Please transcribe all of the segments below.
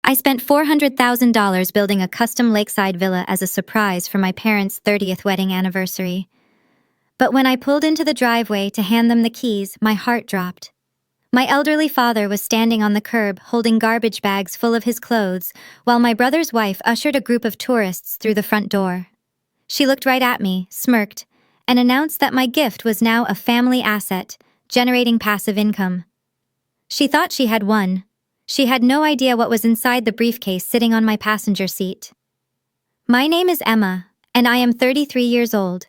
I spent $400,000 building a custom lakeside villa as a surprise for my parents' 30th wedding anniversary. But when I pulled into the driveway to hand them the keys, my heart dropped. My elderly father was standing on the curb holding garbage bags full of his clothes, while my brother's wife ushered a group of tourists through the front door. She looked right at me, smirked, and announced that my gift was now a family asset, generating passive income. She thought she had won. She had no idea what was inside the briefcase sitting on my passenger seat. My name is Emma, and I am 33 years old.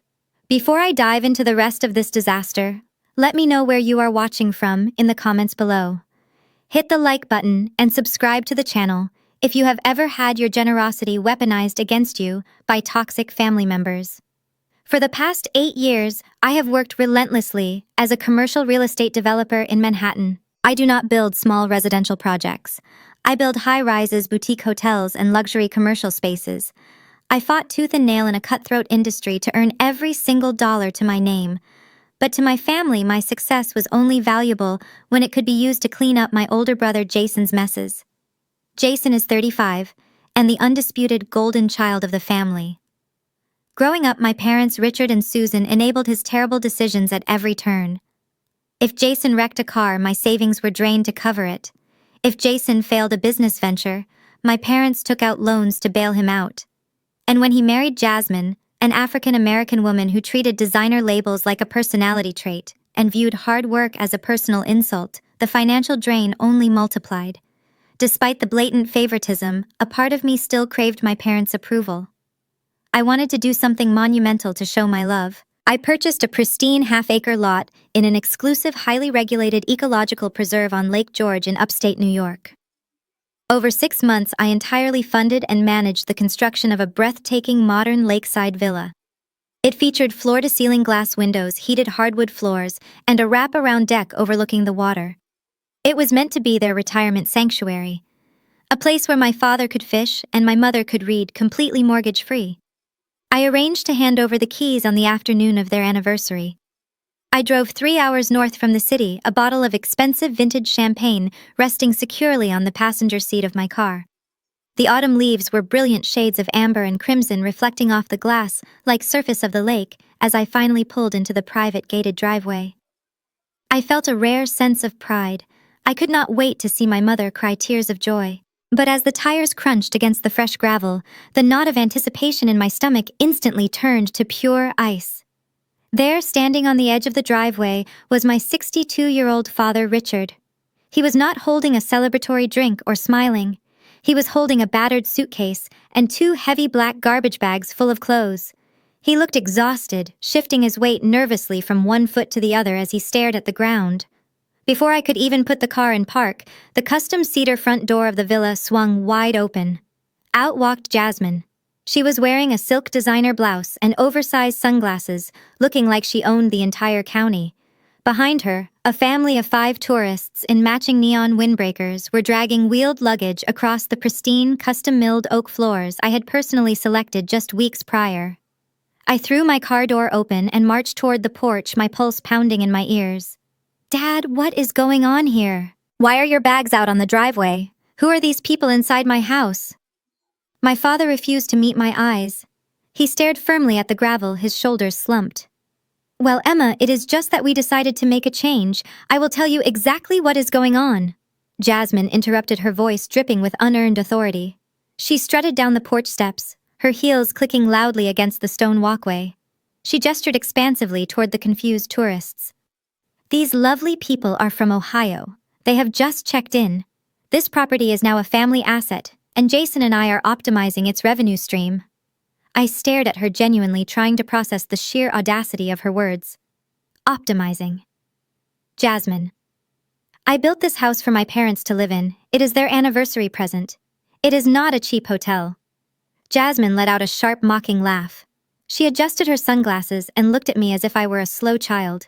Before I dive into the rest of this disaster, let me know where you are watching from in the comments below. Hit the like button and subscribe to the channel if you have ever had your generosity weaponized against you by toxic family members. For the past 8 years, I have worked relentlessly as a commercial real estate developer in Manhattan. I do not build small residential projects. I build high-rises, boutique hotels, and luxury commercial spaces. I fought tooth and nail in a cutthroat industry to earn every single dollar to my name. But to my family, my success was only valuable when it could be used to clean up my older brother Jason's messes. Jason is 35, and the undisputed golden child of the family. Growing up, my parents Richard and Susan enabled his terrible decisions at every turn. If Jason wrecked a car, my savings were drained to cover it. If Jason failed a business venture, my parents took out loans to bail him out. And when he married Jasmine, an African-American woman who treated designer labels like a personality trait and viewed hard work as a personal insult, the financial drain only multiplied. Despite the blatant favoritism, a part of me still craved my parents' approval. I wanted to do something monumental to show my love. I purchased a pristine half-acre lot in an exclusive, highly regulated ecological preserve on Lake George in upstate New York. Over 6 months, I entirely funded and managed the construction of a breathtaking modern lakeside villa. It featured floor-to-ceiling glass windows, heated hardwood floors, and a wrap-around deck overlooking the water. It was meant to be their retirement sanctuary, a place where my father could fish and my mother could read, completely mortgage-free. I arranged to hand over the keys on the afternoon of their anniversary. I drove 3 hours north from the city, a bottle of expensive vintage champagne resting securely on the passenger seat of my car. The autumn leaves were brilliant shades of amber and crimson reflecting off the glass like surface of the lake as I finally pulled into the private gated driveway. I felt a rare sense of pride. I could not wait to see my mother cry tears of joy. But as the tires crunched against the fresh gravel, the knot of anticipation in my stomach instantly turned to pure ice. There, standing on the edge of the driveway, was my 62-year-old father, Richard. He was not holding a celebratory drink or smiling. He was holding a battered suitcase and 2 heavy black garbage bags full of clothes. He looked exhausted, shifting his weight nervously from one foot to the other as he stared at the ground. Before I could even put the car in park, the custom cedar front door of the villa swung wide open. Out walked Jasmine. She was wearing a silk designer blouse and oversized sunglasses, looking like she owned the entire county. Behind her, a family of 5 tourists in matching neon windbreakers were dragging wheeled luggage across the pristine, custom-milled oak floors I had personally selected just weeks prior. I threw my car door open and marched toward the porch, my pulse pounding in my ears. "Dad, what is going on here? Why are your bags out on the driveway? Who are these people inside my house?" My father refused to meet my eyes. He stared firmly at the gravel, his shoulders slumped. "Well, Emma, it is just that we decided to make a change. I will tell you exactly what is going on." Jasmine interrupted, her voice dripping with unearned authority. She strutted down the porch steps, her heels clicking loudly against the stone walkway. She gestured expansively toward the confused tourists. "These lovely people are from Ohio. They have just checked in. This property is now a family asset, and Jason and I are optimizing its revenue stream." I stared at her, genuinely trying to process the sheer audacity of her words. Optimizing. Jasmine. "I built this house for my parents to live in. It is their anniversary present. It is not a cheap hotel." Jasmine let out a sharp, mocking laugh. She adjusted her sunglasses and looked at me as if I were a slow child.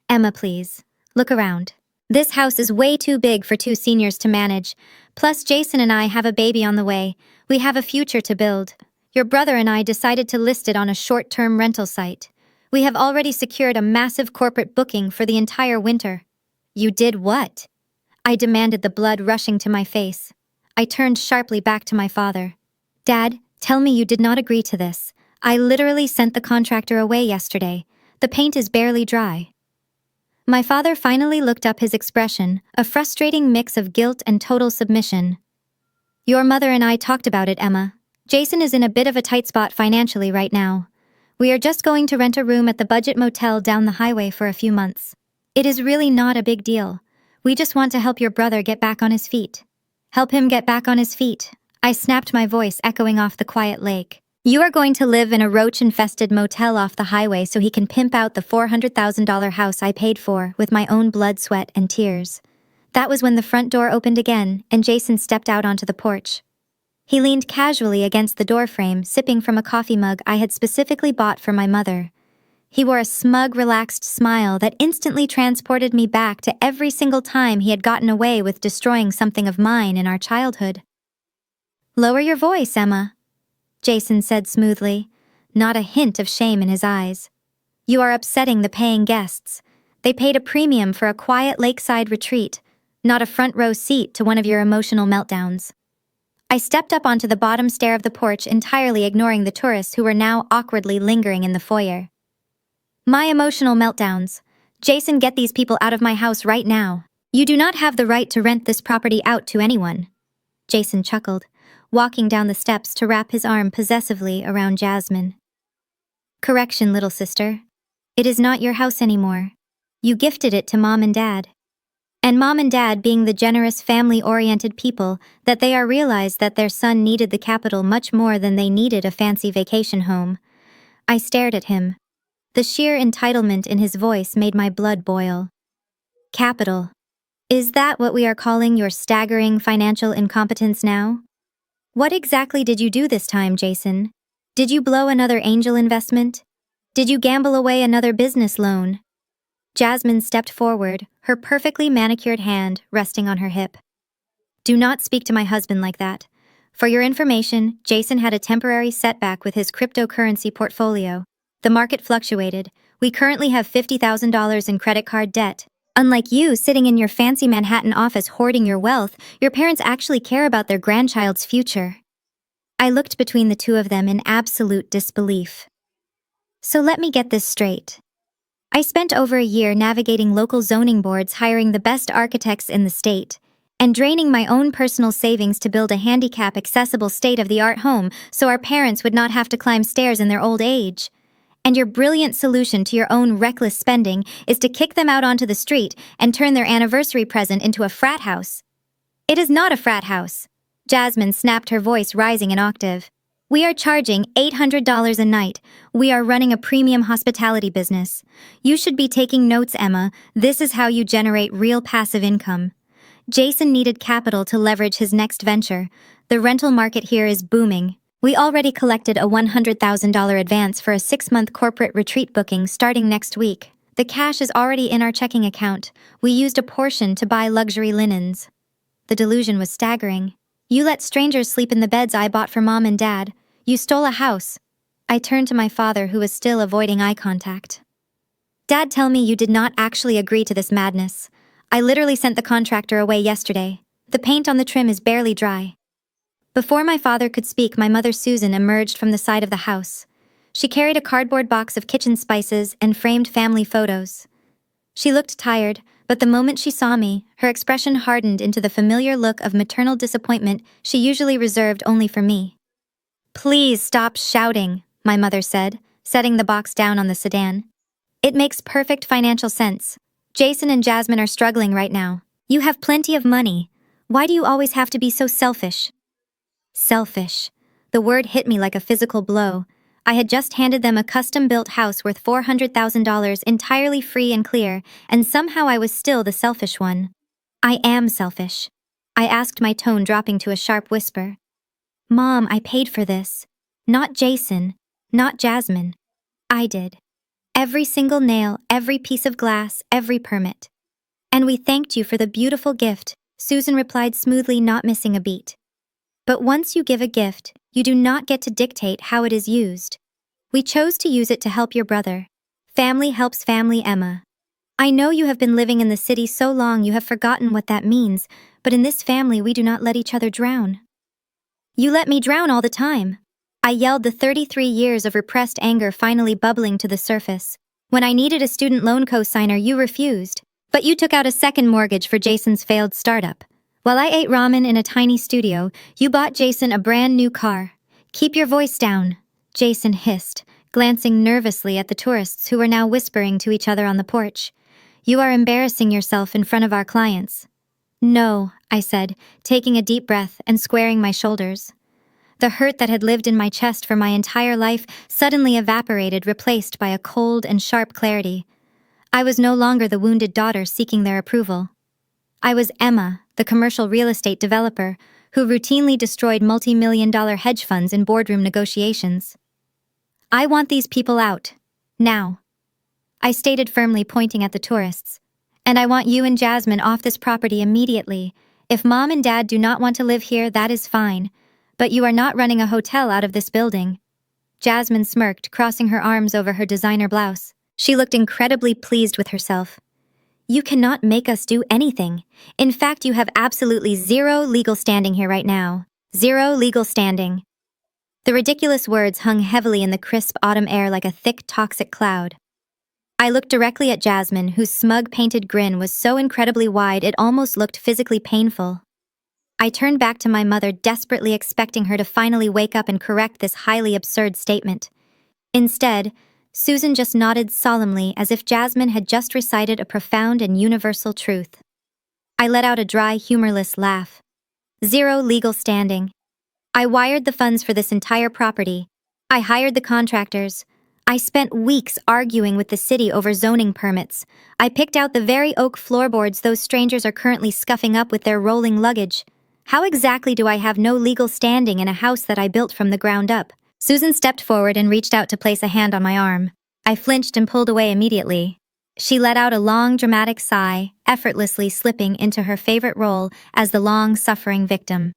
"Emma, please, look around. This house is way too big for 2 seniors to manage. Plus, Jason and I have a baby on the way. We have a future to build. Your brother and I decided to list it on a short-term rental site. We have already secured a massive corporate booking for the entire winter." "You did what?" I demanded, the blood rushing to my face. I turned sharply back to my father. Dad, tell me you did not agree to this. I literally sent the contractor away yesterday. The paint is barely dry. My father finally looked up, his expression, a frustrating mix of guilt and total submission. Your mother and I talked about it, Emma. Jason is in a bit of a tight spot financially right now. We are just going to rent a room at the budget motel down the highway for a few months. It is really not a big deal. We just want to help your brother get back on his feet. Help him get back on his feet. I snapped, my voice echoing off the quiet lake. You are going to live in a roach-infested motel off the highway so he can pimp out the $400,000 house I paid for with my own blood, sweat, and tears. That was when the front door opened again and Jason stepped out onto the porch. He leaned casually against the doorframe, sipping from a coffee mug I had specifically bought for my mother. He wore a smug, relaxed smile that instantly transported me back to every single time he had gotten away with destroying something of mine in our childhood. Lower your voice, Emma, Jason said smoothly, not a hint of shame in his eyes. You are upsetting the paying guests. They paid a premium for a quiet lakeside retreat, not a front row seat to one of your emotional meltdowns. I stepped up onto the bottom stair of the porch, entirely ignoring the tourists who were now awkwardly lingering in the foyer. My emotional meltdowns. Jason, get these people out of my house right now. You do not have the right to rent this property out to anyone. Jason chuckled, walking down the steps to wrap his arm possessively around Jasmine. Correction, little sister. It is not your house anymore. You gifted it to Mom and Dad. And Mom and Dad, being the generous, family-oriented people that they are, realized that their son needed the capital much more than they needed a fancy vacation home. I stared at him. The sheer entitlement in his voice made my blood boil. Capital. Is that what we are calling your staggering financial incompetence now? What exactly did you do this time, Jason? Did you blow another angel investment? Did you gamble away another business loan? Jasmine stepped forward, her perfectly manicured hand resting on her hip. Do not speak to my husband like that. For your information, Jason had a temporary setback with his cryptocurrency portfolio. The market fluctuated. We currently have $50,000 in credit card debt. Unlike you sitting in your fancy Manhattan office hoarding your wealth, your parents actually care about their grandchild's future. I looked between the two of them in absolute disbelief. So let me get this straight. I spent over a year navigating local zoning boards, hiring the best architects in the state, and draining my own personal savings to build a handicap-accessible state-of-the-art home so our parents would not have to climb stairs in their old age. And your brilliant solution to your own reckless spending is to kick them out onto the street and turn their anniversary present into a frat house. It is not a frat house. Jasmine snapped, her voice rising an octave. We are charging $800 a night. We are running a premium hospitality business. You should be taking notes, Emma. This is how you generate real passive income. Jason needed capital to leverage his next venture. The rental market here is booming. We already collected a $100,000 advance for a 6-month corporate retreat booking starting next week. The cash is already in our checking account. We used a portion to buy luxury linens. The delusion was staggering. You let strangers sleep in the beds I bought for Mom and Dad. You stole a house. I turned to my father, who was still avoiding eye contact. Dad, tell me you did not actually agree to this madness. I literally sent the contractor away yesterday. The paint on the trim is barely dry. Before my father could speak, my mother Susan emerged from the side of the house. She carried a cardboard box of kitchen spices and framed family photos. She looked tired, but the moment she saw me, her expression hardened into the familiar look of maternal disappointment she usually reserved only for me. Please stop shouting, my mother said, setting the box down on the sedan. It makes perfect financial sense. Jason and Jasmine are struggling right now. You have plenty of money. Why do you always have to be so selfish? Selfish. The word hit me like a physical blow. I had just handed them a custom-built house worth $400,000 entirely free and clear, and somehow I was still the selfish one. I am selfish. I asked, my tone dropping to a sharp whisper. Mom, I paid for this. Not Jason. Not Jasmine. I did. Every single nail, every piece of glass, every permit. And we thanked you for the beautiful gift, Susan replied smoothly, not missing a beat. But once you give a gift, you do not get to dictate how it is used. We chose to use it to help your brother. Family helps family, Emma. I know you have been living in the city so long you have forgotten what that means, but in this family we do not let each other drown. You let me drown all the time. I yelled, the 33 years of repressed anger finally bubbling to the surface. When I needed a student loan co-signer, you refused. But you took out a second mortgage for Jason's failed startup. While I ate ramen in a tiny studio, you bought Jason a brand new car. Keep your voice down, Jason hissed, glancing nervously at the tourists who were now whispering to each other on the porch. You are embarrassing yourself in front of our clients. No, I said, taking a deep breath and squaring my shoulders. The hurt that had lived in my chest for my entire life suddenly evaporated, replaced by a cold and sharp clarity. I was no longer the wounded daughter seeking their approval. I was Emma, the commercial real estate developer, who routinely destroyed multi-million-dollar hedge funds in boardroom negotiations. I want these people out. Now. I stated firmly, pointing at the tourists. And I want you and Jasmine off this property immediately. If Mom and Dad do not want to live here, that is fine. But you are not running a hotel out of this building. Jasmine smirked, crossing her arms over her designer blouse. She looked incredibly pleased with herself. You cannot make us do anything. In fact, you have absolutely zero legal standing here right now. Zero legal standing. The ridiculous words hung heavily in the crisp autumn air like a thick, toxic cloud. I looked directly at Jasmine, whose smug, painted grin was so incredibly wide it almost looked physically painful. I turned back to my mother, desperately expecting her to finally wake up and correct this highly absurd statement. Instead, Susan just nodded solemnly as if Jasmine had just recited a profound and universal truth. I let out a dry, humorless laugh. Zero legal standing. I wired the funds for this entire property. I hired the contractors. I spent weeks arguing with the city over zoning permits. I picked out the very oak floorboards those strangers are currently scuffing up with their rolling luggage. How exactly do I have no legal standing in a house that I built from the ground up? Susan stepped forward and reached out to place a hand on my arm. I flinched and pulled away immediately. She let out a long, dramatic sigh, effortlessly slipping into her favorite role as the long-suffering victim.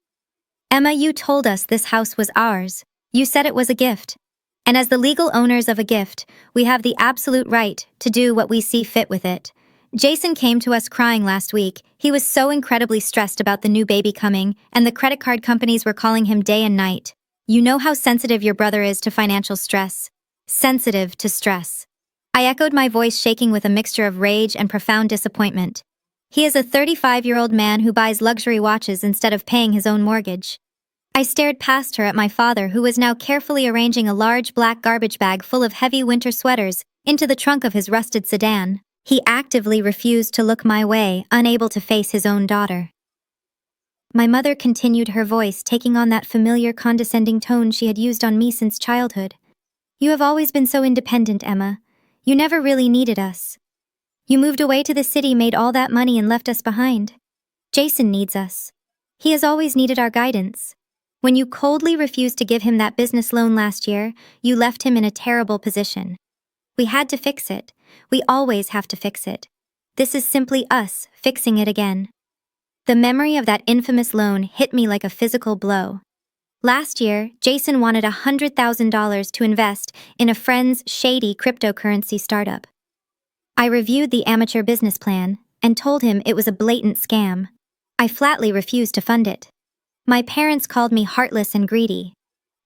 Emma, you told us this house was ours. You said it was a gift. And as the legal owners of a gift, we have the absolute right to do what we see fit with it. Jason came to us crying last week. He was so incredibly stressed about the new baby coming, and the credit card companies were calling him day and night. You know how sensitive your brother is to financial stress. Sensitive to stress. I echoed, my voice shaking with a mixture of rage and profound disappointment. He is a 35-year-old man who buys luxury watches instead of paying his own mortgage. I stared past her at my father, who was now carefully arranging a large black garbage bag full of heavy winter sweaters into the trunk of his rusted sedan. He actively refused to look my way, unable to face his own daughter. My mother continued, her voice taking on that familiar condescending tone she had used on me since childhood. You have always been so independent, Emma. You never really needed us. You moved away to the city, made all that money, and left us behind. Jason needs us. He has always needed our guidance. When you coldly refused to give him that business loan last year, you left him in a terrible position. We had to fix it. We always have to fix it. This is simply us fixing it again. The memory of that infamous loan hit me like a physical blow. Last year, Jason wanted $100,000 to invest in a friend's shady cryptocurrency startup. I reviewed the amateur business plan and told him it was a blatant scam. I flatly refused to fund it. My parents called me heartless and greedy.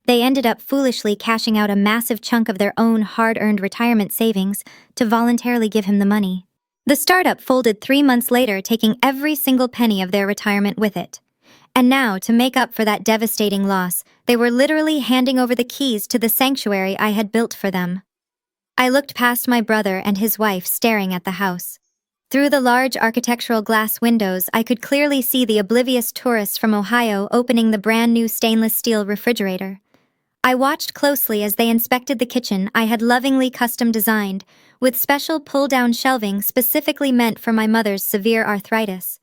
They ended up foolishly cashing out a massive chunk of their own hard-earned retirement savings to voluntarily give him the money. The startup folded 3 months later, taking every single penny of their retirement with it. And now, to make up for that devastating loss, they were literally handing over the keys to the sanctuary I had built for them. I looked past my brother and his wife staring at the house. Through the large architectural glass windows, I could clearly see the oblivious tourists from Ohio opening the brand-new stainless steel refrigerator. I watched closely as they inspected the kitchen I had lovingly custom-designed, with special pull-down shelving specifically meant for my mother's severe arthritis.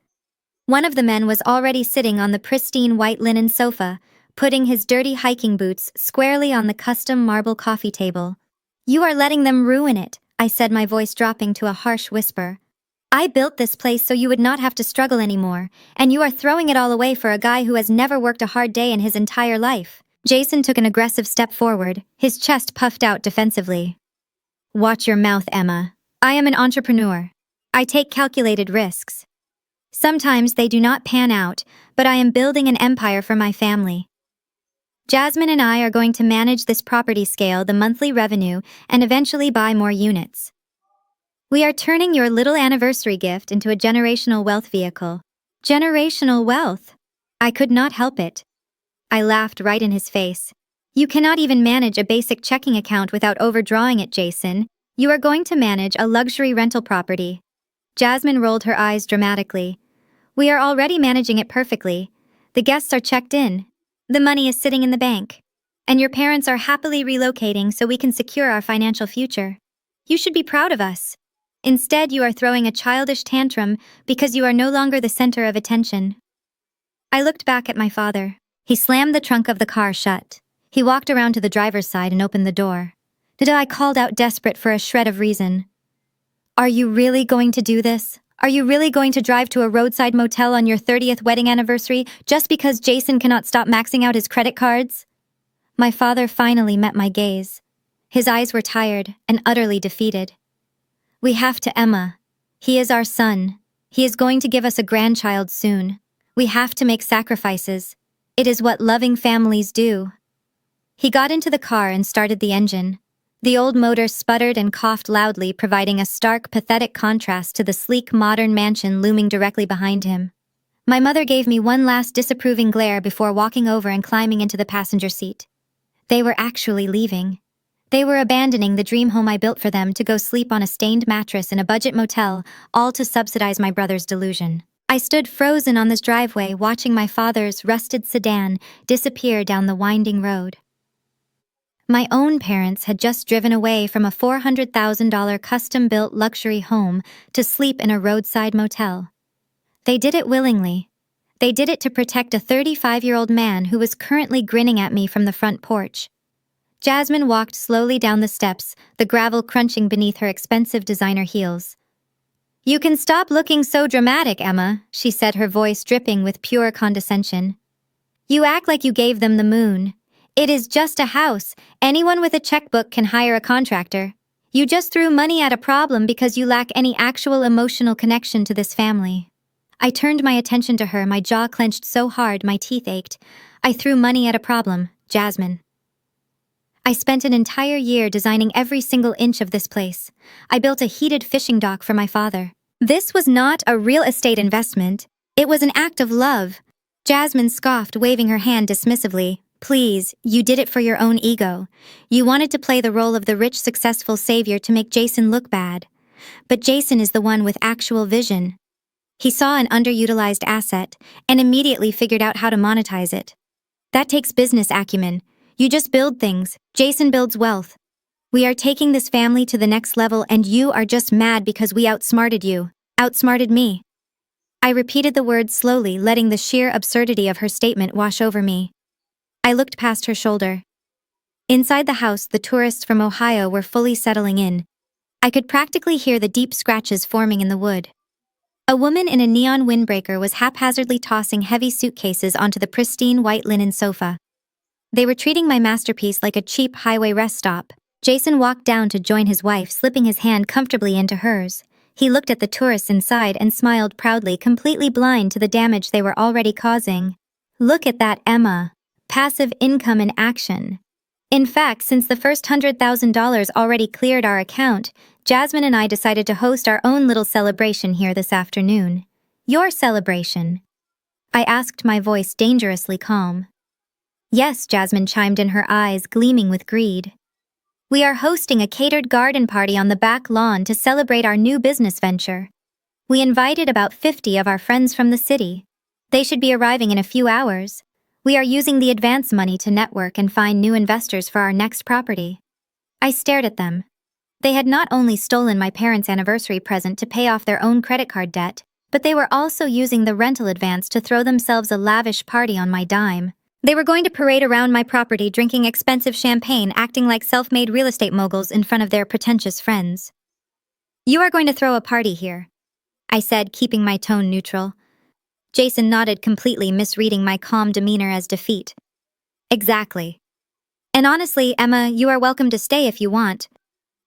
One of the men was already sitting on the pristine white linen sofa, putting his dirty hiking boots squarely on the custom marble coffee table. You are letting them ruin it, I said, my voice dropping to a harsh whisper. I built this place so you would not have to struggle anymore, and you are throwing it all away for a guy who has never worked a hard day in his entire life. Jason took an aggressive step forward, his chest puffed out defensively. Watch your mouth, Emma. I am an entrepreneur. I take calculated risks. Sometimes they do not pan out, but I am building an empire for my family. Jasmine and I are going to manage this property, scale the monthly revenue, and eventually buy more units. We are turning your little anniversary gift into a generational wealth vehicle. Generational wealth? I could not help it. I laughed right in his face. You cannot even manage a basic checking account without overdrawing it, Jason. You are going to manage a luxury rental property. Jasmine rolled her eyes dramatically. We are already managing it perfectly. The guests are checked in. The money is sitting in the bank. And your parents are happily relocating so we can secure our financial future. You should be proud of us. Instead, you are throwing a childish tantrum because you are no longer the center of attention. I looked back at my father. He slammed the trunk of the car shut. He walked around to the driver's side and opened the door. I called out, desperate for a shred of reason. Are you really going to do this? Are you really going to drive to a roadside motel on your 30th wedding anniversary just because Jason cannot stop maxing out his credit cards? My father finally met my gaze. His eyes were tired and utterly defeated. We have to, Emma. He is our son. He is going to give us a grandchild soon. We have to make sacrifices. It is what loving families do. He got into the car and started the engine. The old motor sputtered and coughed loudly, providing a stark, pathetic contrast to the sleek, modern mansion looming directly behind him. My mother gave me one last disapproving glare before walking over and climbing into the passenger seat. They were actually leaving. They were abandoning the dream home I built for them to go sleep on a stained mattress in a budget motel, all to subsidize my brother's delusion. I stood frozen on this driveway, watching my father's rusted sedan disappear down the winding road. My own parents had just driven away from a $400,000 custom-built luxury home to sleep in a roadside motel. They did it willingly. They did it to protect a 35-year-old man who was currently grinning at me from the front porch. Jasmine walked slowly down the steps, the gravel crunching beneath her expensive designer heels. You can stop looking so dramatic, Emma, she said, her voice dripping with pure condescension. You act like you gave them the moon. It is just a house. Anyone with a checkbook can hire a contractor. You just threw money at a problem because you lack any actual emotional connection to this family. I turned my attention to her, my jaw clenched so hard my teeth ached. I threw money at a problem, Jasmine. I spent an entire year designing every single inch of this place. I built a heated fishing dock for my father. This was not a real estate investment. It was an act of love. Jasmine scoffed, waving her hand dismissively. Please, you did it for your own ego. You wanted to play the role of the rich, successful savior to make Jason look bad. But Jason is the one with actual vision. He saw an underutilized asset and immediately figured out how to monetize it. That takes business acumen. You just build things. Jason builds wealth. We are taking this family to the next level, and you are just mad because we outsmarted you. Outsmarted me. I repeated the words slowly, letting the sheer absurdity of her statement wash over me. I looked past her shoulder. Inside the house, the tourists from Ohio were fully settling in. I could practically hear the deep scratches forming in the wood. A woman in a neon windbreaker was haphazardly tossing heavy suitcases onto the pristine white linen sofa. They were treating my masterpiece like a cheap highway rest stop. Jason walked down to join his wife, slipping his hand comfortably into hers. He looked at the tourists inside and smiled proudly, completely blind to the damage they were already causing. Look at that, Emma. Passive income in action. In fact, since the first $100,000 already cleared our account, Jasmine and I decided to host our own little celebration here this afternoon. Your celebration? I asked, my voice dangerously calm. Yes, Jasmine chimed in, her eyes gleaming with greed. We are hosting a catered garden party on the back lawn to celebrate our new business venture. We invited about 50 of our friends from the city. They should be arriving in a few hours. We are using the advance money to network and find new investors for our next property. I stared at them. They had not only stolen my parents' anniversary present to pay off their own credit card debt, but they were also using the rental advance to throw themselves a lavish party on my dime. They were going to parade around my property drinking expensive champagne, acting like self-made real estate moguls in front of their pretentious friends. You are going to throw a party here, I said, keeping my tone neutral. Jason nodded, completely misreading my calm demeanor as defeat. Exactly. And honestly, Emma, you are welcome to stay if you want.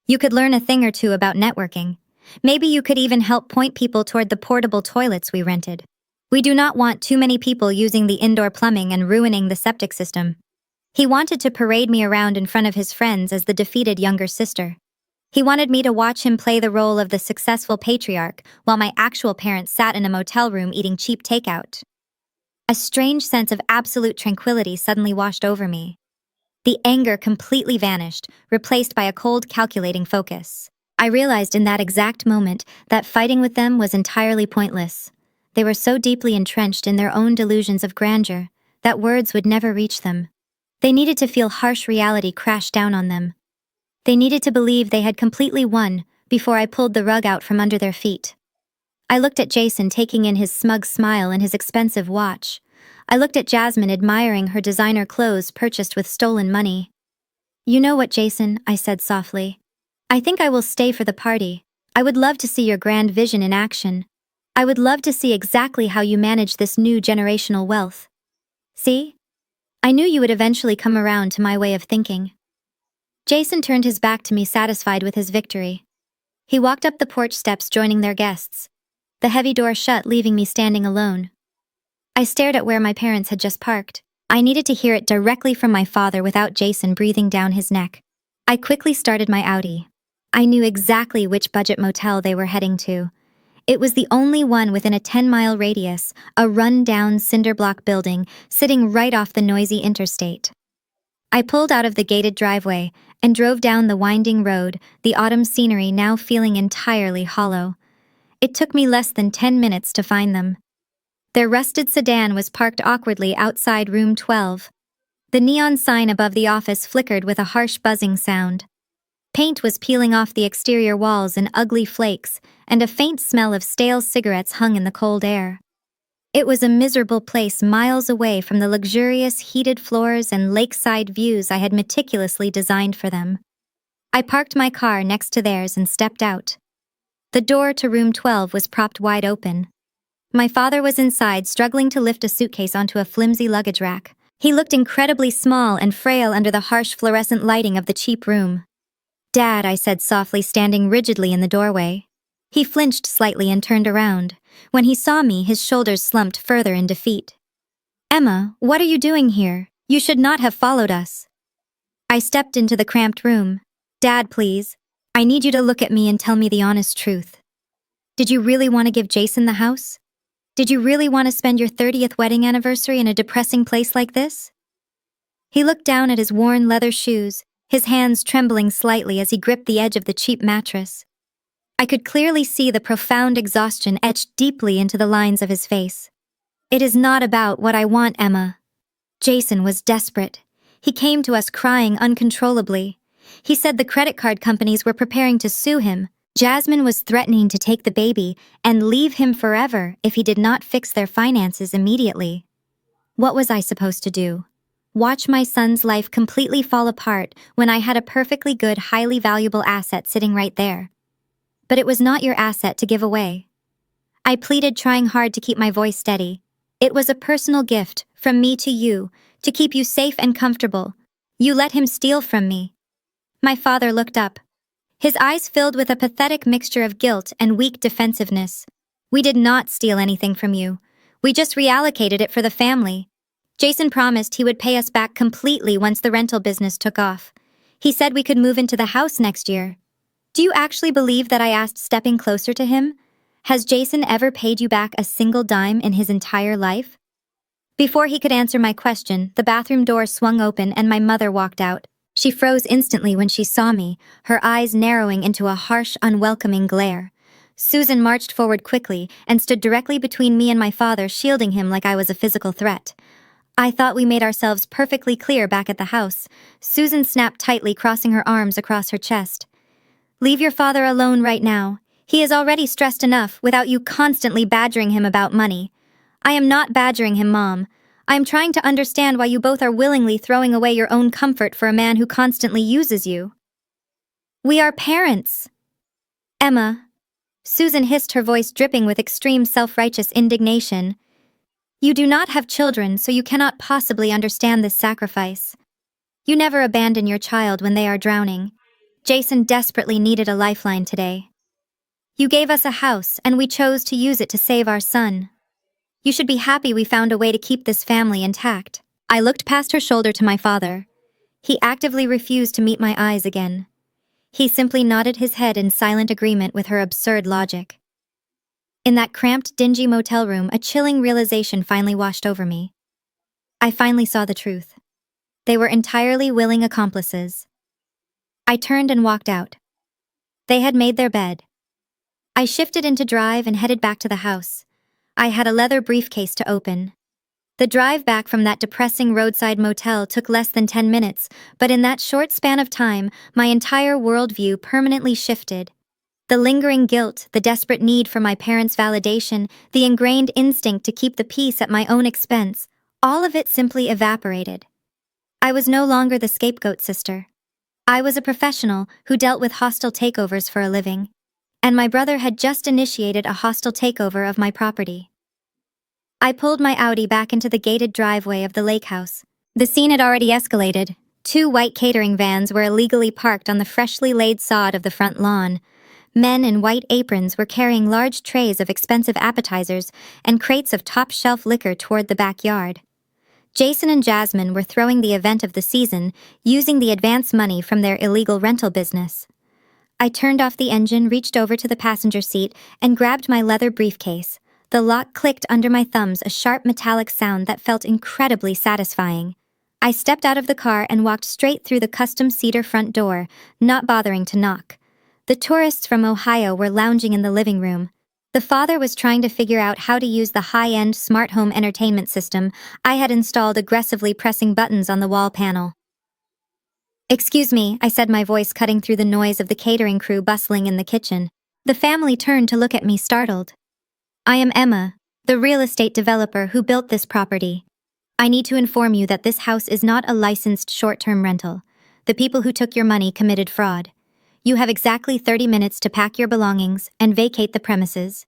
You could learn a thing or two about networking. Maybe you could even help point people toward the portable toilets we rented. We do not want too many people using the indoor plumbing and ruining the septic system." He wanted to parade me around in front of his friends as the defeated younger sister. He wanted me to watch him play the role of the successful patriarch while my actual parents sat in a motel room eating cheap takeout. A strange sense of absolute tranquility suddenly washed over me. The anger completely vanished, replaced by a cold, calculating focus. I realized in that exact moment that fighting with them was entirely pointless. They were so deeply entrenched in their own delusions of grandeur that words would never reach them. They needed to feel harsh reality crash down on them. They needed to believe they had completely won before I pulled the rug out from under their feet. I looked at Jason taking in his smug smile and his expensive watch. I looked at Jasmine admiring her designer clothes purchased with stolen money. "You know what, Jason," I said softly. "I think I will stay for the party. I would love to see your grand vision in action. I would love to see exactly how you manage this new generational wealth. See? I knew you would eventually come around to my way of thinking." Jason turned his back to me, satisfied with his victory. He walked up the porch steps, joining their guests. The heavy door shut, leaving me standing alone. I stared at where my parents had just parked. I needed to hear it directly from my father without Jason breathing down his neck. I quickly started my Audi. I knew exactly which budget motel they were heading to. It was the only one within a 10-mile radius, a run-down cinder-block building sitting right off the noisy interstate. I pulled out of the gated driveway and drove down the winding road, the autumn scenery now feeling entirely hollow. It took me less than 10 minutes to find them. Their rusted sedan was parked awkwardly outside room 12. The neon sign above the office flickered with a harsh buzzing sound. Paint was peeling off the exterior walls in ugly flakes, and a faint smell of stale cigarettes hung in the cold air. It was a miserable place miles away from the luxurious heated floors and lakeside views I had meticulously designed for them. I parked my car next to theirs and stepped out. The door to room 12 was propped wide open. My father was inside, struggling to lift a suitcase onto a flimsy luggage rack. He looked incredibly small and frail under the harsh fluorescent lighting of the cheap room. "Dad," I said softly, standing rigidly in the doorway. He flinched slightly and turned around. When he saw me, his shoulders slumped further in defeat. "Emma, what are you doing here? You should not have followed us." I stepped into the cramped room. "Dad, please. I need you to look at me and tell me the honest truth. Did you really want to give Jason the house? Did you really want to spend your 30th wedding anniversary in a depressing place like this?" He looked down at his worn leather shoes, his hands trembling slightly as he gripped the edge of the cheap mattress. I could clearly see the profound exhaustion etched deeply into the lines of his face. "It is not about what I want, Emma." Jason was desperate. He came to us crying uncontrollably. He said the credit card companies were preparing to sue him. Jasmine was threatening to take the baby and leave him forever if he did not fix their finances immediately. What was I supposed to do? Watch my son's life completely fall apart when I had a perfectly good, highly valuable asset sitting right there? But it was not your asset to give away. I pleaded, trying hard to keep my voice steady. It was a personal gift from me to you, to keep you safe and comfortable. You let him steal from me. My father looked up. His eyes filled with a pathetic mixture of guilt and weak defensiveness. "We did not steal anything from you. We just reallocated it for the family. Jason promised he would pay us back completely once the rental business took off. He said we could move into the house next year. Do you actually believe that I asked, stepping closer to him? Has Jason ever paid you back a single dime in his entire life?" Before he could answer my question, the bathroom door swung open and my mother walked out. She froze instantly when she saw me, her eyes narrowing into a harsh, unwelcoming glare. Susan marched forward quickly and stood directly between me and my father, shielding him like I was a physical threat. "I thought we made ourselves perfectly clear back at the house." Susan snapped tightly, crossing her arms across her chest. "Leave your father alone right now. He is already stressed enough without you constantly badgering him about money." "I am not badgering him, Mom. I am trying to understand why you both are willingly throwing away your own comfort for a man who constantly uses you." "We are parents." "Emma," Susan hissed, her voice dripping with extreme self-righteous indignation, "you do not have children, so you cannot possibly understand this sacrifice. You never abandon your child when they are drowning. Jason desperately needed a lifeline today." You gave us a house, and we chose to use it to save our son. You should be happy we found a way to keep this family intact." I looked past her shoulder to my father. He actively refused to meet my eyes again. He simply nodded his head in silent agreement with her absurd logic. In that cramped, dingy motel room, a chilling realization finally washed over me. I finally saw the truth. They were entirely willing accomplices. I turned and walked out. They had made their bed. I shifted into drive and headed back to the house. I had a leather briefcase to open. The drive back from that depressing roadside motel took less than 10 minutes, but in that short span of time, my entire worldview permanently shifted. The lingering guilt, the desperate need for my parents' validation, the ingrained instinct to keep the peace at my own expense, all of it simply evaporated. I was no longer the scapegoat sister. I was a professional who dealt with hostile takeovers for a living, and my brother had just initiated a hostile takeover of my property. I pulled my Audi back into the gated driveway of the lake house. The scene had already escalated. 2 white catering vans were illegally parked on the freshly laid sod of the front lawn. Men in white aprons were carrying large trays of expensive appetizers and crates of top-shelf liquor toward the backyard. Jason and Jasmine were throwing the event of the season, using the advance money from their illegal rental business. I turned off the engine, reached over to the passenger seat, and grabbed my leather briefcase. The lock clicked under my thumbs, a sharp metallic sound that felt incredibly satisfying. I stepped out of the car and walked straight through the custom cedar front door, not bothering to knock. The tourists from Ohio were lounging in the living room. The father was trying to figure out how to use the high-end smart home entertainment system I had installed, aggressively pressing buttons on the wall panel. "Excuse me," I said, my voice cutting through the noise of the catering crew bustling in the kitchen. The family turned to look at me, startled. "I am Emma, the real estate developer who built this property. I need to inform you that this house is not a licensed short-term rental. The people who took your money committed fraud. You have exactly 30 minutes to pack your belongings and vacate the premises."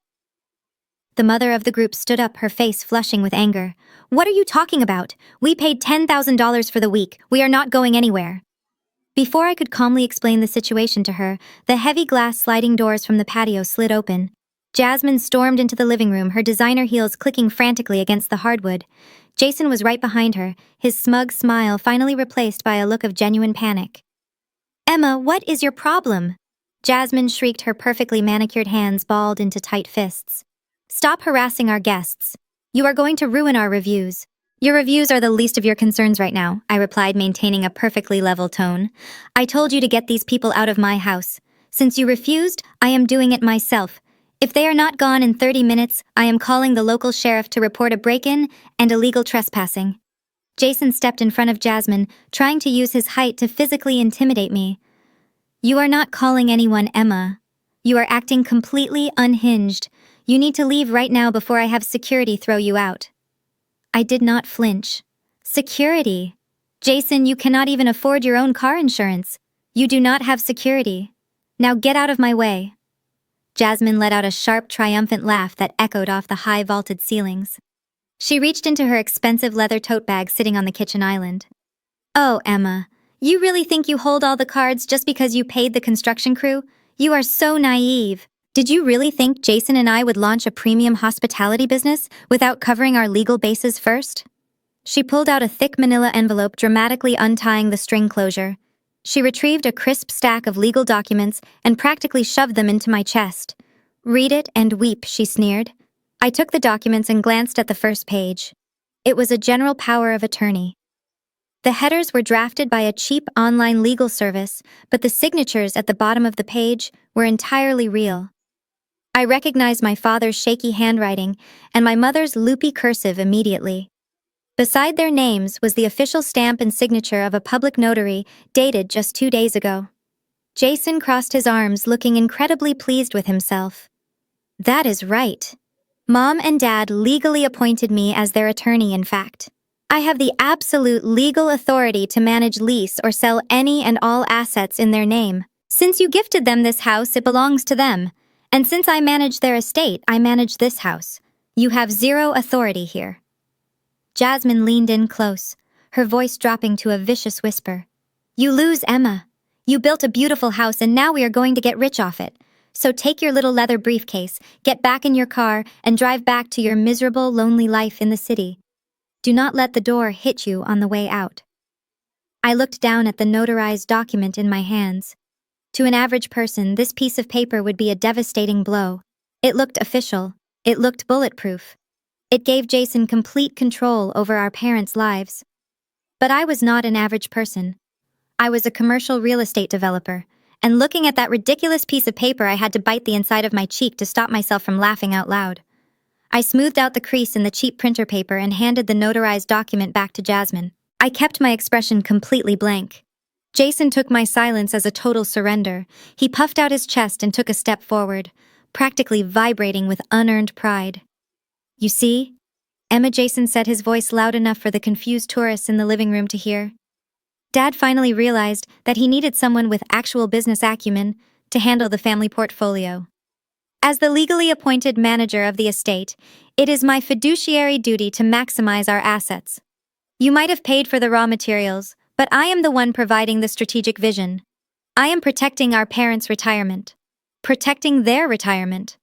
The mother of the group stood up, her face flushing with anger. "What are you talking about? We paid $10,000 for the week. We are not going anywhere." Before I could calmly explain the situation to her, the heavy glass sliding doors from the patio slid open. Jasmine stormed into the living room, her designer heels clicking frantically against the hardwood. Jason was right behind her, his smug smile finally replaced by a look of genuine panic. "Emma, what is your problem?" Jasmine shrieked, her perfectly manicured hands balled into tight fists. "Stop harassing our guests. You are going to ruin our reviews." "Your reviews are the least of your concerns right now," I replied, maintaining a perfectly level tone. "I told you to get these people out of my house. Since you refused, I am doing it myself. If they are not gone in 30 minutes, I am calling the local sheriff to report a break-in and illegal trespassing." Jason stepped in front of Jasmine, trying to use his height to physically intimidate me. "You are not calling anyone, Emma. You are acting completely unhinged. You need to leave right now before I have security throw you out." I did not flinch. "Security? Jason, you cannot even afford your own car insurance. You do not have security. Now get out of my way." Jasmine let out a sharp, triumphant laugh that echoed off the high vaulted ceilings. She reached into her expensive leather tote bag sitting on the kitchen island. "Oh, Emma, you really think you hold all the cards just because you paid the construction crew? You are so naive. Did you really think Jason and I would launch a premium hospitality business without covering our legal bases first?" She pulled out a thick manila envelope, dramatically untying the string closure. She retrieved a crisp stack of legal documents and practically shoved them into my chest. "Read it and weep," she sneered. I took the documents and glanced at the first page. It was a general power of attorney. The headers were drafted by a cheap online legal service, but the signatures at the bottom of the page were entirely real. I recognized my father's shaky handwriting and my mother's loopy cursive immediately. Beside their names was the official stamp and signature of a public notary dated just 2 days ago. Jason crossed his arms, looking incredibly pleased with himself. "That is right. Mom and Dad legally appointed me as their attorney, in fact. I have the absolute legal authority to manage, lease, or sell any and all assets in their name. Since you gifted them this house, it belongs to them. And since I manage their estate, I manage this house. You have zero authority here." Jasmine leaned in close, her voice dropping to a vicious whisper. "You lose, Emma. You built a beautiful house and now we are going to get rich off it. So take your little leather briefcase, get back in your car, and drive back to your miserable, lonely life in the city. Do not let the door hit you on the way out. I looked down at the notarized document in my hands. To an average person, this piece of paper would be a devastating blow. It looked official. It looked bulletproof. It gave Jason complete control over our parents' lives. But I was not an average person. I was a commercial real estate developer, and looking at that ridiculous piece of paper, I had to bite the inside of my cheek to stop myself from laughing out loud. I smoothed out the crease in the cheap printer paper and handed the notarized document back to Jasmine. I kept my expression completely blank. Jason took my silence as a total surrender. He puffed out his chest and took a step forward, practically vibrating with unearned pride. "You see?" Emma, Jason said, his voice loud enough for the confused tourists in the living room to hear. Dad finally realized that he needed someone with actual business acumen to handle the family portfolio. As the legally appointed manager of the estate, it is my fiduciary duty to maximize our assets. You might have paid for the raw materials, but I am the one providing the strategic vision. I am protecting our parents' retirement. Protecting their retirement.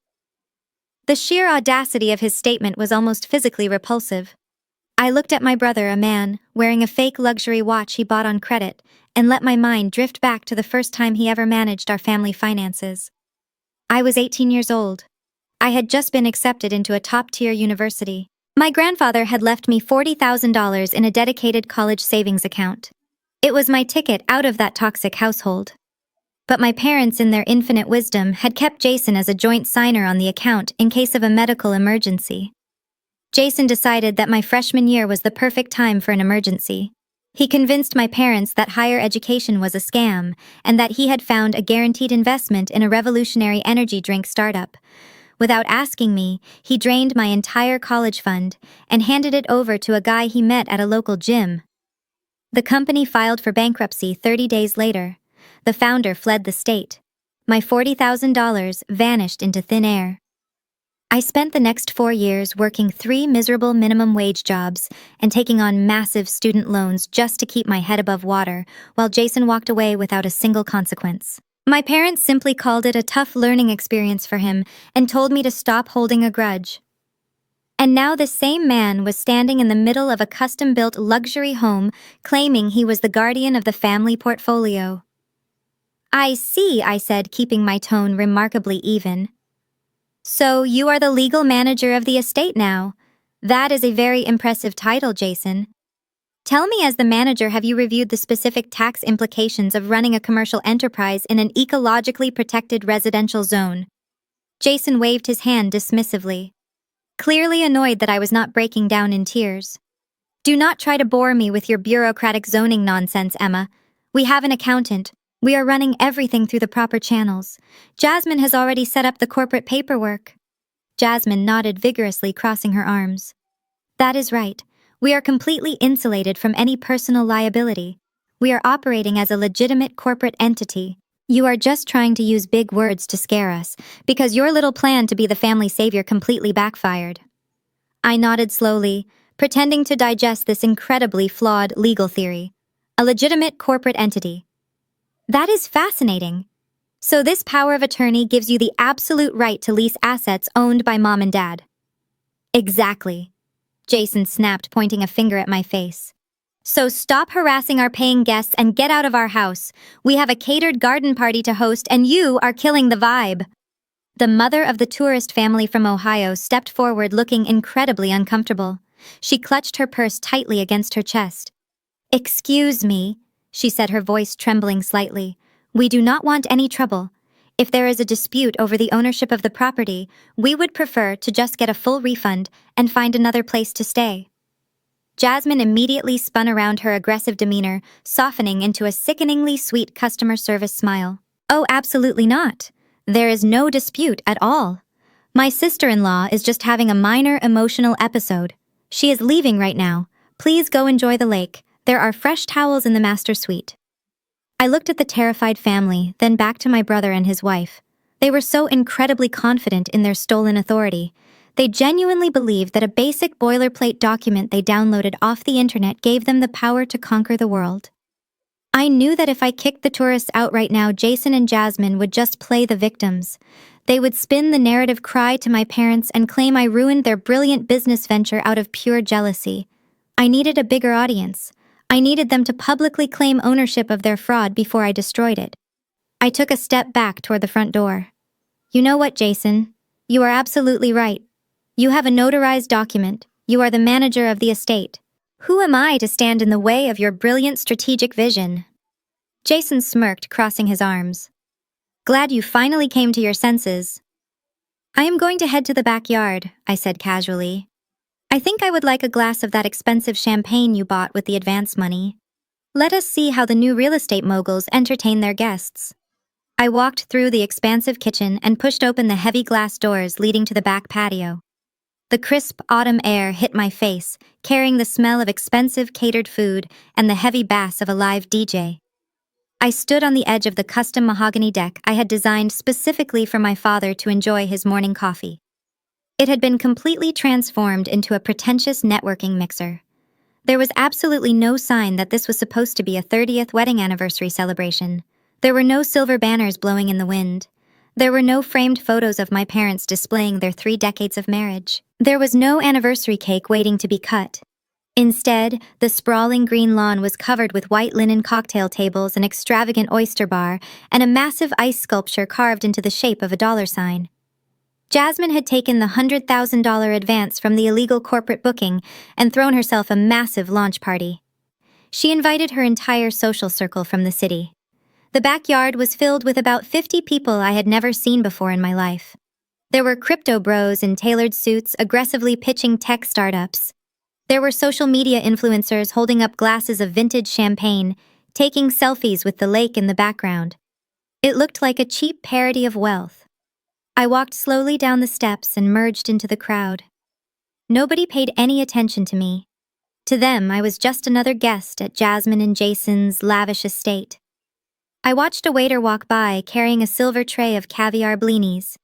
The sheer audacity of his statement was almost physically repulsive. I looked at my brother, a man, wearing a fake luxury watch he bought on credit, and let my mind drift back to the first time he ever managed our family finances. I was 18 years old. I had just been accepted into a top-tier university. My grandfather had left me $40,000 in a dedicated college savings account. It was my ticket out of that toxic household. But my parents, in their infinite wisdom, had kept Jason as a joint signer on the account in case of a medical emergency. Jason decided that my freshman year was the perfect time for an emergency. He convinced my parents that higher education was a scam and that he had found a guaranteed investment in a revolutionary energy drink startup. Without asking me, he drained my entire college fund and handed it over to a guy he met at a local gym. The company filed for bankruptcy 30 days later. The founder fled the state. My $40,000 vanished into thin air. I spent the next 4 years working 3 miserable minimum wage jobs and taking on massive student loans just to keep my head above water, while Jason walked away without a single consequence. My parents simply called it a tough learning experience for him and told me to stop holding a grudge. And now this same man was standing in the middle of a custom-built luxury home, claiming he was the guardian of the family portfolio. "I see," I said, keeping my tone remarkably even. "So you are the legal manager of the estate now. That is a very impressive title, Jason. Tell me, as the manager, have you reviewed the specific tax implications of running a commercial enterprise in an ecologically protected residential zone?" Jason waved his hand dismissively, clearly annoyed that I was not breaking down in tears. "Do not try to bore me with your bureaucratic zoning nonsense, Emma. We have an accountant. We are running everything through the proper channels. Jasmine has already set up the corporate paperwork." Jasmine nodded vigorously, crossing her arms. "That is right. We are completely insulated from any personal liability. We are operating as a legitimate corporate entity. You are just trying to use big words to scare us, because your little plan to be the family savior completely backfired." I nodded slowly, pretending to digest this incredibly flawed legal theory. A legitimate corporate entity. That is fascinating. So this power of attorney gives you the absolute right to lease assets owned by Mom and Dad. Exactly. Jason snapped, pointing a finger at my face. "So stop harassing our paying guests and get out of our house. We have a catered garden party to host and you are killing the vibe." The mother of the tourist family from Ohio stepped forward, looking incredibly uncomfortable. She clutched her purse tightly against her chest. "Excuse me," she said, her voice trembling slightly. "We do not want any trouble. If there is a dispute over the ownership of the property, we would prefer to just get a full refund and find another place to stay." Jasmine immediately spun around, her aggressive demeanor softening into a sickeningly sweet customer service smile. "Oh, absolutely not. There is no dispute at all. My sister-in-law is just having a minor emotional episode. She is leaving right now. Please go enjoy the lake. There are fresh towels in the master suite." I looked at the terrified family, then back to my brother and his wife. They were so incredibly confident in their stolen authority. They genuinely believed that a basic boilerplate document they downloaded off the internet gave them the power to conquer the world. I knew that if I kicked the tourists out right now, Jason and Jasmine would just play the victims. They would spin the narrative, cry to my parents, and claim I ruined their brilliant business venture out of pure jealousy. I needed a bigger audience. I needed them to publicly claim ownership of their fraud before I destroyed it. I took a step back toward the front door. You know what, Jason? You are absolutely right. You have a notarized document. You are the manager of the estate. Who am I to stand in the way of your brilliant strategic vision? Jason smirked, crossing his arms. Glad you finally came to your senses. I am going to head to the backyard, I said casually. I think I would like a glass of that expensive champagne you bought with the advance money. Let us see how the new real estate moguls entertain their guests. I walked through the expansive kitchen and pushed open the heavy glass doors leading to the back patio. The crisp autumn air hit my face, carrying the smell of expensive catered food and the heavy bass of a live DJ. I stood on the edge of the custom mahogany deck I had designed specifically for my father to enjoy his morning coffee. It had been completely transformed into a pretentious networking mixer. There was absolutely no sign that this was supposed to be a 30th wedding anniversary celebration. There were no silver banners blowing in the wind. There were no framed photos of my parents displaying their 3 decades of marriage. There was no anniversary cake waiting to be cut. Instead, the sprawling green lawn was covered with white linen cocktail tables, an extravagant oyster bar, and a massive ice sculpture carved into the shape of a $sign. Jasmine had taken the $100,000 advance from the illegal corporate booking and thrown herself a massive launch party. She invited her entire social circle from the city. The backyard was filled with about 50 people I had never seen before in my life. There were crypto bros in tailored suits aggressively pitching tech startups. There were social media influencers holding up glasses of vintage champagne, taking selfies with the lake in the background. It looked like a cheap parody of wealth. I walked slowly down the steps and merged into the crowd. Nobody paid any attention to me. To them, I was just another guest at Jasmine and Jason's lavish estate. I watched a waiter walk by carrying a silver tray of caviar blinis.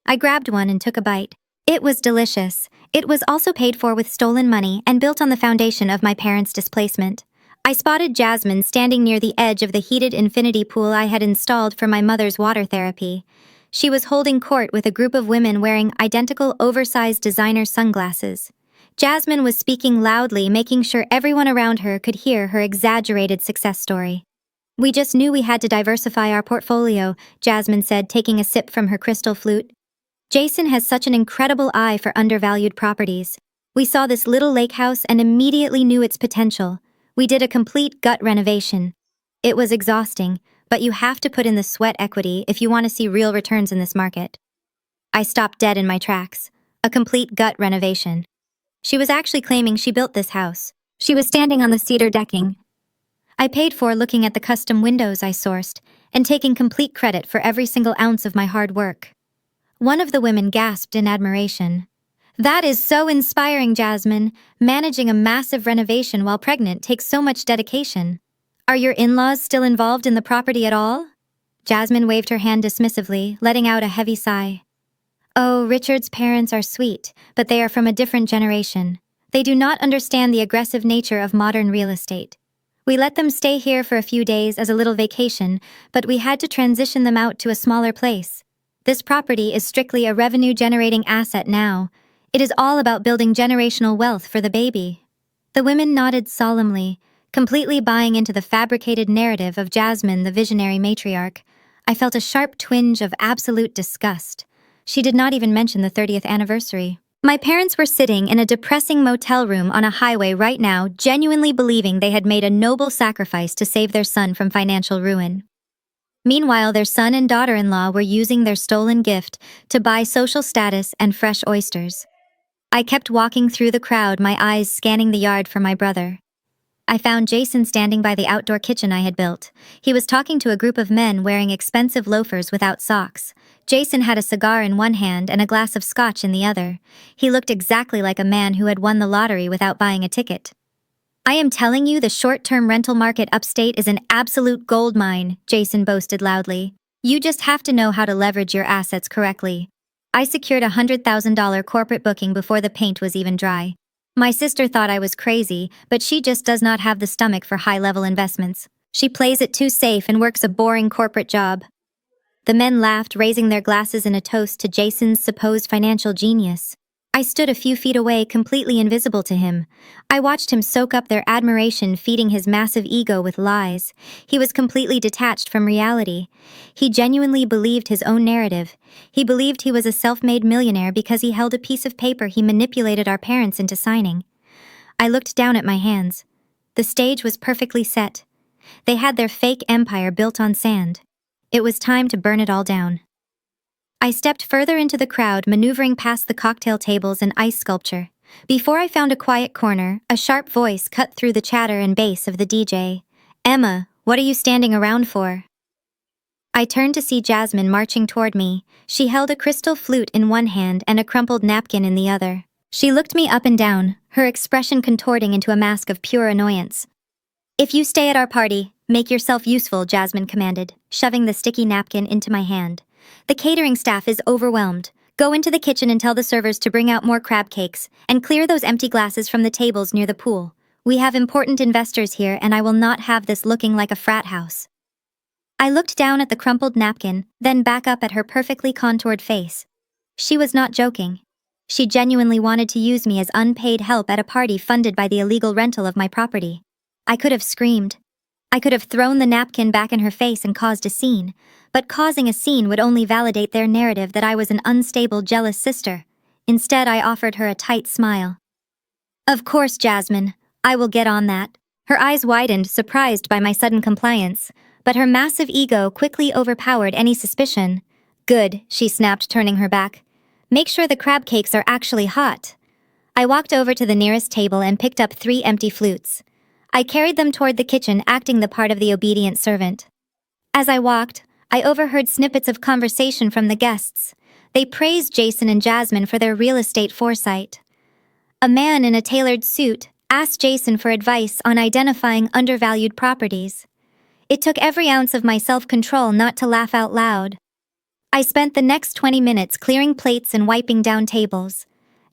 I grabbed one and took a bite. It was delicious. It was also paid for with stolen money and built on the foundation of my parents' displacement. I spotted Jasmine standing near the edge of the heated infinity pool I had installed for my mother's water therapy. She was holding court with a group of women wearing identical oversized designer sunglasses. Jasmine was speaking loudly, making sure everyone around her could hear her exaggerated success story. We just knew we had to diversify our portfolio, Jasmine said, taking a sip from her crystal flute. Jason has such an incredible eye for undervalued properties. We saw this little lake house and immediately knew its potential. We did a complete gut renovation. It was exhausting, but you have to put in the sweat equity if you want to see real returns in this market. I stopped dead in my tracks. A complete gut renovation. She was actually claiming she built this house. She was standing on the cedar decking. I paid for looking at the custom windows I sourced and taking complete credit for every single ounce of my hard work. One of the women gasped in admiration. That is so inspiring, Jasmine. Managing a massive renovation while pregnant takes so much dedication. Are your in-laws still involved in the property at all? Jasmine waved her hand dismissively, letting out a heavy sigh. Oh, Richard's parents are sweet, but they are from a different generation. They do not understand the aggressive nature of modern real estate. We let them stay here for a few days as a little vacation, but we had to transition them out to a smaller place. This property is strictly a revenue-generating asset now. It is all about building generational wealth for the baby. The women nodded solemnly, completely buying into the fabricated narrative of Jasmine, the visionary matriarch. I felt a sharp twinge of absolute disgust. She did not even mention the 30th anniversary. My parents were sitting in a depressing motel room on a highway right now, genuinely believing they had made a noble sacrifice to save their son from financial ruin. Meanwhile, their son and daughter-in-law were using their stolen gift to buy social status and fresh oysters. I kept walking through the crowd, my eyes scanning the yard for my brother. I found Jason standing by the outdoor kitchen I had built. He was talking to a group of men wearing expensive loafers without socks. Jason had a cigar in one hand and a glass of scotch in the other. He looked exactly like a man who had won the lottery without buying a ticket. I am telling you, the short-term rental market upstate is an absolute gold mine, Jason boasted loudly. You just have to know how to leverage your assets correctly. I secured a $100,000 corporate booking before the paint was even dry. My sister thought I was crazy, but she just does not have the stomach for high-level investments. She plays it too safe and works a boring corporate job." The men laughed, raising their glasses in a toast to Jason's supposed financial genius. I stood a few feet away, completely invisible to him. I watched him soak up their admiration, feeding his massive ego with lies. He was completely detached from reality. He genuinely believed his own narrative. He believed he was a self-made millionaire because he held a piece of paper he manipulated our parents into signing. I looked down at my hands. The stage was perfectly set. They had their fake empire built on sand. It was time to burn it all down. I stepped further into the crowd, maneuvering past the cocktail tables and ice sculpture. Before I found a quiet corner, a sharp voice cut through the chatter and bass of the DJ. "Emma, what are you standing around for?" I turned to see Jasmine marching toward me. She held a crystal flute in one hand and a crumpled napkin in the other. She looked me up and down, her expression contorting into a mask of pure annoyance. "If you stay at our party, make yourself useful," Jasmine commanded, shoving the sticky napkin into my hand. "The catering staff is overwhelmed. Go into the kitchen and tell the servers to bring out more crab cakes, and clear those empty glasses from the tables near the pool. We have important investors here, and I will not have this looking like a frat house." I looked down at the crumpled napkin, then back up at her perfectly contoured face. She was not joking. She genuinely wanted to use me as unpaid help at a party funded by the illegal rental of my property. I could have screamed. I could have thrown the napkin back in her face and caused a scene, but causing a scene would only validate their narrative that I was an unstable, jealous sister. Instead, I offered her a tight smile. "Of course, Jasmine. I will get on that." Her eyes widened, surprised by my sudden compliance, but her massive ego quickly overpowered any suspicion. "Good," she snapped, turning her back. "Make sure the crab cakes are actually hot." I walked over to the nearest table and picked up 3 empty flutes. I carried them toward the kitchen, acting the part of the obedient servant. As I walked, I overheard snippets of conversation from the guests. They praised Jason and Jasmine for their real estate foresight. A man in a tailored suit asked Jason for advice on identifying undervalued properties. It took every ounce of my self-control not to laugh out loud. I spent the next 20 minutes clearing plates and wiping down tables.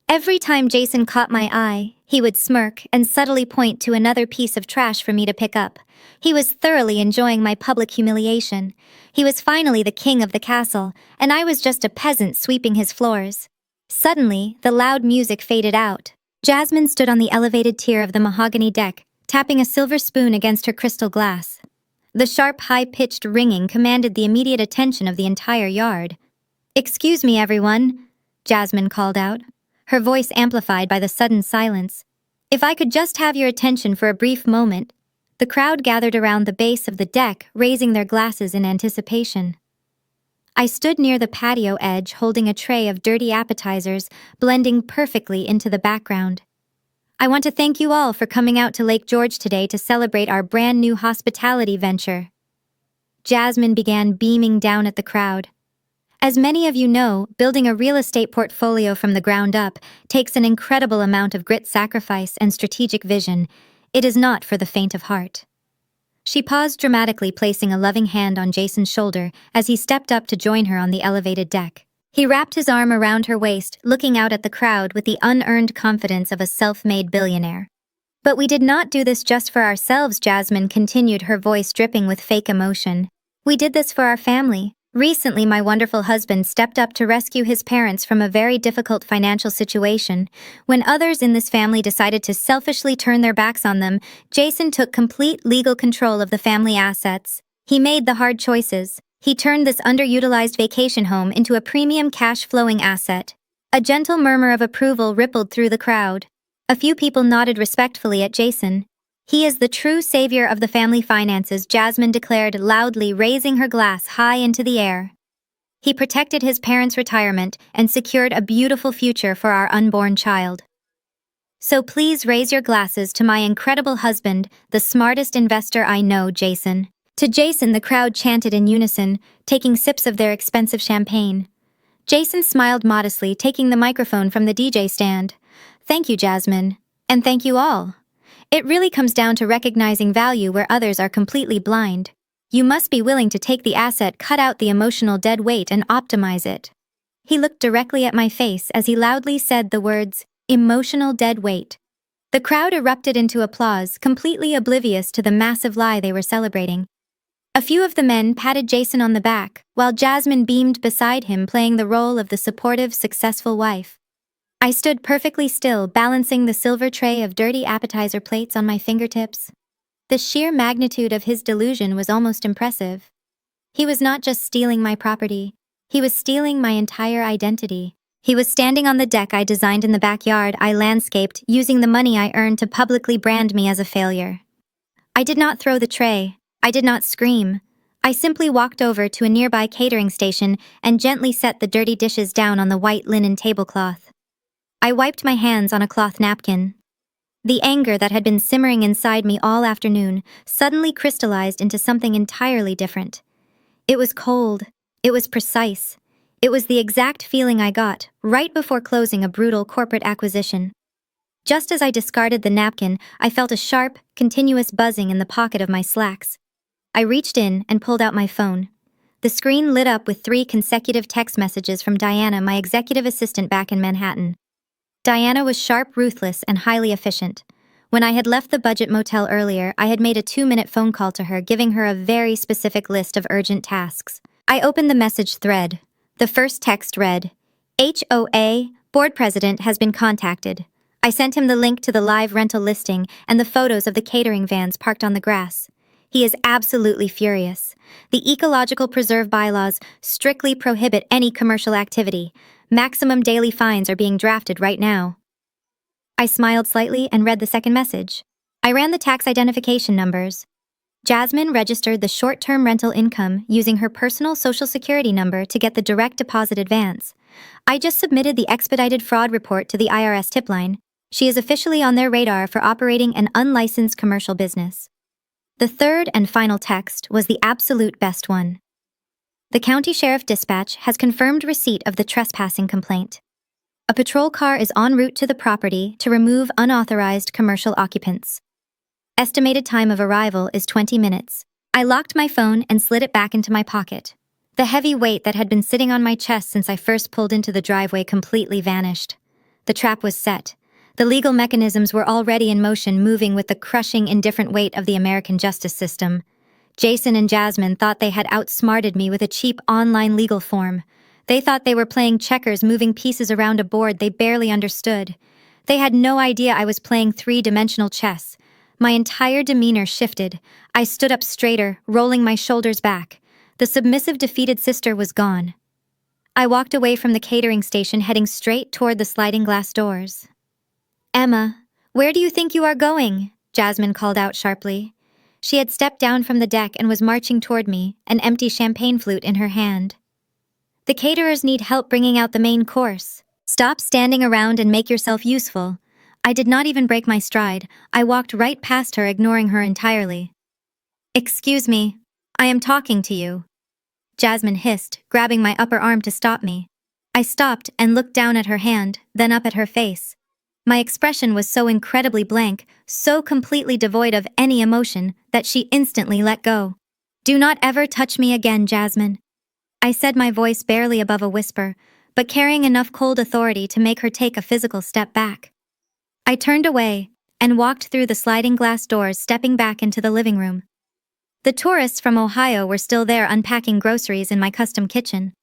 Every time Jason caught my eye, he would smirk and subtly point to another piece of trash for me to pick up. He was thoroughly enjoying my public humiliation. He was finally the king of the castle, and I was just a peasant sweeping his floors. Suddenly, the loud music faded out. Jasmine stood on the elevated tier of the mahogany deck, tapping a silver spoon against her crystal glass. The sharp, high-pitched ringing commanded the immediate attention of the entire yard. "Excuse me, everyone," Jasmine called out, her voice amplified by the sudden silence. "If I could just have your attention for a brief moment." The crowd gathered around the base of the deck, raising their glasses in anticipation. I stood near the patio edge, holding a tray of dirty appetizers, blending perfectly into the background. "I want to thank you all for coming out to Lake George today to celebrate our brand new hospitality venture." Jasmine began beaming down at the crowd. As many of you know, building a real estate portfolio from the ground up takes an incredible amount of grit, sacrifice, and strategic vision. It is not for the faint of heart. She paused dramatically, placing a loving hand on Jason's shoulder as he stepped up to join her on the elevated deck. He wrapped his arm around her waist, looking out at the crowd with the unearned confidence of a self-made billionaire. "But we did not do this just for ourselves," Jasmine continued, her voice dripping with fake emotion. "We did this for our family. Recently, my wonderful husband stepped up to rescue his parents from a very difficult financial situation. When others in this family decided to selfishly turn their backs on them, Jason took complete legal control of the family assets. He made the hard choices. He turned this underutilized vacation home into a premium cash-flowing asset." A gentle murmur of approval rippled through the crowd. A few people nodded respectfully at Jason. "He is the true savior of the family finances," Jasmine declared loudly, raising her glass high into the air. "He protected his parents' retirement and secured a beautiful future for our unborn child. So please raise your glasses to my incredible husband, the smartest investor I know, Jason." To Jason, the crowd chanted in unison, taking sips of their expensive champagne. Jason smiled modestly, taking the microphone from the DJ stand. "Thank you, Jasmine. And thank you all. It really comes down to recognizing value where others are completely blind. You must be willing to take the asset, cut out the emotional dead weight, and optimize it." He looked directly at my face as he loudly said the words, "emotional dead weight." The crowd erupted into applause, completely oblivious to the massive lie they were celebrating. A few of the men patted Jason on the back, while Jasmine beamed beside him, playing the role of the supportive, successful wife. I stood perfectly still, balancing the silver tray of dirty appetizer plates on my fingertips. The sheer magnitude of his delusion was almost impressive. He was not just stealing my property, he was stealing my entire identity. He was standing on the deck I designed in the backyard I landscaped, using the money I earned to publicly brand me as a failure. I did not throw the tray. I did not scream. I simply walked over to a nearby catering station and gently set the dirty dishes down on the white linen tablecloth. I wiped my hands on a cloth napkin. The anger that had been simmering inside me all afternoon suddenly crystallized into something entirely different. It was cold. It was precise. It was the exact feeling I got right before closing a brutal corporate acquisition. Just as I discarded the napkin, I felt a sharp, continuous buzzing in the pocket of my slacks. I reached in and pulled out my phone. The screen lit up with 3 consecutive text messages from Diana, my executive assistant back in Manhattan. Diana was sharp, ruthless, and highly efficient. When I had left the budget motel earlier, I had made a 2-minute phone call to her, giving her a very specific list of urgent tasks. I opened the message thread. The first text read, "HOA, board president has been contacted." I sent him the link to the live rental listing and the photos of the catering vans parked on the grass. He is absolutely furious. The ecological preserve bylaws strictly prohibit any commercial activity. Maximum daily fines are being drafted right now. I smiled slightly and read the second message. I ran the tax identification numbers. Jasmine registered the short-term rental income using her personal Social Security number to get the direct deposit advance. I just submitted the expedited fraud report to the IRS tip line. She is officially on their radar for operating an unlicensed commercial business. The third and final text was the absolute best one. The County Sheriff Dispatch has confirmed receipt of the trespassing complaint. A patrol car is en route to the property to remove unauthorized commercial occupants. Estimated time of arrival is 20 minutes. I locked my phone and slid it back into my pocket. The heavy weight that had been sitting on my chest since I first pulled into the driveway completely vanished. The trap was set. The legal mechanisms were already in motion, moving with the crushing, indifferent weight of the American justice system. Jason and Jasmine thought they had outsmarted me with a cheap online legal form. They thought they were playing checkers, moving pieces around a board they barely understood. They had no idea I was playing 3-dimensional chess. My entire demeanor shifted. I stood up straighter, rolling my shoulders back. The submissive, defeated sister was gone. I walked away from the catering station, heading straight toward the sliding glass doors. "Emma, where do you think you are going?" Jasmine called out sharply. She had stepped down from the deck and was marching toward me, an empty champagne flute in her hand. "The caterers need help bringing out the main course. Stop standing around and make yourself useful." I did not even break my stride. I walked right past her, ignoring her entirely. "Excuse me, I am talking to you," Jasmine hissed, grabbing my upper arm to stop me. I stopped and looked down at her hand, then up at her face. My expression was so incredibly blank, so completely devoid of any emotion, that she instantly let go. "Do not ever touch me again, Jasmine," I said, my voice barely above a whisper, but carrying enough cold authority to make her take a physical step back. I turned away and walked through the sliding glass doors, stepping back into the living room. The tourists from Ohio were still there, unpacking groceries in my custom kitchen.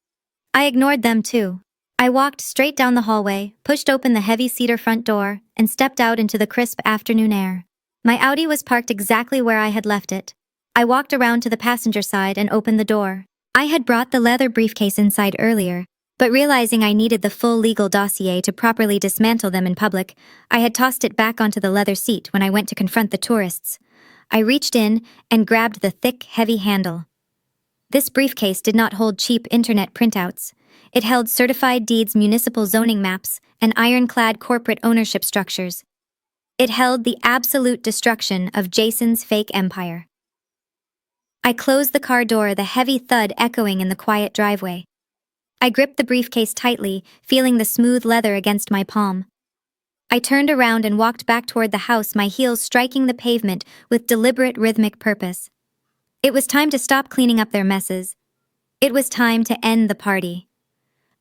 I ignored them too. I walked straight down the hallway, pushed open the heavy cedar front door, and stepped out into the crisp afternoon air. My Audi was parked exactly where I had left it. I walked around to the passenger side and opened the door. I had brought the leather briefcase inside earlier, but realizing I needed the full legal dossier to properly dismantle them in public, I had tossed it back onto the leather seat when I went to confront the tourists. I reached in and grabbed the thick, heavy handle. This briefcase did not hold cheap internet printouts. It held certified deeds, municipal zoning maps, and ironclad corporate ownership structures. It held the absolute destruction of Jason's fake empire. I closed the car door, the heavy thud echoing in the quiet driveway. I gripped the briefcase tightly, feeling the smooth leather against my palm. I turned around and walked back toward the house, my heels striking the pavement with deliberate, rhythmic purpose. It was time to stop cleaning up their messes. It was time to end the party.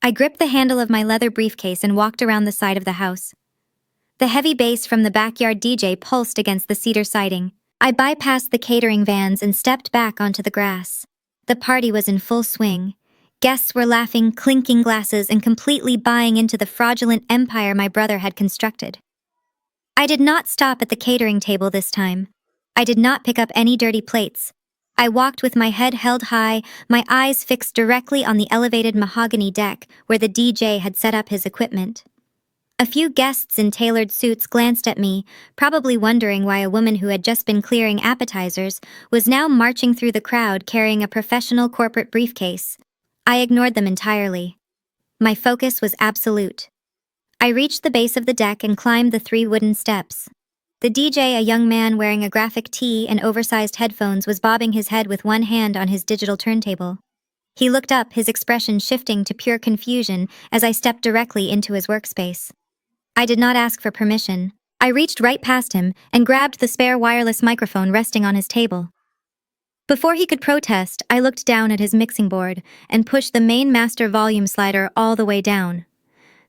I gripped the handle of my leather briefcase and walked around the side of the house. The heavy bass from the backyard DJ pulsed against the cedar siding. I bypassed the catering vans and stepped back onto the grass. The party was in full swing. Guests were laughing, clinking glasses, and completely buying into the fraudulent empire my brother had constructed. I did not stop at the catering table this time. I did not pick up any dirty plates. I walked with my head held high, my eyes fixed directly on the elevated mahogany deck where the DJ had set up his equipment. A few guests in tailored suits glanced at me, probably wondering why a woman who had just been clearing appetizers was now marching through the crowd carrying a professional corporate briefcase. I ignored them entirely. My focus was absolute. I reached the base of the deck and climbed the 3 wooden steps. The DJ, a young man wearing a graphic tee and oversized headphones, was bobbing his head with one hand on his digital turntable. He looked up, his expression shifting to pure confusion as I stepped directly into his workspace. I did not ask for permission. I reached right past him and grabbed the spare wireless microphone resting on his table. Before he could protest, I looked down at his mixing board and pushed the main master volume slider all the way down.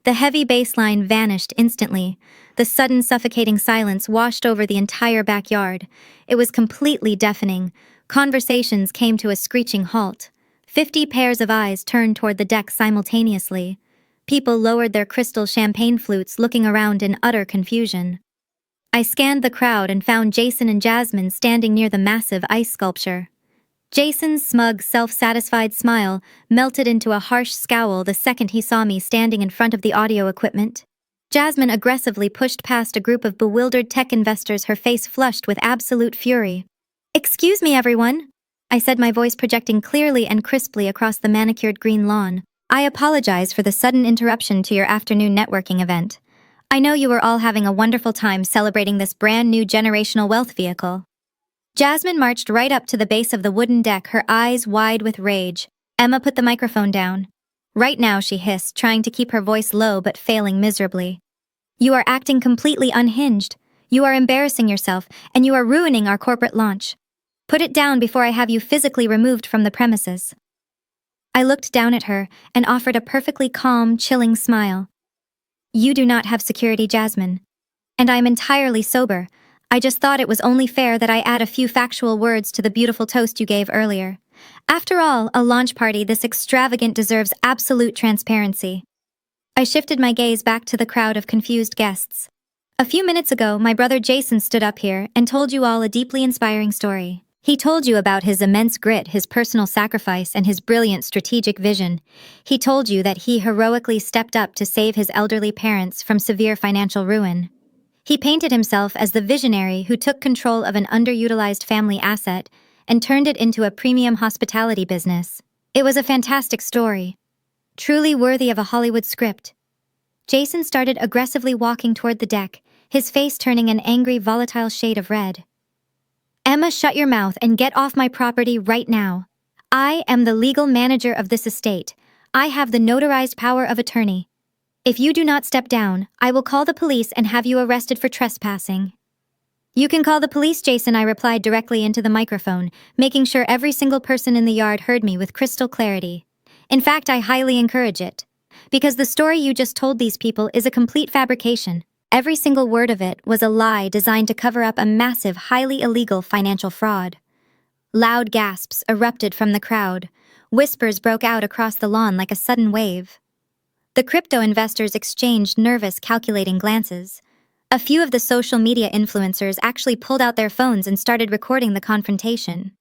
The heavy bass line vanished instantly. The sudden suffocating silence washed over the entire backyard. It was completely deafening. Conversations came to a screeching halt. 50 pairs of eyes turned toward the deck simultaneously. People lowered their crystal champagne flutes, looking around in utter confusion. I scanned the crowd and found Jason and Jasmine standing near the massive ice sculpture. Jason's smug, self-satisfied smile melted into a harsh scowl the second he saw me standing in front of the audio equipment. Jasmine aggressively pushed past a group of bewildered tech investors, her face flushed with absolute fury. "Excuse me, everyone," I said, my voice projecting clearly and crisply across the manicured green lawn. "I apologize for the sudden interruption to your afternoon networking event. I know you were all having a wonderful time celebrating this brand new generational wealth vehicle." Jasmine marched right up to the base of the wooden deck, her eyes wide with rage. Emma put the microphone down. "Right now," she hissed, trying to keep her voice low but failing miserably. "You are acting completely unhinged. You are embarrassing yourself, and you are ruining our corporate launch. Put it down before I have you physically removed from the premises." I looked down at her and offered a perfectly calm, chilling smile. "You do not have security, Jasmine. And I am entirely sober. I just thought it was only fair that I add a few factual words to the beautiful toast you gave earlier. After all, a launch party this extravagant deserves absolute transparency." I shifted my gaze back to the crowd of confused guests. "A few minutes ago, my brother Jason stood up here and told you all a deeply inspiring story. He told you about his immense grit, his personal sacrifice, and his brilliant strategic vision. He told you that he heroically stepped up to save his elderly parents from severe financial ruin. He painted himself as the visionary who took control of an underutilized family asset and turned it into a premium hospitality business. It was a fantastic story, truly worthy of a Hollywood script." Jason started aggressively walking toward the deck, his face turning an angry, volatile shade of red. "Emma, shut your mouth and get off my property right now. I am the legal manager of this estate. I have the notarized power of attorney. If you do not step down, I will call the police and have you arrested for trespassing." "You can call the police, Jason," I replied directly into the microphone, making sure every single person in the yard heard me with crystal clarity. "In fact, I highly encourage it. Because the story you just told these people is a complete fabrication. Every single word of it was a lie designed to cover up a massive, highly illegal financial fraud." Loud gasps erupted from the crowd. Whispers broke out across the lawn like a sudden wave. The crypto investors exchanged nervous, calculating glances. A few of the social media influencers actually pulled out their phones and started recording the confrontation.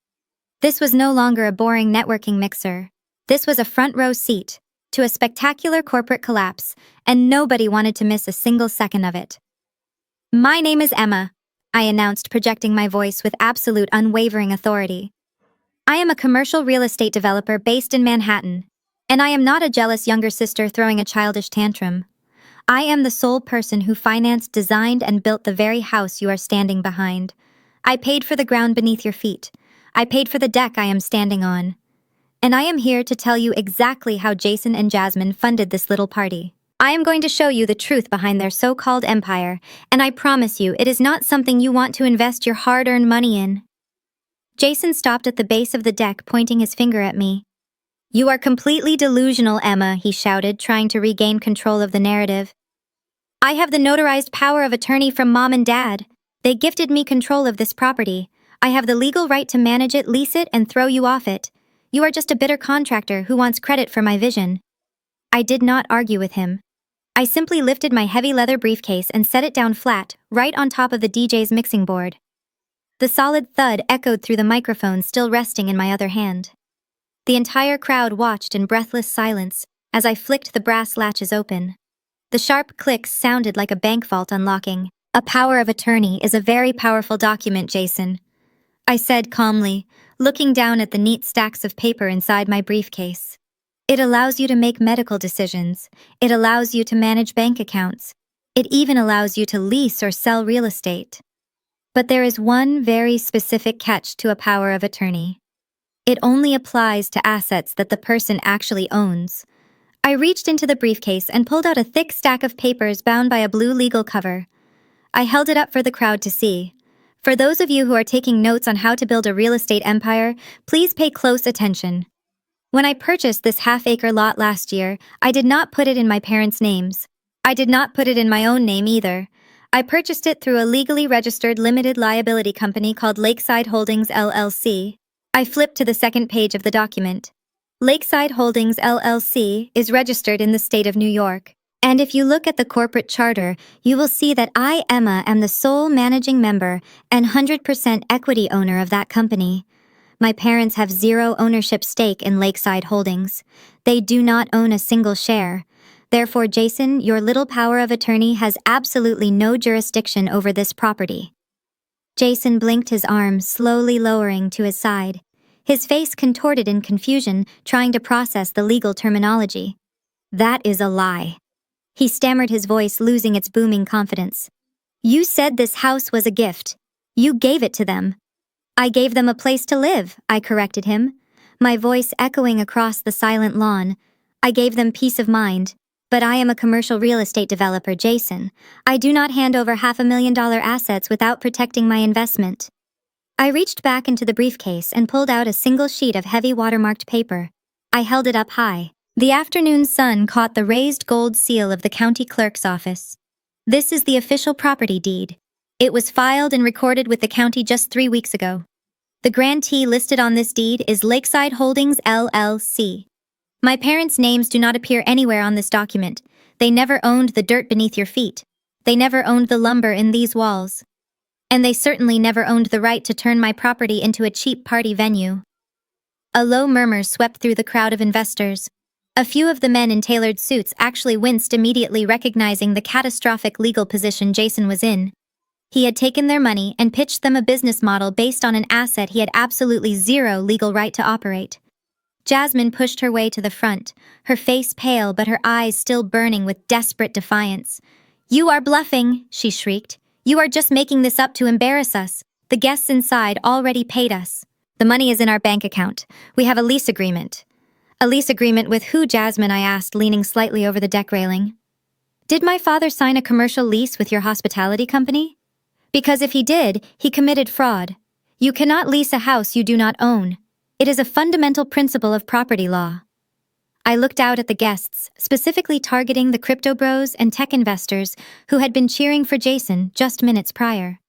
This was no longer a boring networking mixer. This was a front-row seat to a spectacular corporate collapse, and nobody wanted to miss a single second of it. "My name is Emma," I announced, projecting my voice with absolute unwavering authority. "I am a commercial real estate developer based in Manhattan. And I am not a jealous younger sister throwing a childish tantrum. I am the sole person who financed, designed, and built the very house you are standing behind. I paid for the ground beneath your feet. I paid for the deck I am standing on. And I am here to tell you exactly how Jason and Jasmine funded this little party. I am going to show you the truth behind their so-called empire, and I promise you it is not something you want to invest your hard-earned money in." Jason stopped at the base of the deck, pointing his finger at me. "You are completely delusional, Emma," he shouted, trying to regain control of the narrative. I have the notarized power of attorney from Mom and Dad. They gifted me control of this property. I have the legal right to manage it, lease it, and throw you off it. You are just a bitter contractor who wants credit for my vision." I did not argue with him. I simply lifted my heavy leather briefcase and set it down flat, right on top of the DJ's mixing board. The solid thud echoed through the microphone still resting in my other hand. The entire crowd watched in breathless silence as I flicked the brass latches open. The sharp clicks sounded like a bank vault unlocking. "A power of attorney is a very powerful document, Jason," I said calmly, looking down at the neat stacks of paper inside my briefcase. "It allows you to make medical decisions. It allows you to manage bank accounts. It even allows you to lease or sell real estate. But there is one very specific catch to a power of attorney. It only applies to assets that the person actually owns." I reached into the briefcase and pulled out a thick stack of papers bound by a blue legal cover. I held it up for the crowd to see. For those of you who are taking notes on how to build a real estate empire, please pay close attention. When I purchased this half-acre lot last year, I did not put it in my parents' names. I did not put it in my own name either. I purchased it through a legally registered limited liability company called Lakeside Holdings LLC. I flipped to the second page of the document. Lakeside Holdings LLC is registered in the state of New York. And if you look at the corporate charter, you will see that I, Emma, am the sole managing member and 100% equity owner of that company. My parents have zero ownership stake in Lakeside Holdings. They do not own a single share. Therefore, Jason, your little power of attorney has absolutely no jurisdiction over this property. Jason blinked, his arm slowly lowering to his side. His face contorted in confusion, trying to process the legal terminology. "That is a lie." He stammered, his voice losing its booming confidence. "You said this house was a gift. You gave it to them." "I gave them a place to live," I corrected him, my voice echoing across the silent lawn. "I gave them peace of mind. But I am a commercial real estate developer, Jason. I do not hand over $500,000 assets without protecting my investment." I reached back into the briefcase and pulled out a single sheet of heavy watermarked paper. I held it up high. The afternoon sun caught the raised gold seal of the county clerk's office. "This is the official property deed. It was filed and recorded with the county just 3 weeks ago. The grantee listed on this deed is Lakeside Holdings LLC. My parents' names do not appear anywhere on this document. They never owned the dirt beneath your feet. They never owned the lumber in these walls. And they certainly never owned the right to turn my property into a cheap party venue." A low murmur swept through the crowd of investors. A few of the men in tailored suits actually winced, immediately recognizing the catastrophic legal position Jason was in. He had taken their money and pitched them a business model based on an asset he had absolutely zero legal right to operate. Jasmine pushed her way to the front, her face pale but her eyes still burning with desperate defiance. "You are bluffing," she shrieked. "You are just making this up to embarrass us. The guests inside already paid us. The money is in our bank account. We have a lease agreement." "A lease agreement with who, Jasmine?" I asked, leaning slightly over the deck railing. "Did my father sign a commercial lease with your hospitality company? Because if he did, he committed fraud. You cannot lease a house you do not own. It is a fundamental principle of property law." I looked out at the guests, specifically targeting the crypto bros and tech investors who had been cheering for Jason just minutes prior.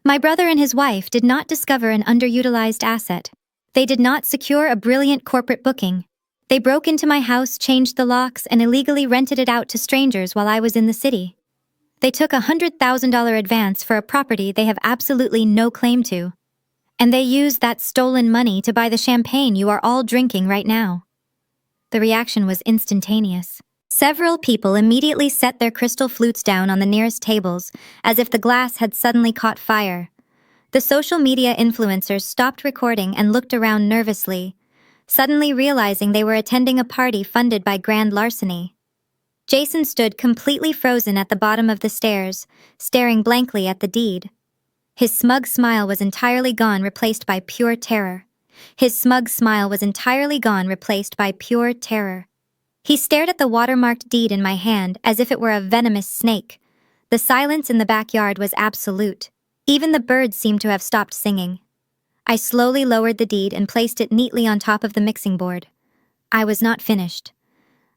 My brother and his wife did not discover an underutilized asset. They did not secure a brilliant corporate booking. They broke into my house, changed the locks, and illegally rented it out to strangers while I was in the city. They took a $100,000 advance for a property they have absolutely no claim to. And they used that stolen money to buy the champagne you are all drinking right now. The reaction was instantaneous. Several people immediately set their crystal flutes down on the nearest tables, as if the glass had suddenly caught fire. The social media influencers stopped recording and looked around nervously, suddenly realizing they were attending a party funded by grand larceny. Jason stood completely frozen at the bottom of the stairs, staring blankly at the deed. His smug smile was entirely gone, replaced by pure terror. His smug smile was entirely gone, replaced by pure terror. He stared at the watermarked deed in my hand as if it were a venomous snake. The silence in the backyard was absolute. Even the birds seemed to have stopped singing. I slowly lowered the deed and placed it neatly on top of the mixing board. I was not finished.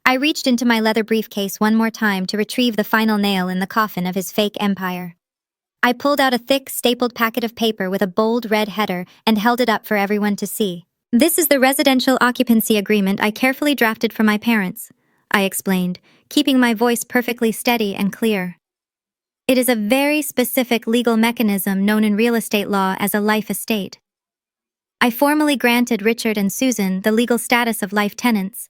I reached into my leather briefcase one more time to retrieve the final nail in the coffin of his fake empire. I pulled out a thick, stapled packet of paper with a bold red header and held it up for everyone to see. "This is the residential occupancy agreement I carefully drafted for my parents," I explained, keeping my voice perfectly steady and clear. "It is a very specific legal mechanism known in real estate law as a life estate. I formally granted Richard and Susan the legal status of life tenants.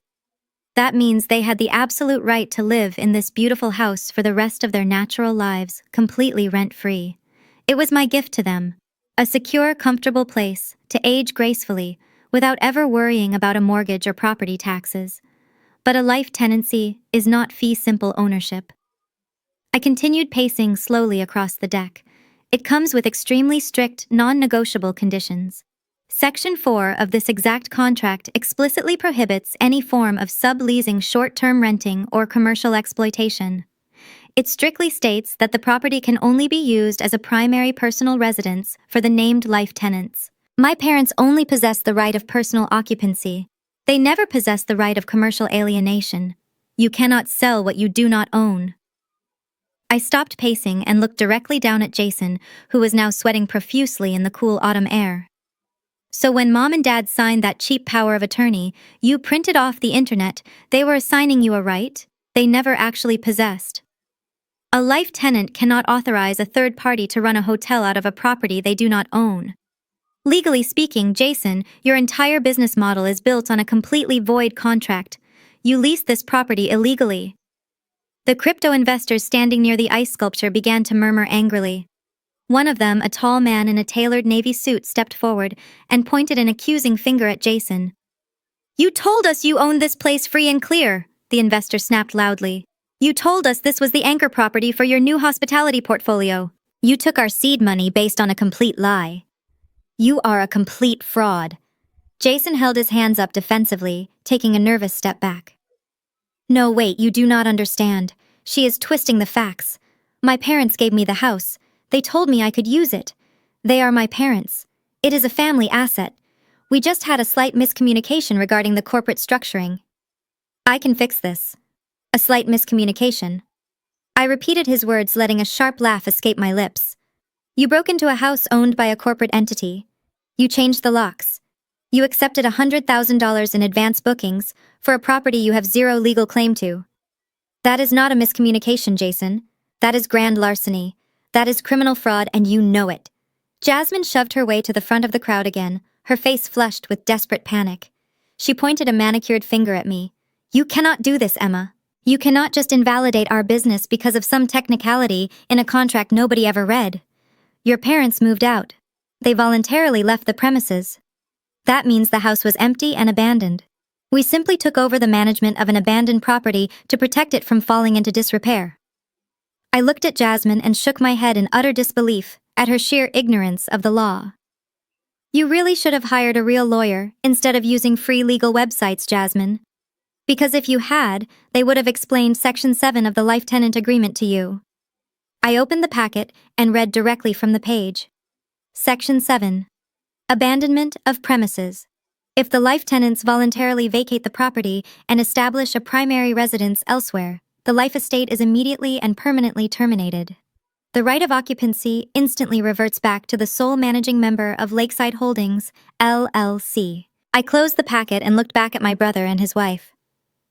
That means they had the absolute right to live in this beautiful house for the rest of their natural lives, completely rent-free. It was my gift to them, a secure, comfortable place to age gracefully without ever worrying about a mortgage or property taxes. But a life tenancy is not fee-simple ownership." I continued pacing slowly across the deck. "It comes with extremely strict, non-negotiable conditions. Section 4 of this exact contract explicitly prohibits any form of subleasing, short-term renting, or commercial exploitation. It strictly states that the property can only be used as a primary personal residence for the named life tenants. My parents only possess the right of personal occupancy. They never possess the right of commercial alienation. You cannot sell what you do not own." I stopped pacing and looked directly down at Jason, who was now sweating profusely in the cool autumn air. "So when Mom and Dad signed that cheap power of attorney you printed off the internet, they were assigning you a right they never actually possessed. A life tenant cannot authorize a third party to run a hotel out of a property they do not own. Legally speaking, Jason, your entire business model is built on a completely void contract. You leased this property illegally." The crypto investors standing near the ice sculpture began to murmur angrily. One of them, a tall man in a tailored navy suit, stepped forward and pointed an accusing finger at Jason. "You told us you owned this place free and clear," the investor snapped loudly. "You told us this was the anchor property for your new hospitality portfolio. You took our seed money based on a complete lie. You are a complete fraud." Jason held his hands up defensively, taking a nervous step back. "No, wait, you do not understand. She is twisting the facts. My parents gave me the house. They told me I could use it. They are my parents. It is a family asset. We just had a slight miscommunication regarding the corporate structuring. I can fix this." "A slight miscommunication." I repeated his words, letting a sharp laugh escape my lips. "You broke into a house owned by a corporate entity. You changed the locks. You accepted $100,000 in advance bookings for a property you have zero legal claim to. That is not a miscommunication, Jason. That is grand larceny. That is criminal fraud, and you know it." Jasmine shoved her way to the front of the crowd again, her face flushed with desperate panic. She pointed a manicured finger at me. "You cannot do this, Emma. You cannot just invalidate our business because of some technicality in a contract nobody ever read. Your parents moved out. They voluntarily left the premises. That means the house was empty and abandoned. We simply took over the management of an abandoned property to protect it from falling into disrepair." I looked at Jasmine and shook my head in utter disbelief at her sheer ignorance of the law. "You really should have hired a real lawyer instead of using free legal websites, Jasmine. Because if you had, they would have explained Section 7 of the life tenant agreement to you." I opened the packet and read directly from the page. Section 7. Abandonment of premises. If the life tenants voluntarily vacate the property and establish a primary residence elsewhere, the life estate is immediately and permanently terminated. The right of occupancy instantly reverts back to the sole managing member of Lakeside Holdings, LLC. I closed the packet and looked back at my brother and his wife.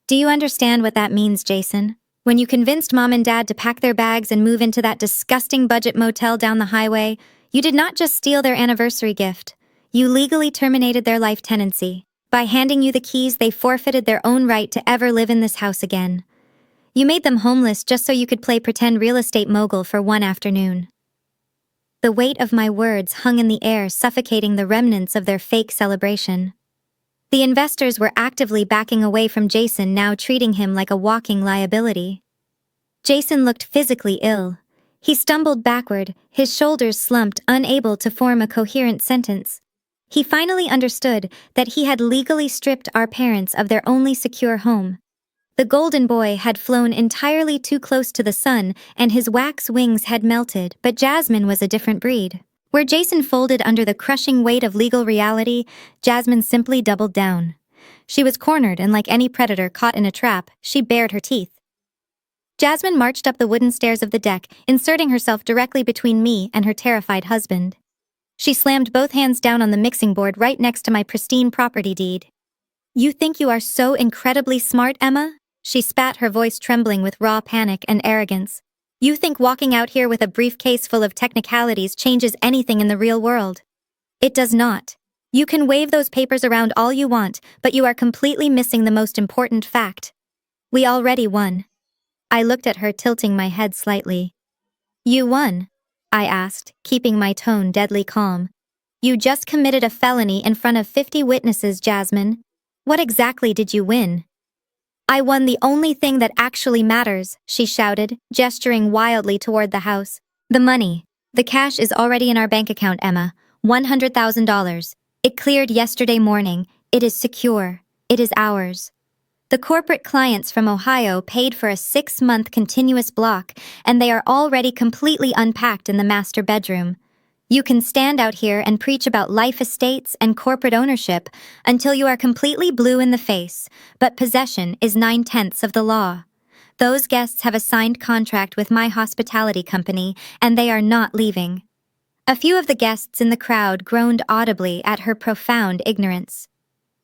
"Do you understand what that means, Jason? When you convinced Mom and Dad to pack their bags and move into that disgusting budget motel down the highway, you did not just steal their anniversary gift. You legally terminated their life tenancy. By handing you the keys, they forfeited their own right to ever live in this house again. You made them homeless just so you could play pretend real estate mogul for one afternoon." The weight of my words hung in the air, suffocating the remnants of their fake celebration. The investors were actively backing away from Jason, now treating him like a walking liability. Jason looked physically ill. He stumbled backward, his shoulders slumped, unable to form a coherent sentence. He finally understood that he had legally stripped our parents of their only secure home. The golden boy had flown entirely too close to the sun, and his wax wings had melted, but Jasmine was a different breed. Where Jason folded under the crushing weight of legal reality, Jasmine simply doubled down. She was cornered, and like any predator caught in a trap, she bared her teeth. Jasmine marched up the wooden stairs of the deck, inserting herself directly between me and her terrified husband. She slammed both hands down on the mixing board right next to my pristine property deed. "You think you are so incredibly smart, Emma?" She spat, her voice trembling with raw panic and arrogance. "You think walking out here with a briefcase full of technicalities changes anything in the real world? It does not. You can wave those papers around all you want, but you are completely missing the most important fact. We already won." I looked at her, tilting my head slightly. "You won?" I asked, keeping my tone deadly calm. "You just committed a felony in front of 50 witnesses, Jasmine. What exactly did you win?" "I won the only thing that actually matters," she shouted, gesturing wildly toward the house. "The money. The cash is already in our bank account, Emma. $100,000. It cleared yesterday morning. It is secure. It is ours. The corporate clients from Ohio paid for a 6-month continuous block, and they are already completely unpacked in the master bedroom. You can stand out here and preach about life estates and corporate ownership until you are completely blue in the face, but possession is 9/10 of the law. Those guests have a signed contract with my hospitality company, and they are not leaving." A few of the guests in the crowd groaned audibly at her profound ignorance.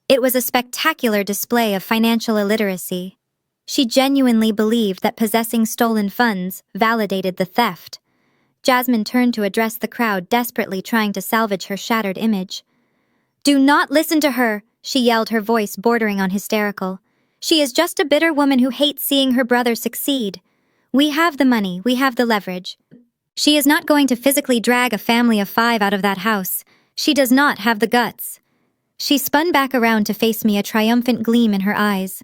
It was a spectacular display of financial illiteracy. She genuinely believed that possessing stolen funds validated the theft. Jasmine turned to address the crowd, desperately trying to salvage her shattered image. "Do not listen to her," she yelled, her voice bordering on hysterical. "She is just a bitter woman who hates seeing her brother succeed. We have the money, we have the leverage. She is not going to physically drag a family of 5 out of that house. She does not have the guts." She spun back around to face me, a triumphant gleam in her eyes.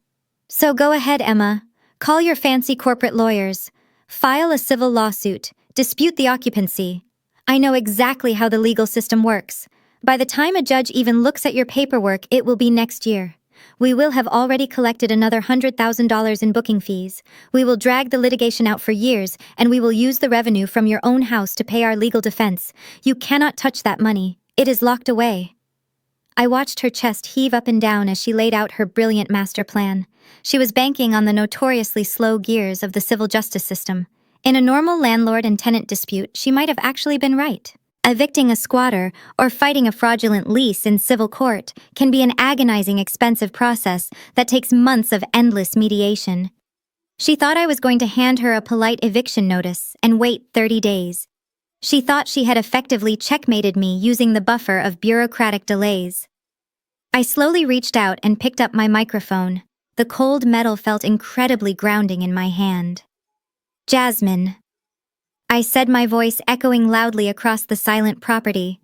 "So go ahead, Emma. Call your fancy corporate lawyers. File a civil lawsuit. Dispute the occupancy. I know exactly how the legal system works. By the time a judge even looks at your paperwork, it will be next year. We will have already collected another $100,000 in booking fees. We will drag the litigation out for years, and we will use the revenue from your own house to pay our legal defense. You cannot touch that money. It is locked away." I watched her chest heave up and down as she laid out her brilliant master plan. She was banking on the notoriously slow gears of the civil justice system. In a normal landlord and tenant dispute, she might have actually been right. Evicting a squatter or fighting a fraudulent lease in civil court can be an agonizing, expensive process that takes months of endless mediation. She thought I was going to hand her a polite eviction notice and wait 30 days. She thought she had effectively checkmated me using the buffer of bureaucratic delays. I slowly reached out and picked up my microphone. The cold metal felt incredibly grounding in my hand. "Jasmine," I said, my voice echoing loudly across the silent property.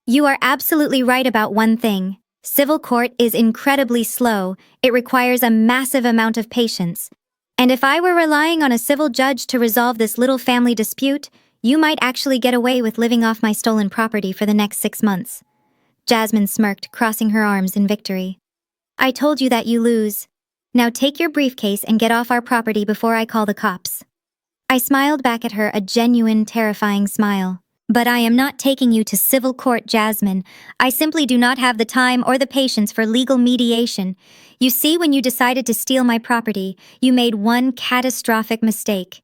"You are absolutely right about one thing. Civil court is incredibly slow. It requires a massive amount of patience. And if I were relying on a civil judge to resolve this little family dispute, you might actually get away with living off my stolen property for the next 6 months." Jasmine smirked, crossing her arms in victory. "I told you that you lose. Now take your briefcase and get off our property before I call the cops." I smiled back at her, a genuine, terrifying smile. "But I am not taking you to civil court, Jasmine. I simply do not have the time or the patience for legal mediation. You see, when you decided to steal my property, you made one catastrophic mistake.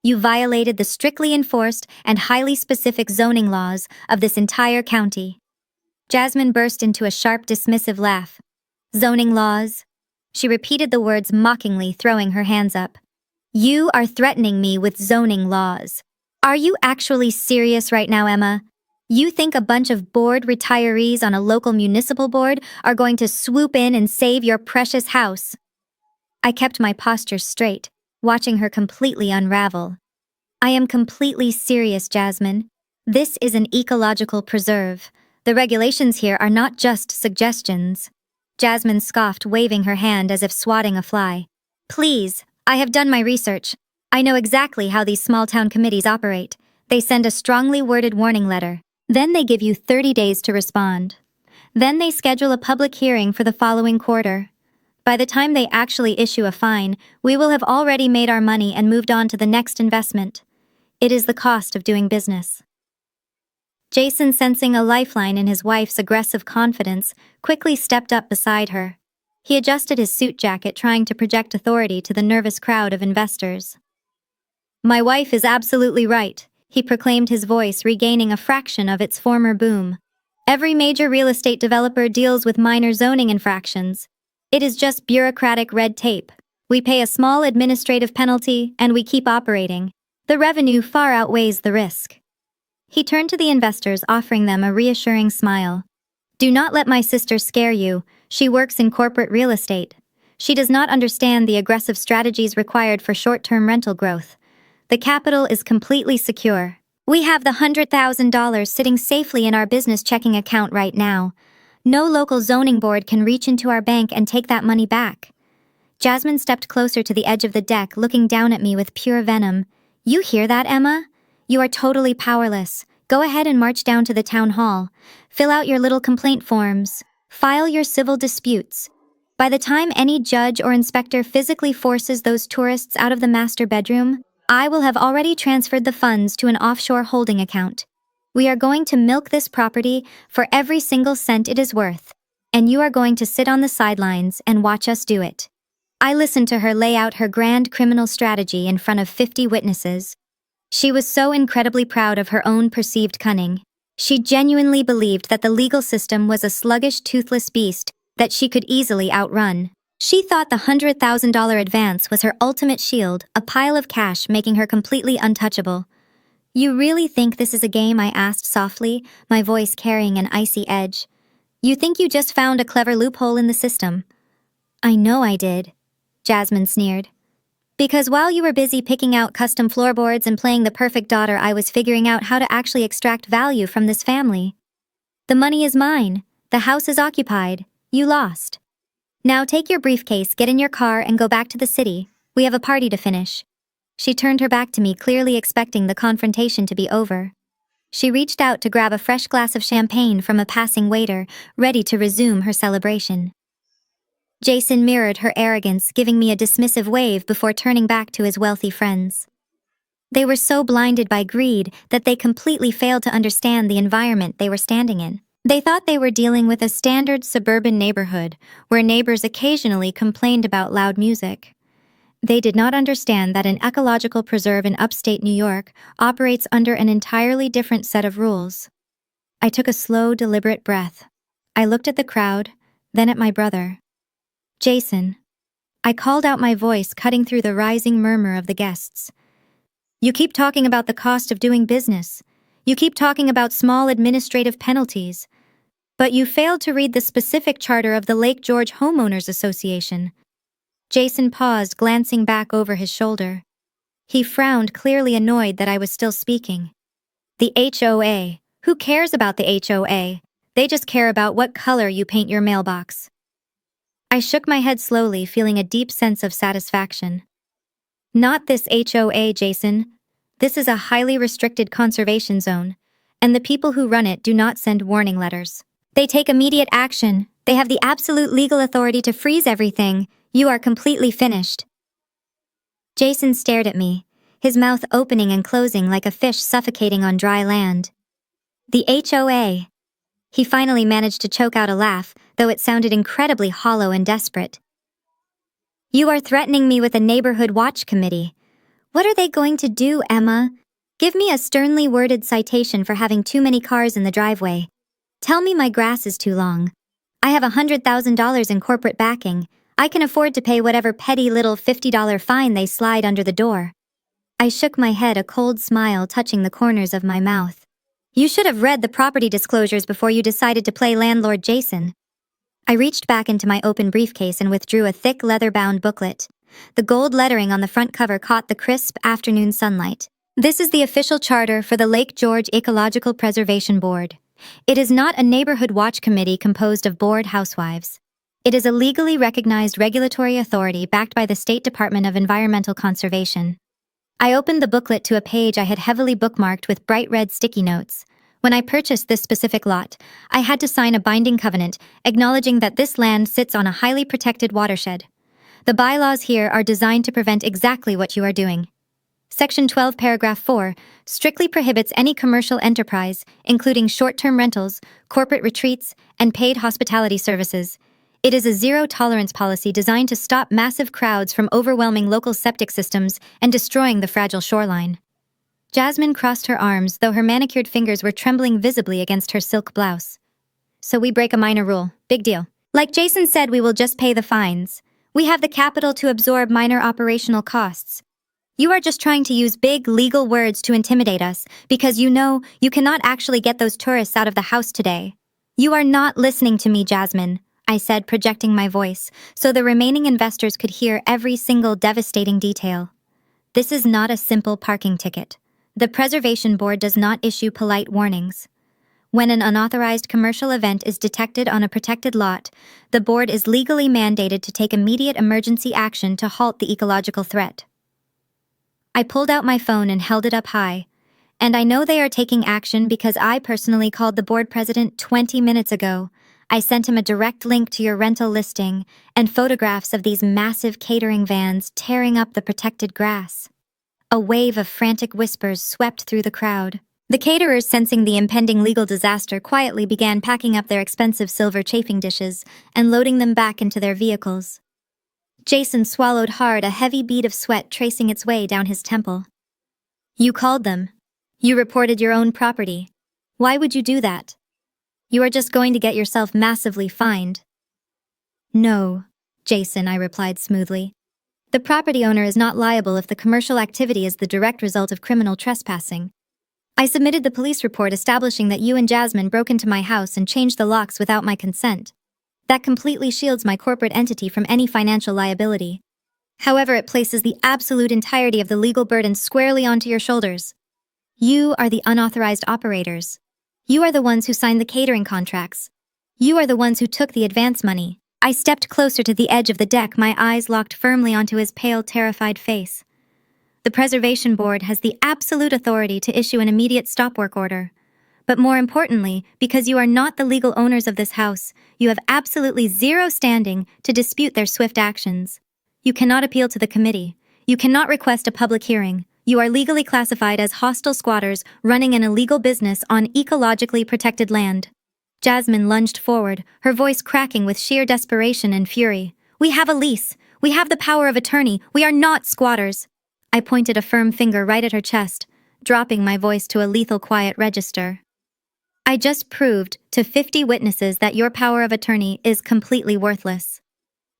You violated the strictly enforced and highly specific zoning laws of this entire county." Jasmine burst into a sharp, dismissive laugh. "Zoning laws?" She repeated the words mockingly, throwing her hands up. "You are threatening me with zoning laws. Are you actually serious right now, Emma? You think a bunch of bored retirees on a local municipal board are going to swoop in and save your precious house?" I kept my posture straight, watching her completely unravel. "I am completely serious, Jasmine. This is an ecological preserve. The regulations here are not just suggestions." Jasmine scoffed, waving her hand as if swatting a fly. "Please, I have done my research. I know exactly how these small-town committees operate. They send a strongly worded warning letter. Then they give you 30 days to respond. Then they schedule a public hearing for the following quarter. By the time they actually issue a fine, we will have already made our money and moved on to the next investment. It is the cost of doing business." Jason, sensing a lifeline in his wife's aggressive confidence, quickly stepped up beside her. He adjusted his suit jacket, trying to project authority to the nervous crowd of investors. "My wife is absolutely right," he proclaimed, his voice regaining a fraction of its former boom. "Every major real estate developer deals with minor zoning infractions. It is just bureaucratic red tape. We pay a small administrative penalty, and we keep operating. The revenue far outweighs the risk." He turned to the investors, offering them a reassuring smile. "Do not let my sister scare you. She works in corporate real estate. She does not understand the aggressive strategies required for short-term rental growth. The capital is completely secure. We have the $100,000 sitting safely in our business checking account right now. No local zoning board can reach into our bank and take that money back." Jasmine stepped closer to the edge of the deck, looking down at me with pure venom. "You hear that, Emma? You are totally powerless. Go ahead and march down to the town hall. Fill out your little complaint forms. File your civil disputes. By the time any judge or inspector physically forces those tourists out of the master bedroom, I will have already transferred the funds to an offshore holding account. We are going to milk this property for every single cent it is worth, and you are going to sit on the sidelines and watch us do it." I listened to her lay out her grand criminal strategy in front of 50 witnesses. She was so incredibly proud of her own perceived cunning. She genuinely believed that the legal system was a sluggish, toothless beast that she could easily outrun. She thought the $100,000 advance was her ultimate shield, a pile of cash making her completely untouchable. "You really think this is a game?" I asked softly, my voice carrying an icy edge. "You think you just found a clever loophole in the system?" "I know I did," Jasmine sneered. "Because while you were busy picking out custom floorboards and playing the perfect daughter, I was figuring out how to actually extract value from this family. The money is mine. The house is occupied. You lost. Now take your briefcase, get in your car, and go back to the city. We have a party to finish." She turned her back to me, clearly expecting the confrontation to be over. She reached out to grab a fresh glass of champagne from a passing waiter, ready to resume her celebration. Jason mirrored her arrogance, giving me a dismissive wave before turning back to his wealthy friends. They were so blinded by greed that they completely failed to understand the environment they were standing in. They thought they were dealing with a standard suburban neighborhood where neighbors occasionally complained about loud music. They did not understand that an ecological preserve in upstate New York operates under an entirely different set of rules. I took a slow, deliberate breath. I looked at the crowd, then at my brother. "Jason." I called out, my voice cutting through the rising murmur of the guests. "You keep talking about the cost of doing business. You keep talking about small administrative penalties. But you failed to read the specific charter of the Lake George Homeowners Association." Jason paused, glancing back over his shoulder. He frowned, clearly annoyed that I was still speaking. "The HOA. Who cares about the HOA? They just care about what color you paint your mailbox." I shook my head slowly, feeling a deep sense of satisfaction. "Not this HOA, Jason. This is a highly restricted conservation zone, and the people who run it do not send warning letters. They take immediate action. They have the absolute legal authority to freeze everything. You are completely finished." Jason stared at me, his mouth opening and closing like a fish suffocating on dry land. "The HOA." He finally managed to choke out a laugh, though it sounded incredibly hollow and desperate. "You are threatening me with a neighborhood watch committee. What are they going to do, Emma? Give me a sternly worded citation for having too many cars in the driveway. Tell me my grass is too long. I have $100,000 in corporate backing. I can afford to pay whatever petty little $50 fine they slide under the door." I shook my head, a cold smile touching the corners of my mouth. "You should have read the property disclosures before you decided to play landlord, Jason." I reached back into my open briefcase and withdrew a thick leather-bound booklet. The gold lettering on the front cover caught the crisp afternoon sunlight. "This is the official charter for the Lake George Ecological Preservation Board. It is not a neighborhood watch committee composed of bored housewives. It is a legally recognized regulatory authority backed by the State Department of Environmental Conservation." I opened the booklet to a page I had heavily bookmarked with bright red sticky notes. When I purchased this specific lot, I had to sign a binding covenant acknowledging that this land sits on a highly protected watershed. The bylaws here are designed to prevent exactly what you are doing. Section 12, Paragraph 4, strictly prohibits any commercial enterprise, including short-term rentals, corporate retreats, and paid hospitality services. It is a zero-tolerance policy designed to stop massive crowds from overwhelming local septic systems and destroying the fragile shoreline. Jasmine crossed her arms, though her manicured fingers were trembling visibly against her silk blouse. So we break a minor rule. Big deal. Like Jason said, we will just pay the fines. We have the capital to absorb minor operational costs. You are just trying to use big legal words to intimidate us because you know you cannot actually get those tourists out of the house today. You are not listening to me, Jasmine, I said, projecting my voice, so the remaining investors could hear every single devastating detail. This is not a simple parking ticket. The Preservation Board does not issue polite warnings. When an unauthorized commercial event is detected on a protected lot, the board is legally mandated to take immediate emergency action to halt the ecological threat. I pulled out my phone and held it up high, and I know they are taking action because I personally called the board president 20 minutes ago. I sent him a direct link to your rental listing and photographs of these massive catering vans tearing up the protected grass. A wave of frantic whispers swept through the crowd. The caterers, sensing the impending legal disaster, quietly began packing up their expensive silver chafing dishes and loading them back into their vehicles. Jason swallowed hard, a heavy bead of sweat tracing its way down his temple. You called them. You reported your own property. Why would you do that? You are just going to get yourself massively fined. No, Jason, I replied smoothly. The property owner is not liable if the commercial activity is the direct result of criminal trespassing. I submitted the police report establishing that you and Jasmine broke into my house and changed the locks without my consent. That completely shields my corporate entity from any financial liability. However, it places the absolute entirety of the legal burden squarely onto your shoulders. You are the unauthorized operators. You are the ones who signed the catering contracts. You are the ones who took the advance money. I stepped closer to the edge of the deck, my eyes locked firmly onto his pale, terrified face. The Preservation Board has the absolute authority to issue an immediate stop work order. But more importantly, because you are not the legal owners of this house, you have absolutely zero standing to dispute their swift actions. You cannot appeal to the committee. You cannot request a public hearing. You are legally classified as hostile squatters running an illegal business on ecologically protected land. Jasmine lunged forward, her voice cracking with sheer desperation and fury. We have a lease. We have the power of attorney. We are not squatters. I pointed a firm finger right at her chest, dropping my voice to a lethal quiet register. I just proved to 50 witnesses that your power of attorney is completely worthless.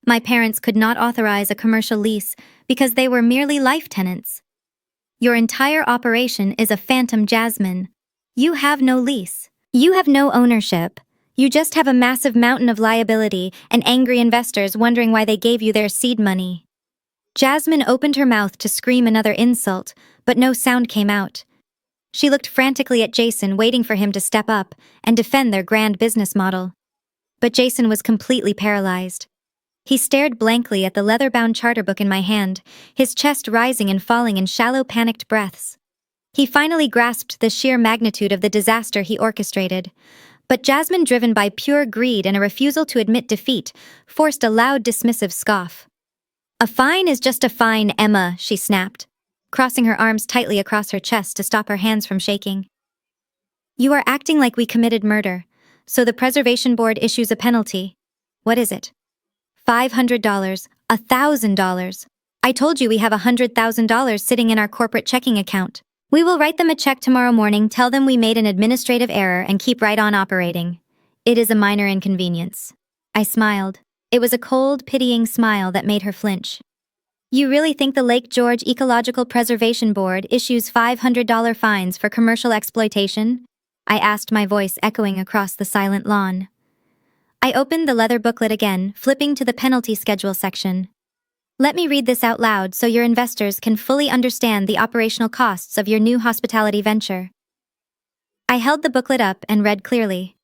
My parents could not authorize a commercial lease because they were merely life tenants. Your entire operation is a phantom, Jasmine. You have no lease. You have no ownership. You just have a massive mountain of liability and angry investors wondering why they gave you their seed money. Jasmine opened her mouth to scream another insult, but no sound came out. She looked frantically at Jason, waiting for him to step up and defend their grand business model. But Jason was completely paralyzed. He stared blankly at the leather-bound charter book in my hand, his chest rising and falling in shallow, panicked breaths. He finally grasped the sheer magnitude of the disaster he orchestrated. But Jasmine, driven by pure greed and a refusal to admit defeat, forced a loud, dismissive scoff. A fine is just a fine, Emma, she snapped, crossing her arms tightly across her chest to stop her hands from shaking. You are acting like we committed murder, so the Preservation Board issues a penalty. What is it? $500, $1,000. I told you we have $100,000 sitting in our corporate checking account. We will write them a check tomorrow morning, tell them we made an administrative error, and keep right on operating. It is a minor inconvenience. I smiled. It was a cold, pitying smile that made her flinch. You really think the Lake George Ecological Preservation Board issues $500 fines for commercial exploitation? I asked, my voice echoing across the silent lawn. I opened the leather booklet again, flipping to the penalty schedule section. Let me read this out loud so your investors can fully understand the operational costs of your new hospitality venture. I held the booklet up and read clearly.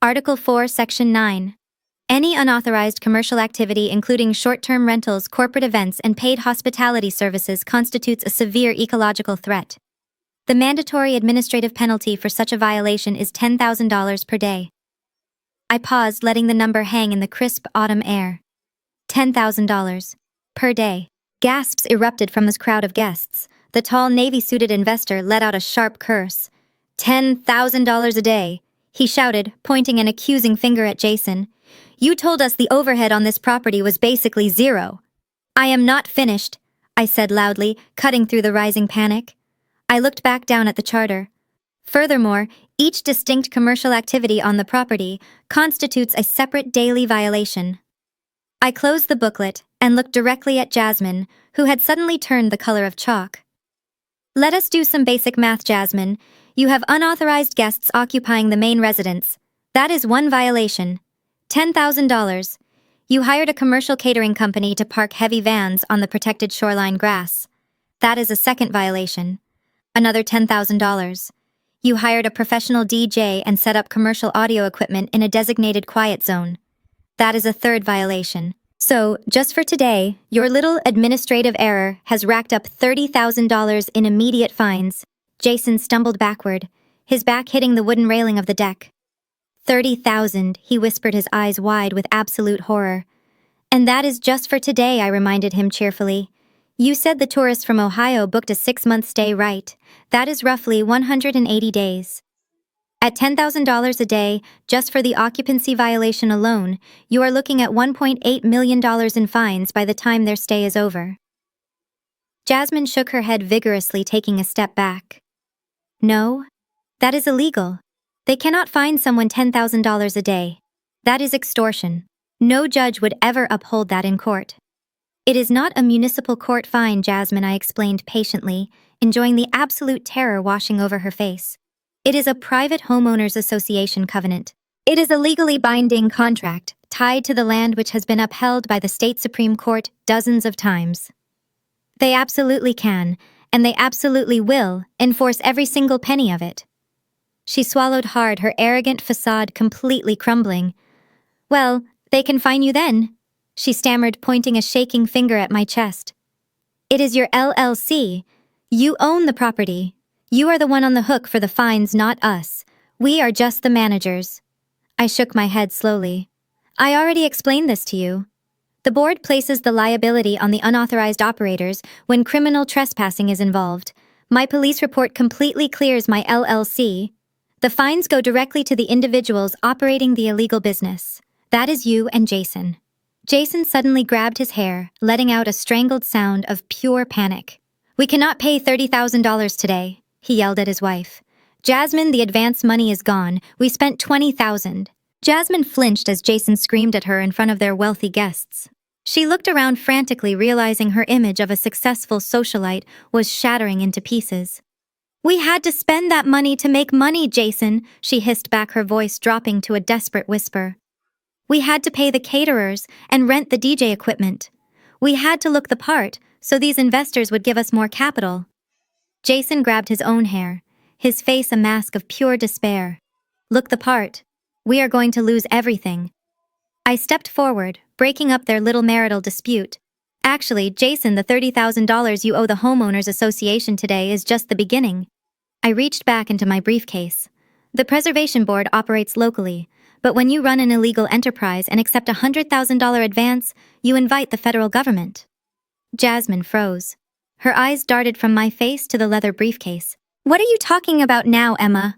Article 4, Section 9. Any unauthorized commercial activity including short-term rentals, corporate events, and paid hospitality services constitutes a severe ecological threat. The mandatory administrative penalty for such a violation is $10,000 per day. I paused, letting the number hang in the crisp autumn air. $10,000 per day. Gasps erupted from this crowd of guests. The tall, navy-suited investor let out a sharp curse. $10,000 a day, he shouted, pointing an accusing finger at Jason. You told us the overhead on this property was basically zero. I am not finished, I said loudly, cutting through the rising panic. I looked back down at the charter. Furthermore, each distinct commercial activity on the property constitutes a separate daily violation. I closed the booklet and looked directly at Jasmine, who had suddenly turned the color of chalk. Let us do some basic math, Jasmine. You have unauthorized guests occupying the main residence. That is one violation. $10,000. You hired a commercial catering company to park heavy vans on the protected shoreline grass. That is a second violation. Another $10,000. You hired a professional DJ and set up commercial audio equipment in a designated quiet zone. That is a third violation. So, just for today, your little administrative error has racked up $30,000 in immediate fines. Jason stumbled backward, his back hitting the wooden railing of the deck. 30,000, he whispered, his eyes wide with absolute horror. And that is just for today, I reminded him cheerfully. You said the tourists from Ohio booked a 6-month stay, right? That is roughly 180 days. At $10,000 a day, just for the occupancy violation alone, you are looking at $1.8 million in fines by the time their stay is over. Jasmine shook her head vigorously, taking a step back. No, that is illegal. They cannot fine someone $10,000 a day. That is extortion. No judge would ever uphold that in court. It is not a municipal court fine, Jasmine, I explained patiently, enjoying the absolute terror washing over her face. It is a private homeowners association covenant. It is a legally binding contract tied to the land which has been upheld by the state Supreme Court dozens of times. They absolutely can, and they absolutely will, enforce every single penny of it. She swallowed hard, her arrogant facade completely crumbling. Well, they can fine you then, she stammered, pointing a shaking finger at my chest. It is your LLC. You own the property. You are the one on the hook for the fines, not us. We are just the managers. I shook my head slowly. I already explained this to you. The board places the liability on the unauthorized operators when criminal trespassing is involved. My police report completely clears my LLC. The fines go directly to the individuals operating the illegal business. That is you and Jason. Jason suddenly grabbed his hair, letting out a strangled sound of pure panic. We cannot pay $30,000 today, he yelled at his wife. Jasmine, the advance money is gone. We spent $20,000. Jasmine flinched as Jason screamed at her in front of their wealthy guests. She looked around frantically, realizing her image of a successful socialite was shattering into pieces. We had to spend that money to make money, Jason, she hissed back, her voice dropping to a desperate whisper. We had to pay the caterers and rent the DJ equipment. We had to look the part so these investors would give us more capital. Jason grabbed his own hair, his face a mask of pure despair. Look the part. We are going to lose everything. I stepped forward, breaking up their little marital dispute. Actually, Jason, the $30,000 you owe the homeowners association today is just the beginning. I reached back into my briefcase. The preservation board operates locally, but when you run an illegal enterprise and accept a $100,000 advance, you invite the federal government. Jasmine froze. Her eyes darted from my face to the leather briefcase. What are you talking about now, Emma?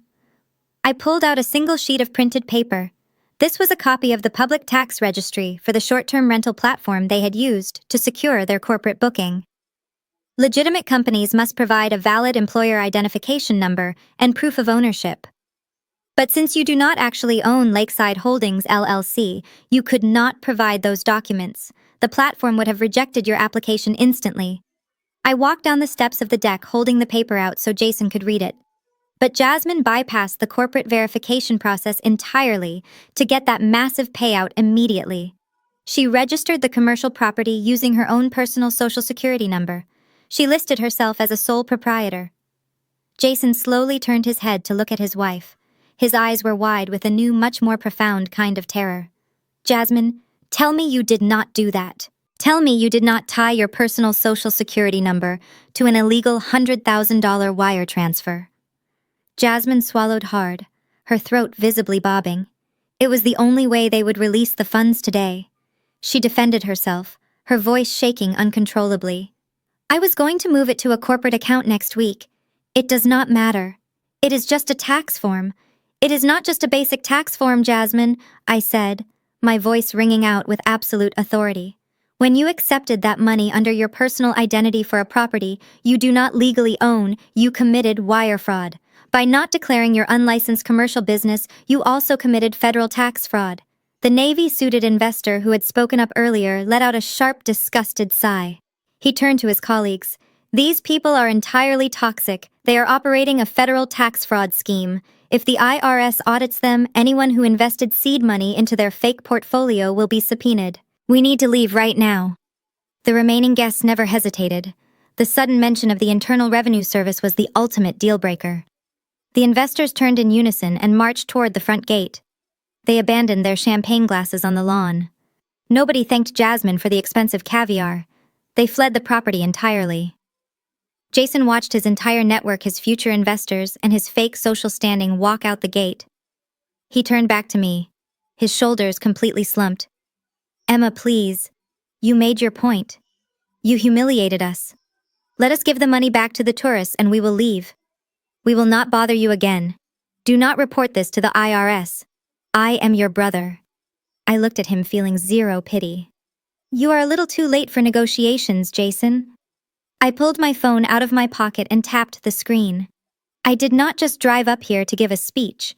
I pulled out a single sheet of printed paper. This was a copy of the public tax registry for the short-term rental platform they had used to secure their corporate booking. Legitimate companies must provide a valid employer identification number and proof of ownership. But since you do not actually own Lakeside Holdings, LLC, you could not provide those documents. The platform would have rejected your application instantly. I walked down the steps of the deck holding the paper out so Jason could read it. But Jasmine bypassed the corporate verification process entirely to get that massive payout immediately. She registered the commercial property using her own personal social security number. She listed herself as a sole proprietor. Jason slowly turned his head to look at his wife. His eyes were wide with a new, much more profound kind of terror. Jasmine, tell me you did not do that. Tell me you did not tie your personal social security number to an illegal $100,000 wire transfer. Jasmine swallowed hard, her throat visibly bobbing. It was the only way they would release the funds today. She defended herself, her voice shaking uncontrollably. I was going to move it to a corporate account next week. It does not matter. It is just a tax form. It is not just a basic tax form, Jasmine, I said, my voice ringing out with absolute authority. When you accepted that money under your personal identity for a property you do not legally own, you committed wire fraud. By not declaring your unlicensed commercial business, you also committed federal tax fraud. The navy-suited investor who had spoken up earlier let out a sharp, disgusted sigh. He turned to his colleagues. These people are entirely toxic. They are operating a federal tax fraud scheme. If the IRS audits them, anyone who invested seed money into their fake portfolio will be subpoenaed. We need to leave right now. The remaining guests never hesitated. The sudden mention of the Internal Revenue Service was the ultimate deal-breaker. The investors turned in unison and marched toward the front gate. They abandoned their champagne glasses on the lawn. Nobody thanked Jasmine for the expensive caviar. They fled the property entirely. Jason watched his entire network, his future investors, and his fake social standing walk out the gate. He turned back to me, his shoulders completely slumped. Emma, please. You made your point. You humiliated us. Let us give the money back to the tourists and we will leave. We will not bother you again. Do not report this to the IRS. I am your brother. I looked at him feeling zero pity. You are a little too late for negotiations, Jason. I pulled my phone out of my pocket and tapped the screen. I did not just drive up here to give a speech.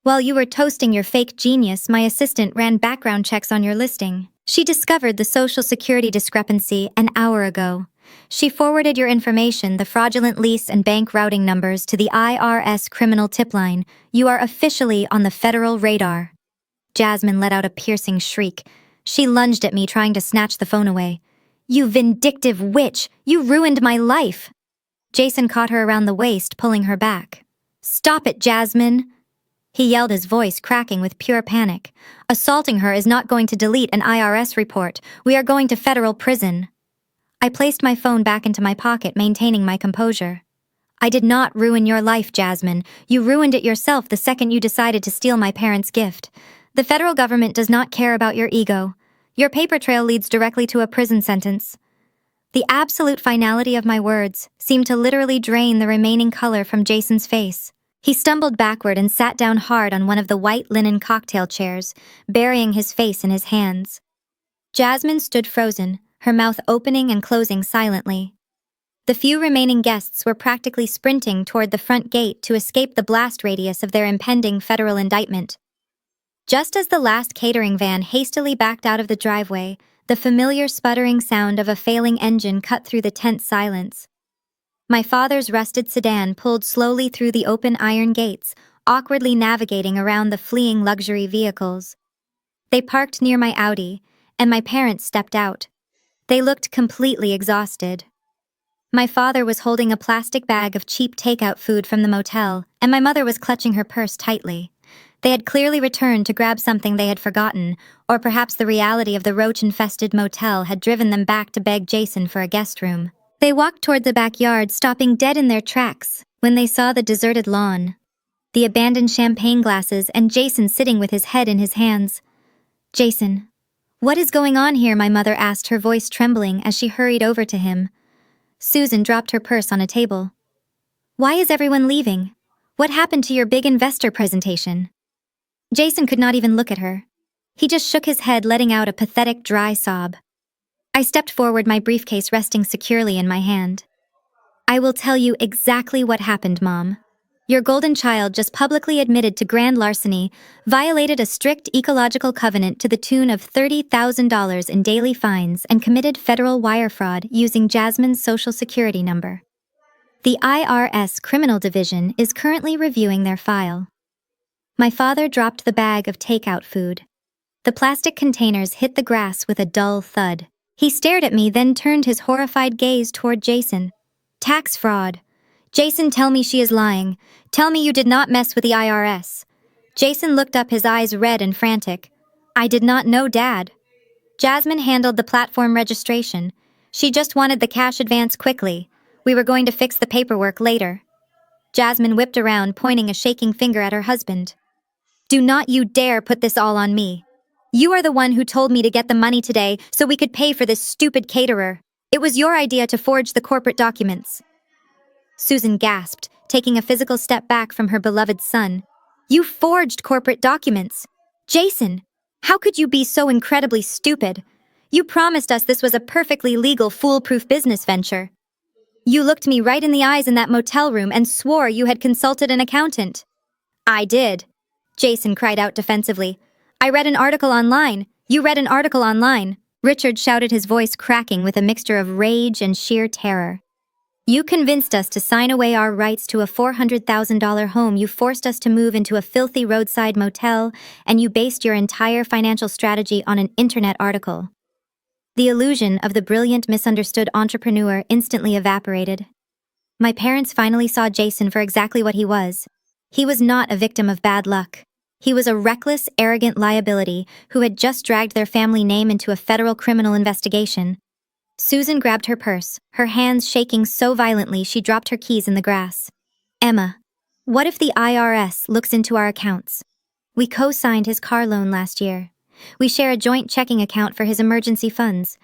While you were toasting your fake genius, my assistant ran background checks on your listing. She discovered the Social Security discrepancy an hour ago. She forwarded your information, the fraudulent lease and bank routing numbers, to the IRS criminal tip line. You are officially on the federal radar. Jasmine let out a piercing shriek. She lunged at me, trying to snatch the phone away. You vindictive witch! You ruined my life! Jason caught her around the waist, pulling her back. Stop it, Jasmine! He yelled, his voice cracking with pure panic. Assaulting her is not going to delete an IRS report. We are going to federal prison. I placed my phone back into my pocket, maintaining my composure. I did not ruin your life, Jasmine. You ruined it yourself the second you decided to steal my parents' gift. The federal government does not care about your ego. Your paper trail leads directly to a prison sentence. The absolute finality of my words seemed to literally drain the remaining color from Jason's face. He stumbled backward and sat down hard on one of the white linen cocktail chairs, burying his face in his hands. Jasmine stood frozen, her mouth opening and closing silently. The few remaining guests were practically sprinting toward the front gate to escape the blast radius of their impending federal indictment. Just as the last catering van hastily backed out of the driveway, the familiar sputtering sound of a failing engine cut through the tense silence. My father's rusted sedan pulled slowly through the open iron gates, awkwardly navigating around the fleeing luxury vehicles. They parked near my Audi, and my parents stepped out. They looked completely exhausted. My father was holding a plastic bag of cheap takeout food from the motel, and my mother was clutching her purse tightly. They had clearly returned to grab something they had forgotten, or perhaps the reality of the roach-infested motel had driven them back to beg Jason for a guest room. They walked toward the backyard, stopping dead in their tracks when they saw the deserted lawn, the abandoned champagne glasses, and Jason sitting with his head in his hands. Jason, what is going on here? My mother asked, her voice trembling as she hurried over to him. Susan dropped her purse on a table. Why is everyone leaving? What happened to your big investor presentation? Jason could not even look at her. He just shook his head, letting out a pathetic, dry sob. I stepped forward, my briefcase resting securely in my hand. I will tell you exactly what happened, Mom. Your golden child just publicly admitted to grand larceny, violated a strict ecological covenant to the tune of $30,000 in daily fines, and committed federal wire fraud using Jasmine's social security number. The IRS Criminal Division is currently reviewing their file. My father dropped the bag of takeout food. The plastic containers hit the grass with a dull thud. He stared at me, then turned his horrified gaze toward Jason. Tax fraud. Jason, tell me she is lying. Tell me you did not mess with the IRS. Jason looked up, his eyes red and frantic. I did not know, Dad. Jasmine handled the platform registration. She just wanted the cash advance quickly. We were going to fix the paperwork later. Jasmine whipped around, pointing a shaking finger at her husband. Do not you dare put this all on me. You are the one who told me to get the money today so we could pay for this stupid caterer. It was your idea to forge the corporate documents. Susan gasped, taking a physical step back from her beloved son. You forged corporate documents. Jason, How could you be so incredibly stupid? You promised us this was a perfectly legal, foolproof business venture. You looked me right in the eyes in that motel room and swore you had consulted an accountant. I did. Jason cried out defensively. I read an article online. You read an article online. Richard shouted, his voice cracking with a mixture of rage and sheer terror. You convinced us to sign away our rights to a $400,000 home. You forced us to move into a filthy roadside motel, and you based your entire financial strategy on an internet article. The illusion of the brilliant, misunderstood entrepreneur instantly evaporated. My parents finally saw Jason for exactly what he was. He was not a victim of bad luck. He was a reckless, arrogant liability who had just dragged their family name into a federal criminal investigation. Susan grabbed her purse, her hands shaking so violently she dropped her keys in the grass. Emma, what if the IRS looks into our accounts? We co-signed his car loan last year. We share a joint checking account for his emergency funds.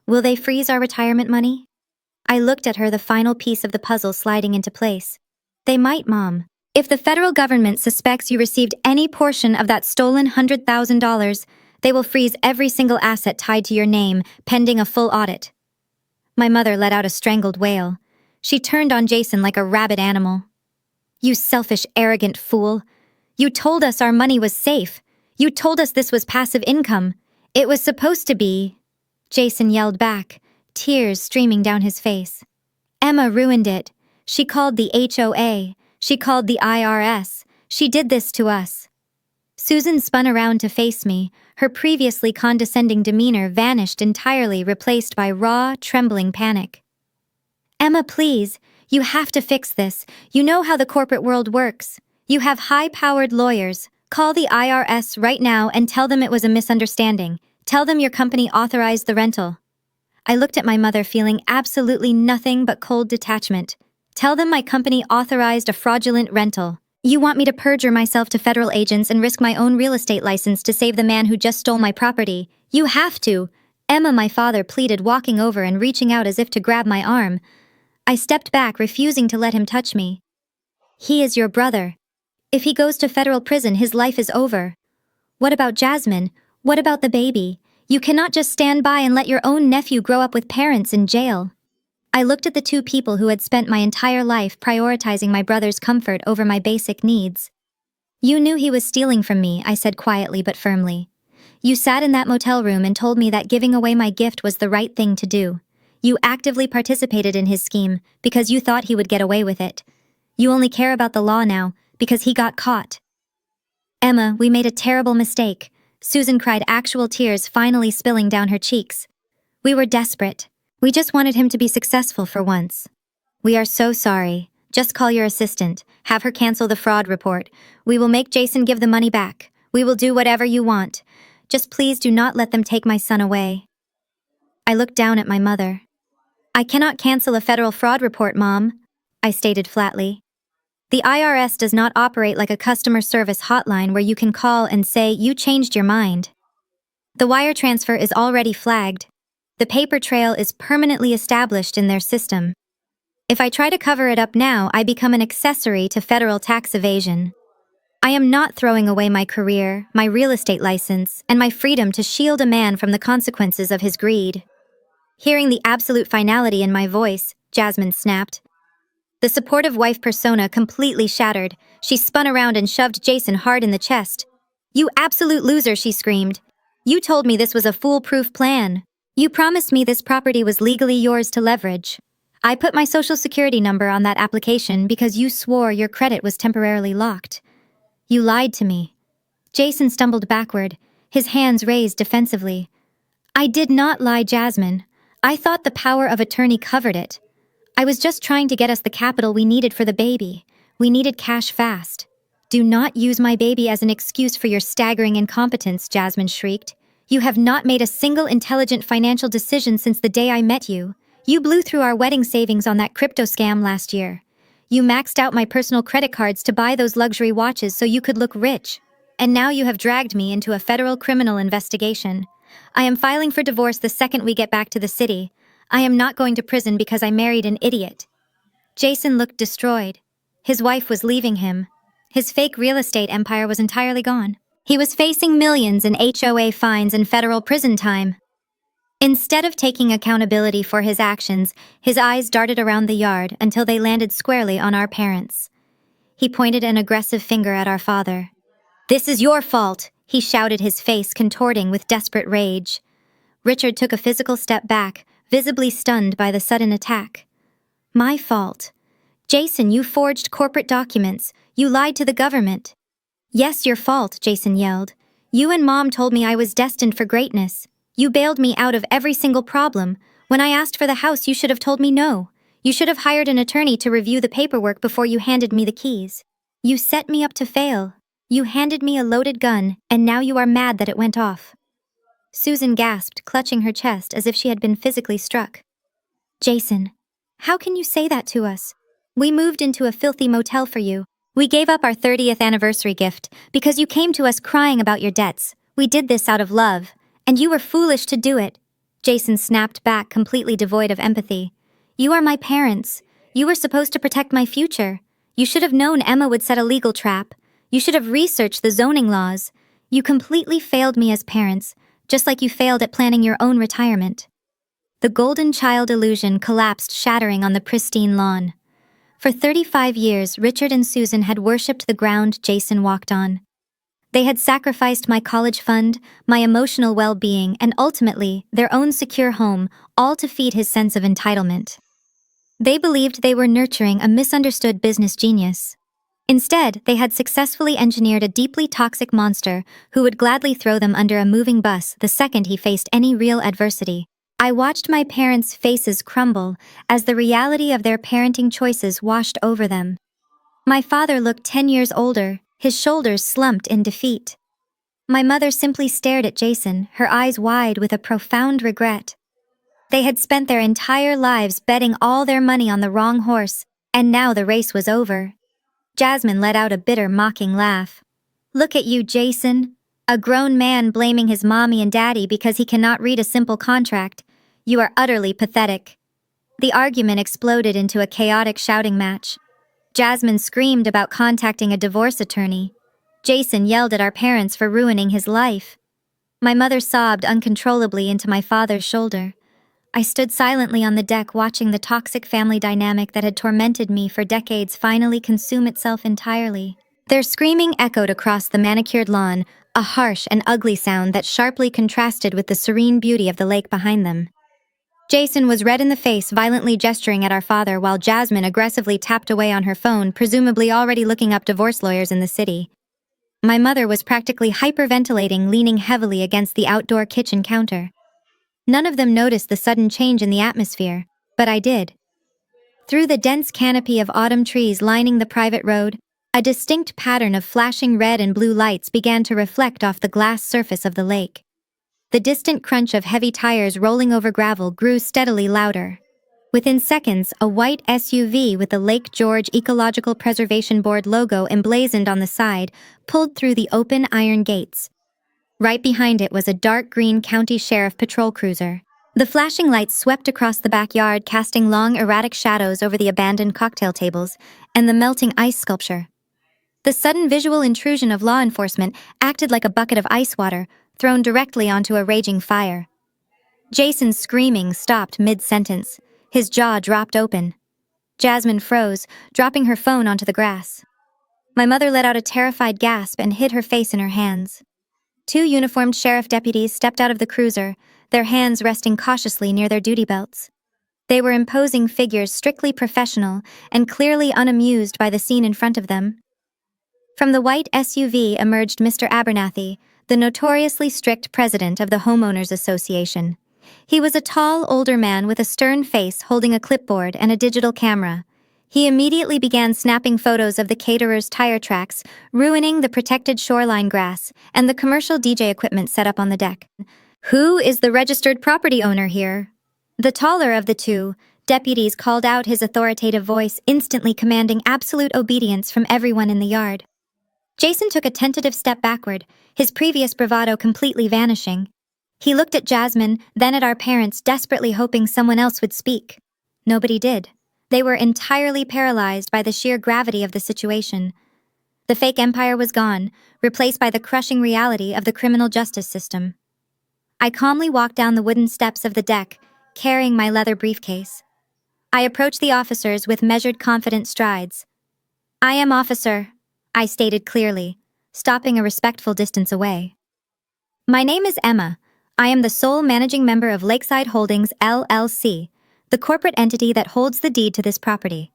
Will they freeze our retirement money? I looked at her, the final piece of the puzzle sliding into place. They might, Mom. If the federal government suspects you received any portion of that stolen $100,000, they will freeze every single asset tied to your name, pending a full audit. My mother let out a strangled wail. She turned on Jason like a rabid animal. You selfish, arrogant fool. You told us our money was safe. You told us this was passive income. It was supposed to be. Jason yelled back, tears streaming down his face. Emma ruined it. She called the HOA. She called the IRS. She did this to us. Susan spun around to face me. Her previously condescending demeanor vanished entirely, replaced by raw, trembling panic. Emma, please, you have to fix this. You know how the corporate world works. You have high-powered lawyers. Call the IRS right now and tell them it was a misunderstanding. Tell them your company authorized the rental. I looked at my mother, feeling absolutely nothing but cold detachment. Tell them my company authorized a fraudulent rental. You want me to perjure myself to federal agents and risk my own real estate license to save the man who just stole my property? You have to! Emma, my father pleaded, walking over and reaching out as if to grab my arm. I stepped back, refusing to let him touch me. He is your brother. If he goes to federal prison, his life is over. What about Jasmine? What about the baby? You cannot just stand by and let your own nephew grow up with parents in jail. I looked at the two people who had spent my entire life prioritizing my brother's comfort over my basic needs. You knew he was stealing from me, I said quietly but firmly. You sat in that motel room and told me that giving away my gift was the right thing to do. You actively participated in his scheme because you thought he would get away with it. You only care about the law now because he got caught. Emma, we made a terrible mistake. Susan cried, actual tears finally spilling down her cheeks. We were desperate. We just wanted him to be successful for once. We are so sorry. Just call your assistant. Have her cancel the fraud report. We will make Jason give the money back. We will do whatever you want. Just please do not let them take my son away. I looked down at my mother. I cannot cancel a federal fraud report, Mom, I stated flatly. The IRS does not operate like a customer service hotline where you can call and say you changed your mind. The wire transfer is already flagged. The paper trail is permanently established in their system. If I try to cover it up now, I become an accessory to federal tax evasion. I am not throwing away my career, my real estate license, and my freedom to shield a man from the consequences of his greed. Hearing the absolute finality in my voice, Jasmine snapped. The supportive wife persona completely shattered. She spun around and shoved Jason hard in the chest. You absolute loser, she screamed. You told me this was a foolproof plan. You promised me this property was legally yours to leverage. I put my social security number on that application because you swore your credit was temporarily locked. You lied to me. Jason stumbled backward, his hands raised defensively. I did not lie, Jasmine. I thought the power of attorney covered it. I was just trying to get us the capital we needed for the baby. We needed cash fast. Do not use my baby as an excuse for your staggering incompetence, Jasmine shrieked. You have not made a single intelligent financial decision since the day I met you. You blew through our wedding savings on that crypto scam last year. You maxed out my personal credit cards to buy those luxury watches so you could look rich. And now you have dragged me into a federal criminal investigation. I am filing for divorce the second we get back to the city. I am not going to prison because I married an idiot. Jason looked destroyed. His wife was leaving him. His fake real estate empire was entirely gone. He was facing millions in HOA fines and federal prison time. Instead of taking accountability for his actions, his eyes darted around the yard until they landed squarely on our parents. He pointed an aggressive finger at our father. "This is your fault," he shouted, his face contorting with desperate rage. Richard took a physical step back, visibly stunned by the sudden attack. "My fault? Jason, you forged corporate documents. You lied to the government." "Yes, your fault," Jason yelled. "You and Mom told me I was destined for greatness. You bailed me out of every single problem. When I asked for the house, you should have told me no. You should have hired an attorney to review the paperwork before you handed me the keys. You set me up to fail. You handed me a loaded gun, and now you are mad that it went off." Susan gasped, clutching her chest as if she had been physically struck. "Jason, how can you say that to us? We moved into a filthy motel for you. We gave up our 30th anniversary gift because you came to us crying about your debts. We did this out of love, and you were foolish to do it." Jason snapped back, completely devoid of empathy. "You are my parents. You were supposed to protect my future. You should have known Emma would set a legal trap. You should have researched the zoning laws. You completely failed me as parents, just like you failed at planning your own retirement." The golden child illusion collapsed, shattering on the pristine lawn. For 35 years, Richard and Susan had worshipped the ground Jason walked on. They had sacrificed my college fund, my emotional well-being, and ultimately, their own secure home, all to feed his sense of entitlement. They believed they were nurturing a misunderstood business genius. Instead, they had successfully engineered a deeply toxic monster who would gladly throw them under a moving bus the second he faced any real adversity. I watched my parents' faces crumble as the reality of their parenting choices washed over them. My father looked 10 years older, his shoulders slumped in defeat. My mother simply stared at Jason, her eyes wide with a profound regret. They had spent their entire lives betting all their money on the wrong horse, and now the race was over. Jasmine let out a bitter, mocking laugh. "Look at you, Jason. A grown man blaming his mommy and daddy because he cannot read a simple contract. You are utterly pathetic." The argument exploded into a chaotic shouting match. Jasmine screamed about contacting a divorce attorney. Jason yelled at our parents for ruining his life. My mother sobbed uncontrollably into my father's shoulder. I stood silently on the deck watching the toxic family dynamic that had tormented me for decades finally consume itself entirely. Their screaming echoed across the manicured lawn, a harsh and ugly sound that sharply contrasted with the serene beauty of the lake behind them. Jason was red in the face, violently gesturing at our father while Jasmine aggressively tapped away on her phone, presumably already looking up divorce lawyers in the city. My mother was practically hyperventilating, leaning heavily against the outdoor kitchen counter. None of them noticed the sudden change in the atmosphere, but I did. Through the dense canopy of autumn trees lining the private road, a distinct pattern of flashing red and blue lights began to reflect off the glass surface of the lake. The distant crunch of heavy tires rolling over gravel grew steadily louder. Within seconds, a white SUV with the Lake George Ecological Preservation Board logo emblazoned on the side pulled through the open iron gates. Right behind it was a dark green county sheriff patrol cruiser. The flashing lights swept across the backyard, casting long, erratic shadows over the abandoned cocktail tables and the melting ice sculpture. The sudden visual intrusion of law enforcement acted like a bucket of ice water thrown directly onto a raging fire. Jason's screaming stopped mid-sentence. His jaw dropped open. Jasmine froze, dropping her phone onto the grass. My mother let out a terrified gasp and hid her face in her hands. Two uniformed sheriff deputies stepped out of the cruiser, their hands resting cautiously near their duty belts. They were imposing figures strictly professional and clearly unamused by the scene in front of them. From the white SUV emerged Mr. Abernathy, the notoriously strict president of the Homeowners Association. He was a tall, older man with a stern face holding a clipboard and a digital camera. He immediately began snapping photos of the caterer's tire tracks, ruining the protected shoreline grass and the commercial DJ equipment set up on the deck. "Who is the registered property owner here?" The taller of the two deputies called out, his authoritative voice instantly commanding absolute obedience from everyone in the yard. Jason took a tentative step backward, his previous bravado completely vanishing. He looked at Jasmine, then at our parents, desperately hoping someone else would speak. Nobody did. They were entirely paralyzed by the sheer gravity of the situation. The fake empire was gone, replaced by the crushing reality of the criminal justice system. I calmly walked down the wooden steps of the deck, carrying my leather briefcase. I approached the officers with measured, confident strides. "I am officer," I stated clearly, stopping a respectful distance away. "My name is Emma. I am the sole managing member of Lakeside Holdings, LLC, the corporate entity that holds the deed to this property.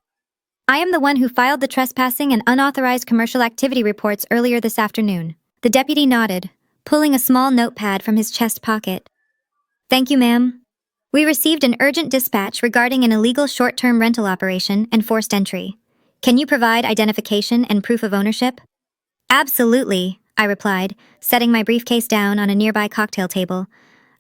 I am the one who filed the trespassing and unauthorized commercial activity reports earlier this afternoon." The deputy nodded, pulling a small notepad from his chest pocket. "Thank you, ma'am. We received an urgent dispatch regarding an illegal short-term rental operation and forced entry. Can you provide identification and proof of ownership?" "Absolutely," I replied, setting my briefcase down on a nearby cocktail table.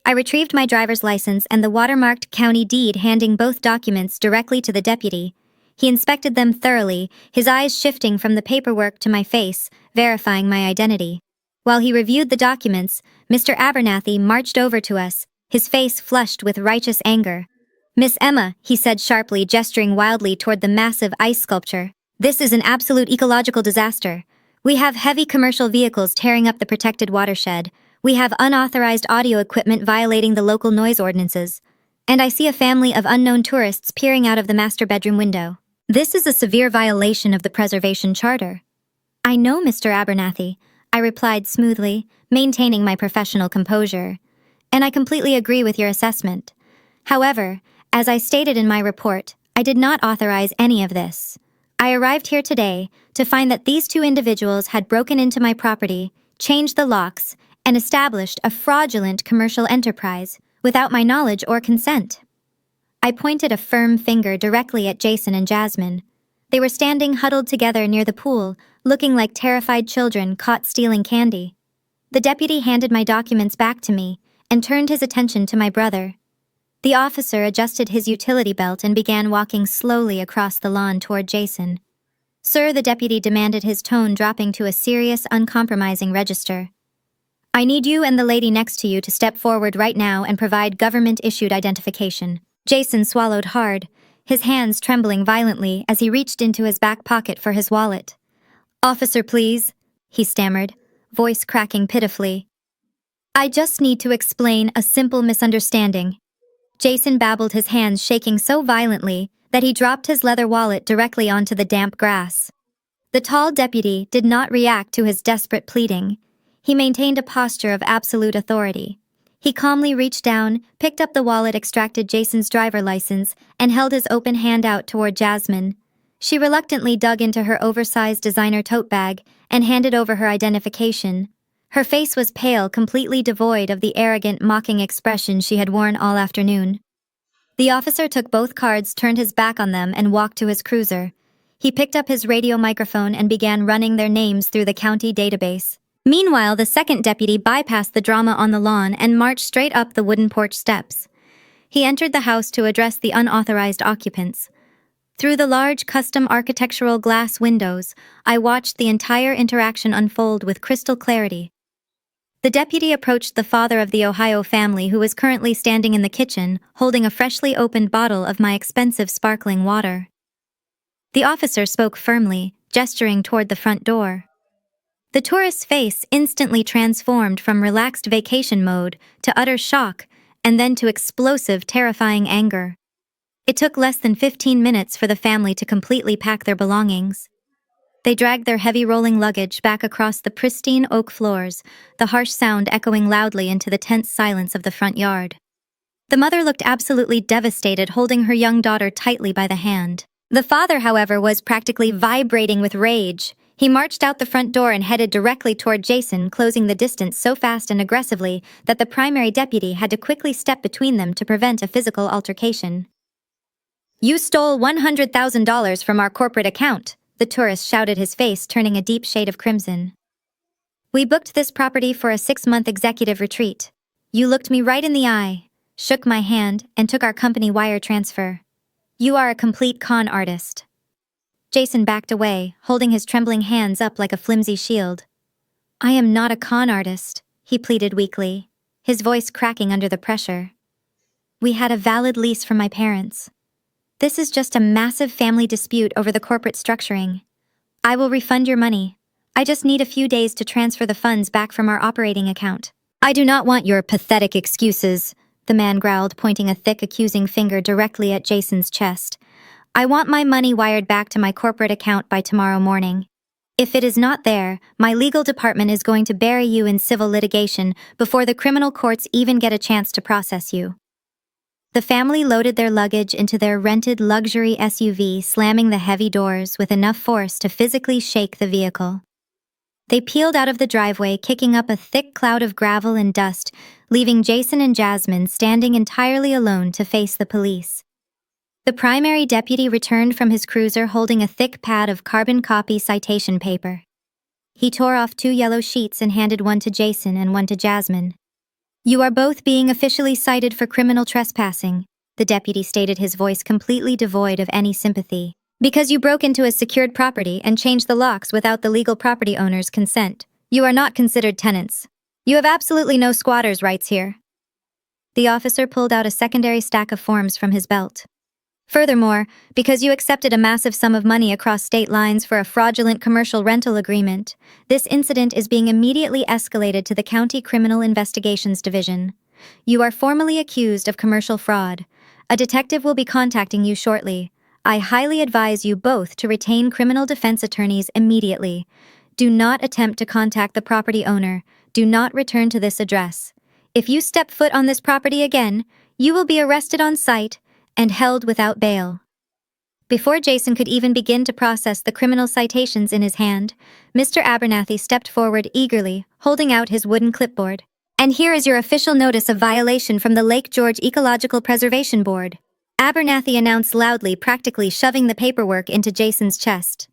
I retrieved my driver's license and the watermarked county deed, handing both documents directly to the deputy. He inspected them thoroughly, his eyes shifting from the paperwork to my face, verifying my identity. While he reviewed the documents, Mr. Abernathy marched over to us, his face flushed with righteous anger. "Miss Emma," he said sharply, gesturing wildly toward the massive ice sculpture, "this is an absolute ecological disaster. We have heavy commercial vehicles tearing up the protected watershed. We have unauthorized audio equipment violating the local noise ordinances. And I see a family of unknown tourists peering out of the master bedroom window. This is a severe violation of the Preservation Charter." "I know, Mr. Abernathy," I replied smoothly, maintaining my professional composure. "And I completely agree with your assessment. However, as I stated in my report, I did not authorize any of this. I arrived here today to find that these two individuals had broken into my property, changed the locks, and established a fraudulent commercial enterprise without my knowledge or consent." I pointed a firm finger directly at Jason and Jasmine. They were standing huddled together near the pool, looking like terrified children caught stealing candy. The deputy handed my documents back to me and turned his attention to my brother. The officer adjusted his utility belt and began walking slowly across the lawn toward Jason. "Sir," the deputy demanded, his tone dropping to a serious, uncompromising register. "I need you and the lady next to you to step forward right now and provide government-issued identification." Jason swallowed hard, his hands trembling violently as he reached into his back pocket for his wallet. "Officer, please," he stammered, voice cracking pitifully. "I just need to explain a simple misunderstanding." Jason babbled, his hands shaking so violently that he dropped his leather wallet directly onto the damp grass. The tall deputy did not react to his desperate pleading. He maintained a posture of absolute authority. He calmly reached down, picked up the wallet, extracted Jason's driver license, and held his open hand out toward Jasmine. She reluctantly dug into her oversized designer tote bag and handed over her identification. Her face was pale, completely devoid of the arrogant, mocking expression she had worn all afternoon. The officer took both cards, turned his back on them, and walked to his cruiser. He picked up his radio microphone and began running their names through the county database. Meanwhile, the second deputy bypassed the drama on the lawn and marched straight up the wooden porch steps. He entered the house to address the unauthorized occupants. Through the large custom architectural glass windows, I watched the entire interaction unfold with crystal clarity. The deputy approached the father of the Ohio family, who was currently standing in the kitchen, holding a freshly opened bottle of my expensive sparkling water. The officer spoke firmly, gesturing toward the front door. The tourist's face instantly transformed from relaxed vacation mode to utter shock, and then to explosive, terrifying anger. It took less than 15 minutes for the family to completely pack their belongings. They dragged their heavy rolling luggage back across the pristine oak floors, the harsh sound echoing loudly into the tense silence of the front yard. The mother looked absolutely devastated, holding her young daughter tightly by the hand. The father, however, was practically vibrating with rage. He marched out the front door and headed directly toward Jason, closing the distance so fast and aggressively that the primary deputy had to quickly step between them to prevent a physical altercation. "You stole $100,000 from our corporate account," the tourist shouted, his face turning a deep shade of crimson. "We booked this property for a 6-month executive retreat. You looked me right in the eye, shook my hand, and took our company wire transfer. You are a complete con artist." Jason backed away, holding his trembling hands up like a flimsy shield. "I am not a con artist," he pleaded weakly, his voice cracking under the pressure. "We had a valid lease from my parents. This is just a massive family dispute over the corporate structuring. I will refund your money. I just need a few days to transfer the funds back from our operating account. I do not want your pathetic excuses, the man growled, pointing a thick, accusing finger directly at Jason's chest. I want my money wired back to my corporate account by tomorrow morning. If it is not there, my legal department is going to bury you in civil litigation before the criminal courts even get a chance to process you. The family loaded their luggage into their rented luxury SUV, slamming the heavy doors with enough force to physically shake the vehicle. They peeled out of the driveway, kicking up a thick cloud of gravel and dust, leaving Jason and Jasmine standing entirely alone to face the police. The primary deputy returned from his cruiser holding a thick pad of carbon copy citation paper. He tore off 2 yellow sheets and handed one to Jason and one to Jasmine. You are both being officially cited for criminal trespassing, the deputy stated, his voice completely devoid of any sympathy. Because you broke into a secured property and changed the locks without the legal property owner's consent. You are not considered tenants. You have absolutely no squatters' rights here. The officer pulled out a secondary stack of forms from his belt. Furthermore, because you accepted a massive sum of money across state lines for a fraudulent commercial rental agreement, this incident is being immediately escalated to the County Criminal Investigations Division. You are formally accused of commercial fraud. A detective will be contacting you shortly. I highly advise you both to retain criminal defense attorneys immediately. Do not attempt to contact the property owner. Do not return to this address. If you step foot on this property again, you will be arrested on site and held without bail. Before Jason could even begin to process the criminal citations in his hand, Mr. Abernathy stepped forward eagerly, holding out his wooden clipboard. And here is your official notice of violation from the Lake George Ecological Preservation Board. Abernathy announced loudly, practically shoving the paperwork into Jason's chest.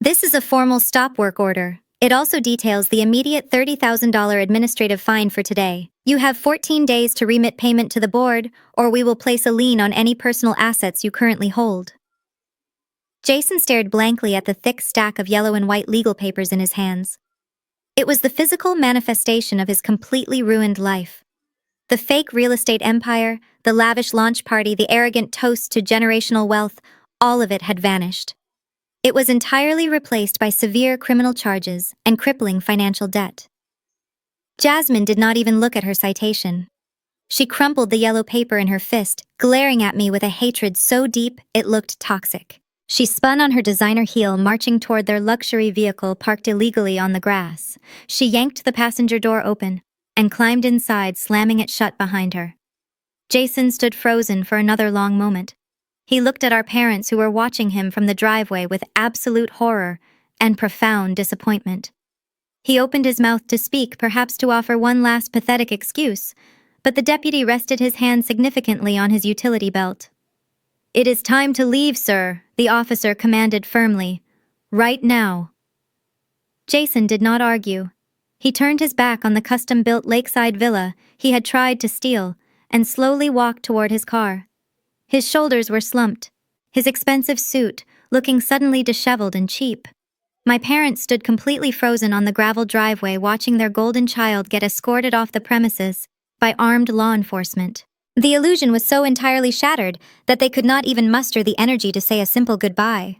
This is a formal stop work order. It also details the immediate $30,000 administrative fine for today. You have 14 days to remit payment to the board, or we will place a lien on any personal assets you currently hold. Jason stared blankly at the thick stack of yellow and white legal papers in his hands. It was the physical manifestation of his completely ruined life. The fake real estate empire, the lavish launch party, the arrogant toast to generational wealth, all of it had vanished. It was entirely replaced by severe criminal charges and crippling financial debt. Jasmine did not even look at her citation. She crumpled the yellow paper in her fist, glaring at me with a hatred so deep it looked toxic. She spun on her designer heel, marching toward their luxury vehicle parked illegally on the grass. She yanked the passenger door open and climbed inside, slamming it shut behind her. Jason stood frozen for another long moment. He looked at our parents, who were watching him from the driveway with absolute horror and profound disappointment. He opened his mouth to speak, perhaps to offer one last pathetic excuse, but the deputy rested his hand significantly on his utility belt. "It is time to leave, sir," the officer commanded firmly. "Right now." Jason did not argue. He turned his back on the custom-built Lakeside villa he had tried to steal and slowly walked toward his car. His shoulders were slumped, his expensive suit looking suddenly disheveled and cheap. My parents stood completely frozen on the gravel driveway, watching their golden child get escorted off the premises by armed law enforcement. The illusion was so entirely shattered that they could not even muster the energy to say a simple goodbye.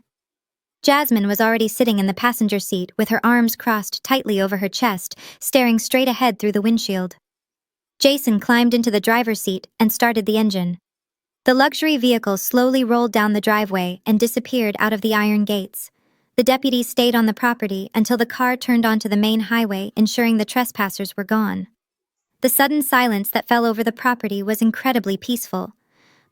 Jasmine was already sitting in the passenger seat with her arms crossed tightly over her chest, staring straight ahead through the windshield. Jason climbed into the driver's seat and started the engine. The luxury vehicle slowly rolled down the driveway and disappeared out of the iron gates. The deputies stayed on the property until the car turned onto the main highway, ensuring the trespassers were gone. The sudden silence that fell over the property was incredibly peaceful.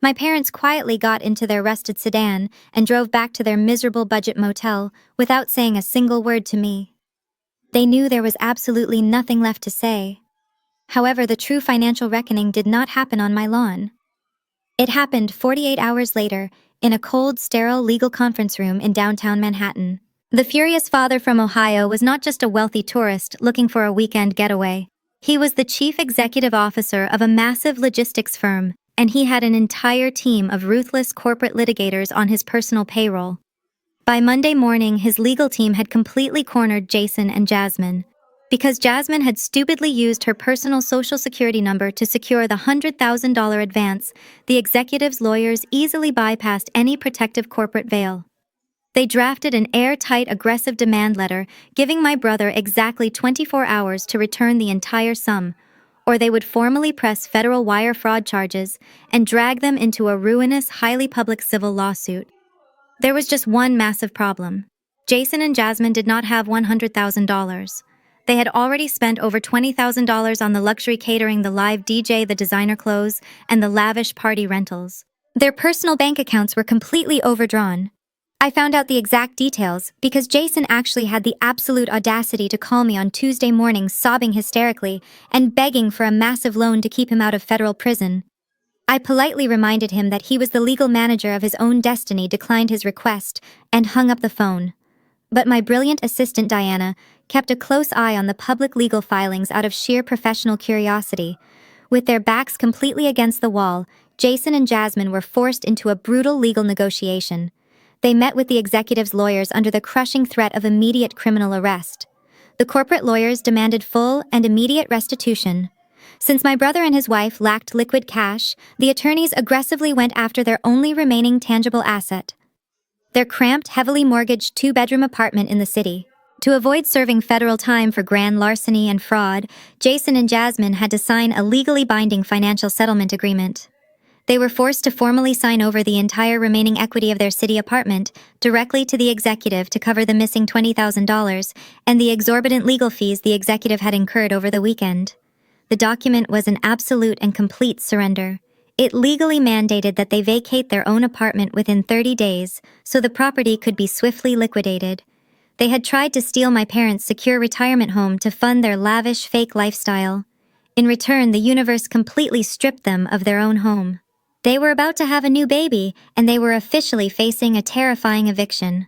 My parents quietly got into their rusted sedan and drove back to their miserable budget motel without saying a single word to me. They knew there was absolutely nothing left to say. However, the true financial reckoning did not happen on my lawn. It happened 48 hours later, in a cold, sterile legal conference room in downtown Manhattan. The furious father from Ohio was not just a wealthy tourist looking for a weekend getaway. He was the chief executive officer of a massive logistics firm, and he had an entire team of ruthless corporate litigators on his personal payroll. By Monday morning, his legal team had completely cornered Jason and Jasmine. Because Jasmine had stupidly used her personal social security number to secure the $100,000 advance, the executive's lawyers easily bypassed any protective corporate veil. They drafted an airtight, aggressive demand letter, giving my brother exactly 24 hours to return the entire sum, or they would formally press federal wire fraud charges and drag them into a ruinous, highly public civil lawsuit. There was just one massive problem. Jason and Jasmine did not have $100,000. They had already spent over $20,000 on the luxury catering, the live DJ, the designer clothes, and the lavish party rentals. Their personal bank accounts were completely overdrawn. I found out the exact details because Jason actually had the absolute audacity to call me on Tuesday morning sobbing hysterically and begging for a massive loan to keep him out of federal prison. I politely reminded him that he was the legal manager of his own destiny, declined his request, and hung up the phone. But my brilliant assistant Diana kept a close eye on the public legal filings out of sheer professional curiosity. With their backs completely against the wall, Jason and Jasmine were forced into a brutal legal negotiation. They met with the executive's lawyers under the crushing threat of immediate criminal arrest. The corporate lawyers demanded full and immediate restitution. Since my brother and his wife lacked liquid cash, the attorneys aggressively went after their only remaining tangible asset: their cramped, heavily mortgaged two-bedroom apartment in the city. To avoid serving federal time for grand larceny and fraud, Jason and Jasmine had to sign a legally binding financial settlement agreement. They were forced to formally sign over the entire remaining equity of their city apartment directly to the executive to cover the missing $20,000 and the exorbitant legal fees the executive had incurred over the weekend. The document was an absolute and complete surrender. It legally mandated that they vacate their own apartment within 30 days so the property could be swiftly liquidated. They had tried to steal my parents' secure retirement home to fund their lavish, fake lifestyle. In return, the universe completely stripped them of their own home. They were about to have a new baby, and they were officially facing a terrifying eviction.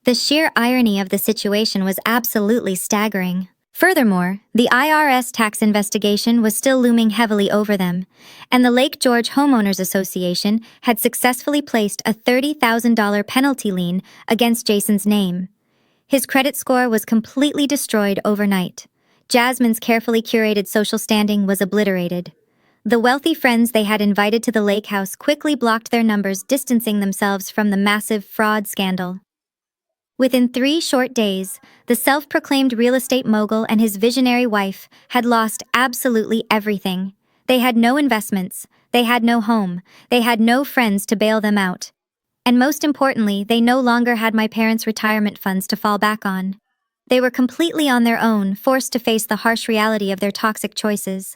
The sheer irony of the situation was absolutely staggering. Furthermore, the IRS tax investigation was still looming heavily over them, and the Lake George Homeowners Association had successfully placed a $30,000 penalty lien against Jason's name. His credit score was completely destroyed overnight. Jasmine's carefully curated social standing was obliterated. The wealthy friends they had invited to the lake house quickly blocked their numbers, distancing themselves from the massive fraud scandal. Within 3 short days, the self-proclaimed real estate mogul and his visionary wife had lost absolutely everything. They had no investments, they had no home, they had no friends to bail them out. And most importantly, they no longer had my parents' retirement funds to fall back on. They were completely on their own, forced to face the harsh reality of their toxic choices.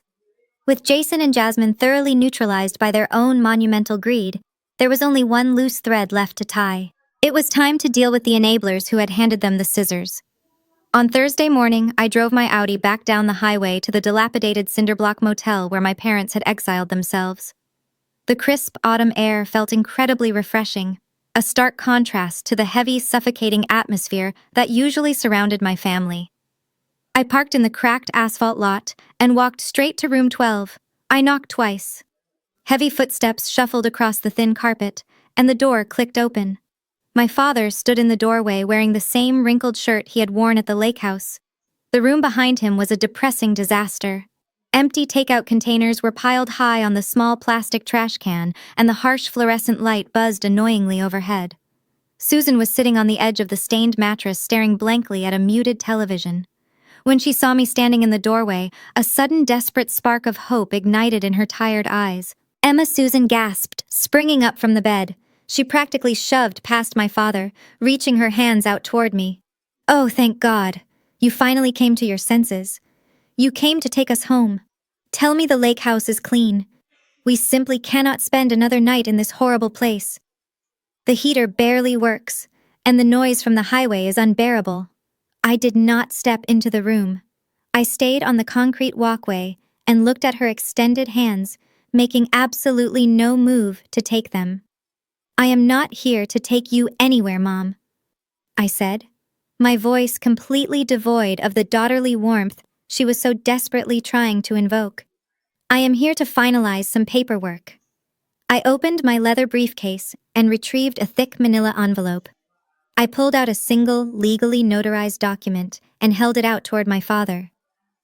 With Jason and Jasmine thoroughly neutralized by their own monumental greed, there was only one loose thread left to tie. It was time to deal with the enablers who had handed them the scissors. On Thursday morning, I drove my Audi back down the highway to the dilapidated cinderblock motel where my parents had exiled themselves. The crisp autumn air felt incredibly refreshing, a stark contrast to the heavy, suffocating atmosphere that usually surrounded my family. I parked in the cracked asphalt lot and walked straight to room 12. I knocked twice. Heavy footsteps shuffled across the thin carpet, and the door clicked open. My father stood in the doorway wearing the same wrinkled shirt he had worn at the lake house. The room behind him was a depressing disaster. Empty takeout containers were piled high on the small plastic trash can, and the harsh fluorescent light buzzed annoyingly overhead. Susan was sitting on the edge of the stained mattress staring blankly at a muted television. When she saw me standing in the doorway, a sudden desperate spark of hope ignited in her tired eyes. "Emma," Susan gasped, springing up from the bed. She practically shoved past my father, reaching her hands out toward me. "Oh, thank God. You finally came to your senses. You came to take us home. Tell me the lake house is clean. We simply cannot spend another night in this horrible place. The heater barely works, and the noise from the highway is unbearable." I did not step into the room. I stayed on the concrete walkway and looked at her extended hands, making absolutely no move to take them. "I am not here to take you anywhere, Mom," I said, my voice completely devoid of the daughterly warmth she was so desperately trying to invoke. "I am here to finalize some paperwork." I opened my leather briefcase and retrieved a thick manila envelope. I pulled out a single, legally notarized document and held it out toward my father.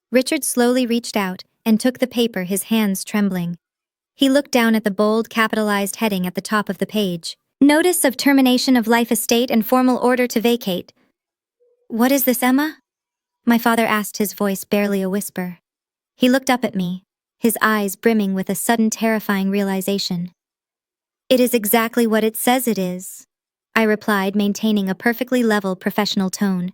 Richard slowly reached out and took the paper, his hands trembling. He looked down at the bold, capitalized heading at the top of the page. Notice of termination of life estate and formal order to vacate. What is this, Emma? My father asked, his voice barely a whisper. He looked up at me, his eyes brimming with a sudden terrifying realization. It is exactly what it says it is, I replied, maintaining a perfectly level professional tone.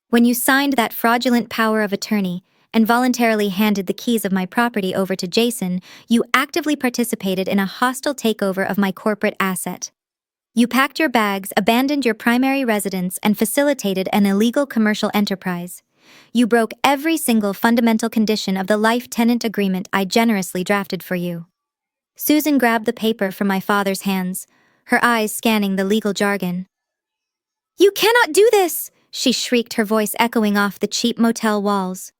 When you signed that fraudulent power of attorney and voluntarily handed the keys of my property over to Jason, you actively participated in a hostile takeover of my corporate asset. You packed your bags, abandoned your primary residence, and facilitated an illegal commercial enterprise. You broke every single fundamental condition of the life tenant agreement I generously drafted for you. Susan grabbed the paper from my father's hands, her eyes scanning the legal jargon. You cannot do this! She shrieked, her voice echoing off the cheap motel walls.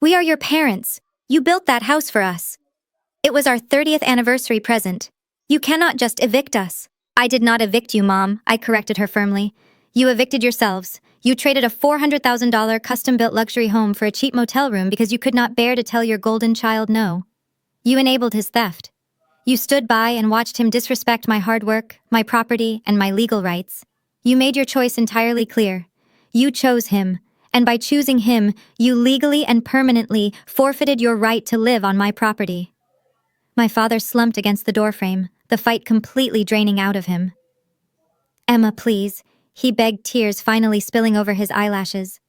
We are your parents. You built that house for us. It was our 30th anniversary present. You cannot just evict us. I did not evict you, Mom, I corrected her firmly. You evicted yourselves. You traded a $400,000 custom-built luxury home for a cheap motel room because you could not bear to tell your golden child no. You enabled his theft. You stood by and watched him disrespect my hard work, my property, and my legal rights. You made your choice entirely clear. You chose him, and by choosing him, you legally and permanently forfeited your right to live on my property. My father slumped against the doorframe, the fight completely draining out of him. Emma, please, he begged, tears finally spilling over his eyelashes.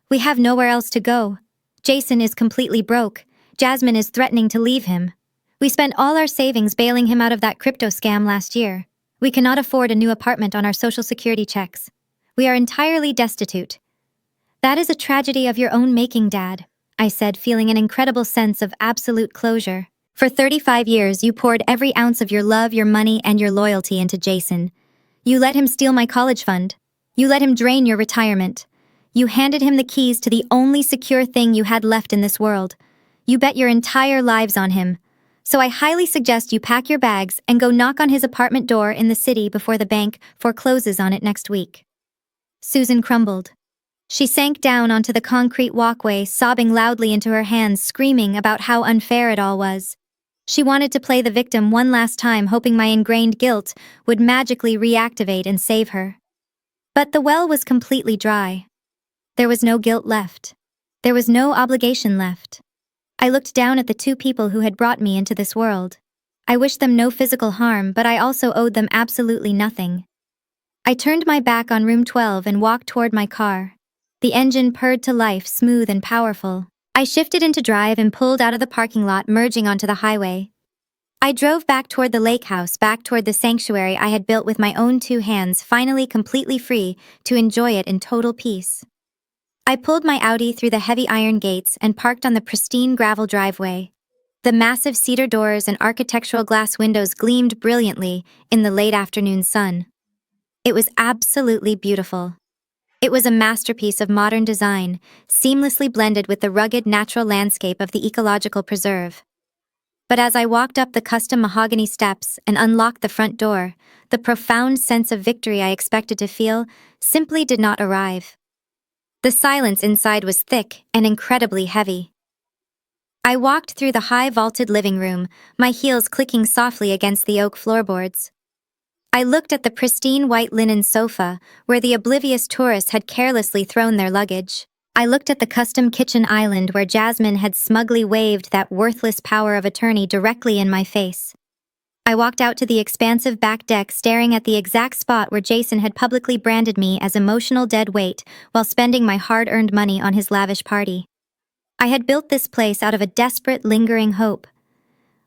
We have nowhere else to go. Jason is completely broke. Jasmine is threatening to leave him. We spent all our savings bailing him out of that crypto scam last year. We cannot afford a new apartment on our Social Security checks. We are entirely destitute. That is a tragedy of your own making, Dad, I said, feeling an incredible sense of absolute closure. For 35 years, you poured every ounce of your love, your money, and your loyalty into Jason. You let him steal my college fund. You let him drain your retirement. You handed him the keys to the only secure thing you had left in this world. You bet your entire lives on him. So I highly suggest you pack your bags and go knock on his apartment door in the city before the bank forecloses on it next week. Susan crumbled. She sank down onto the concrete walkway, sobbing loudly into her hands, screaming about how unfair it all was. She wanted to play the victim one last time, hoping my ingrained guilt would magically reactivate and save her. But the well was completely dry. There was no guilt left. There was no obligation left. I looked down at the two people who had brought me into this world. I wished them no physical harm, but I also owed them absolutely nothing. I turned my back on room 12 and walked toward my car. The engine purred to life, smooth and powerful. I shifted into drive and pulled out of the parking lot, merging onto the highway. I drove back toward the lake house, back toward the sanctuary I had built with my own two hands, finally completely free to enjoy it in total peace. I pulled my Audi through the heavy iron gates and parked on the pristine gravel driveway. The massive cedar doors and architectural glass windows gleamed brilliantly in the late afternoon sun. It was absolutely beautiful. It was a masterpiece of modern design, seamlessly blended with the rugged natural landscape of the ecological preserve. But as I walked up the custom mahogany steps and unlocked the front door, the profound sense of victory I expected to feel simply did not arrive. The silence inside was thick and incredibly heavy. I walked through the high vaulted living room, my heels clicking softly against the oak floorboards. I looked at the pristine white linen sofa, where the oblivious tourists had carelessly thrown their luggage. I looked at the custom kitchen island where Jasmine had smugly waved that worthless power of attorney directly in my face. I walked out to the expansive back deck, staring at the exact spot where Jason had publicly branded me as emotional dead weight while spending my hard-earned money on his lavish party. I had built this place out of a desperate, lingering hope.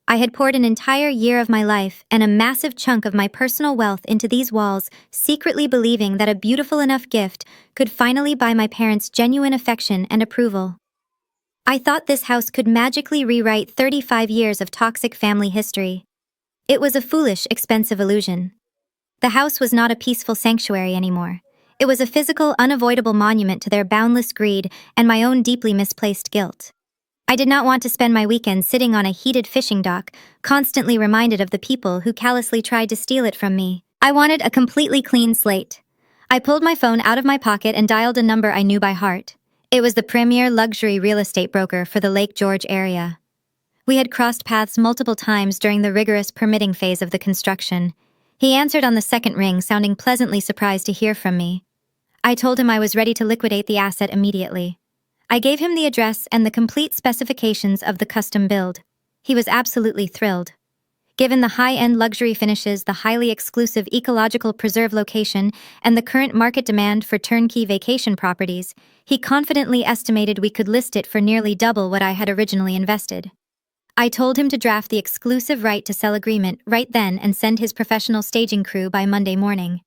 I had poured an entire year of my life and a massive chunk of my personal wealth into these walls, secretly believing that a beautiful enough gift could finally buy my parents' genuine affection and approval. I thought this house could magically rewrite 35 years of toxic family history. It was a foolish, expensive illusion. The house was not a peaceful sanctuary anymore. It was a physical, unavoidable monument to their boundless greed and my own deeply misplaced guilt. I did not want to spend my weekends sitting on a heated fishing dock, constantly reminded of the people who callously tried to steal it from me. I wanted a completely clean slate. I pulled my phone out of my pocket and dialed a number I knew by heart. It was the premier luxury real estate broker for the Lake George area. We had crossed paths multiple times during the rigorous permitting phase of the construction. He answered on the second ring, sounding pleasantly surprised to hear from me. I told him I was ready to liquidate the asset immediately. I gave him the address and the complete specifications of the custom build. He was absolutely thrilled. Given the high-end luxury finishes, the highly exclusive ecological preserve location, and the current market demand for turnkey vacation properties, he confidently estimated we could list it for nearly double what I had originally invested. I told him to draft the exclusive right to sell agreement right then and send his professional staging crew by Monday morning.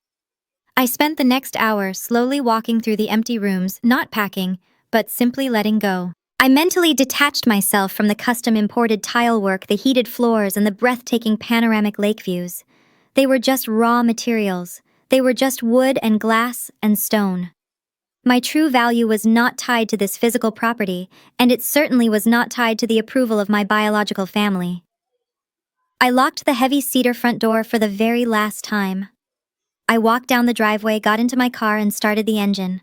I spent the next hour slowly walking through the empty rooms, not packing, but simply letting go. I mentally detached myself from the custom-imported tile work, the heated floors, and the breathtaking panoramic lake views. They were just raw materials. They were just wood and glass and stone. My true value was not tied to this physical property, and it certainly was not tied to the approval of my biological family. I locked the heavy cedar front door for the very last time. I walked down the driveway, got into my car, and started the engine.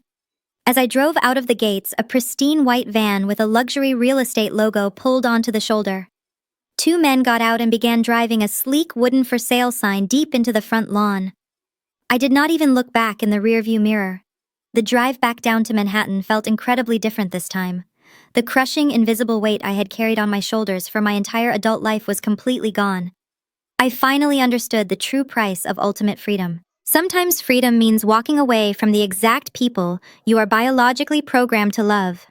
As I drove out of the gates, a pristine white van with a luxury real estate logo pulled onto the shoulder. Two men got out and began driving a sleek wooden for sale sign deep into the front lawn. I did not even look back in the rearview mirror. The drive back down to Manhattan felt incredibly different this time. The crushing, invisible weight I had carried on my shoulders for my entire adult life was completely gone. I finally understood the true price of ultimate freedom. Sometimes freedom means walking away from the exact people you are biologically programmed to love.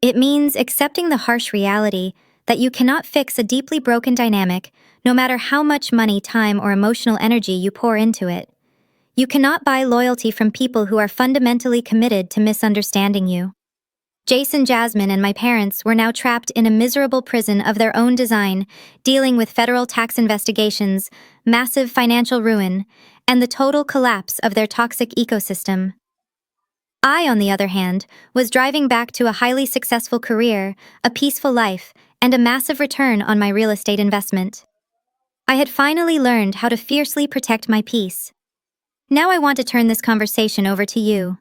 It means accepting the harsh reality that you cannot fix a deeply broken dynamic, no matter how much money, time, or emotional energy you pour into it. You cannot buy loyalty from people who are fundamentally committed to misunderstanding you. Jason, Jasmine, and my parents were now trapped in a miserable prison of their own design, dealing with federal tax investigations, massive financial ruin, and the total collapse of their toxic ecosystem. I, on the other hand, was driving back to a highly successful career, a peaceful life, and a massive return on my real estate investment. I had finally learned how to fiercely protect my peace. Now I want to turn this conversation over to you.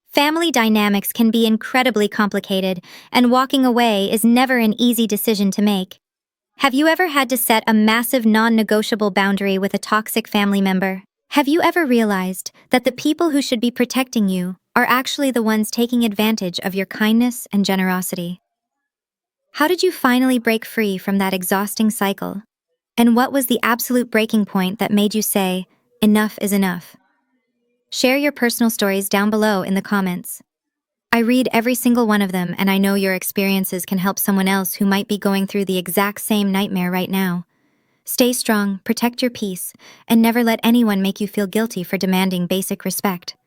Family dynamics can be incredibly complicated, and walking away is never an easy decision to make. Have you ever had to set a massive non-negotiable boundary with a toxic family member? Have you ever realized that the people who should be protecting you are actually the ones taking advantage of your kindness and generosity? How did you finally break free from that exhausting cycle? And what was the absolute breaking point that made you say, "Enough is enough"? Share your personal stories down below in the comments. I read every single one of them, and I know your experiences can help someone else who might be going through the exact same nightmare right now. Stay strong, protect your peace, and never let anyone make you feel guilty for demanding basic respect.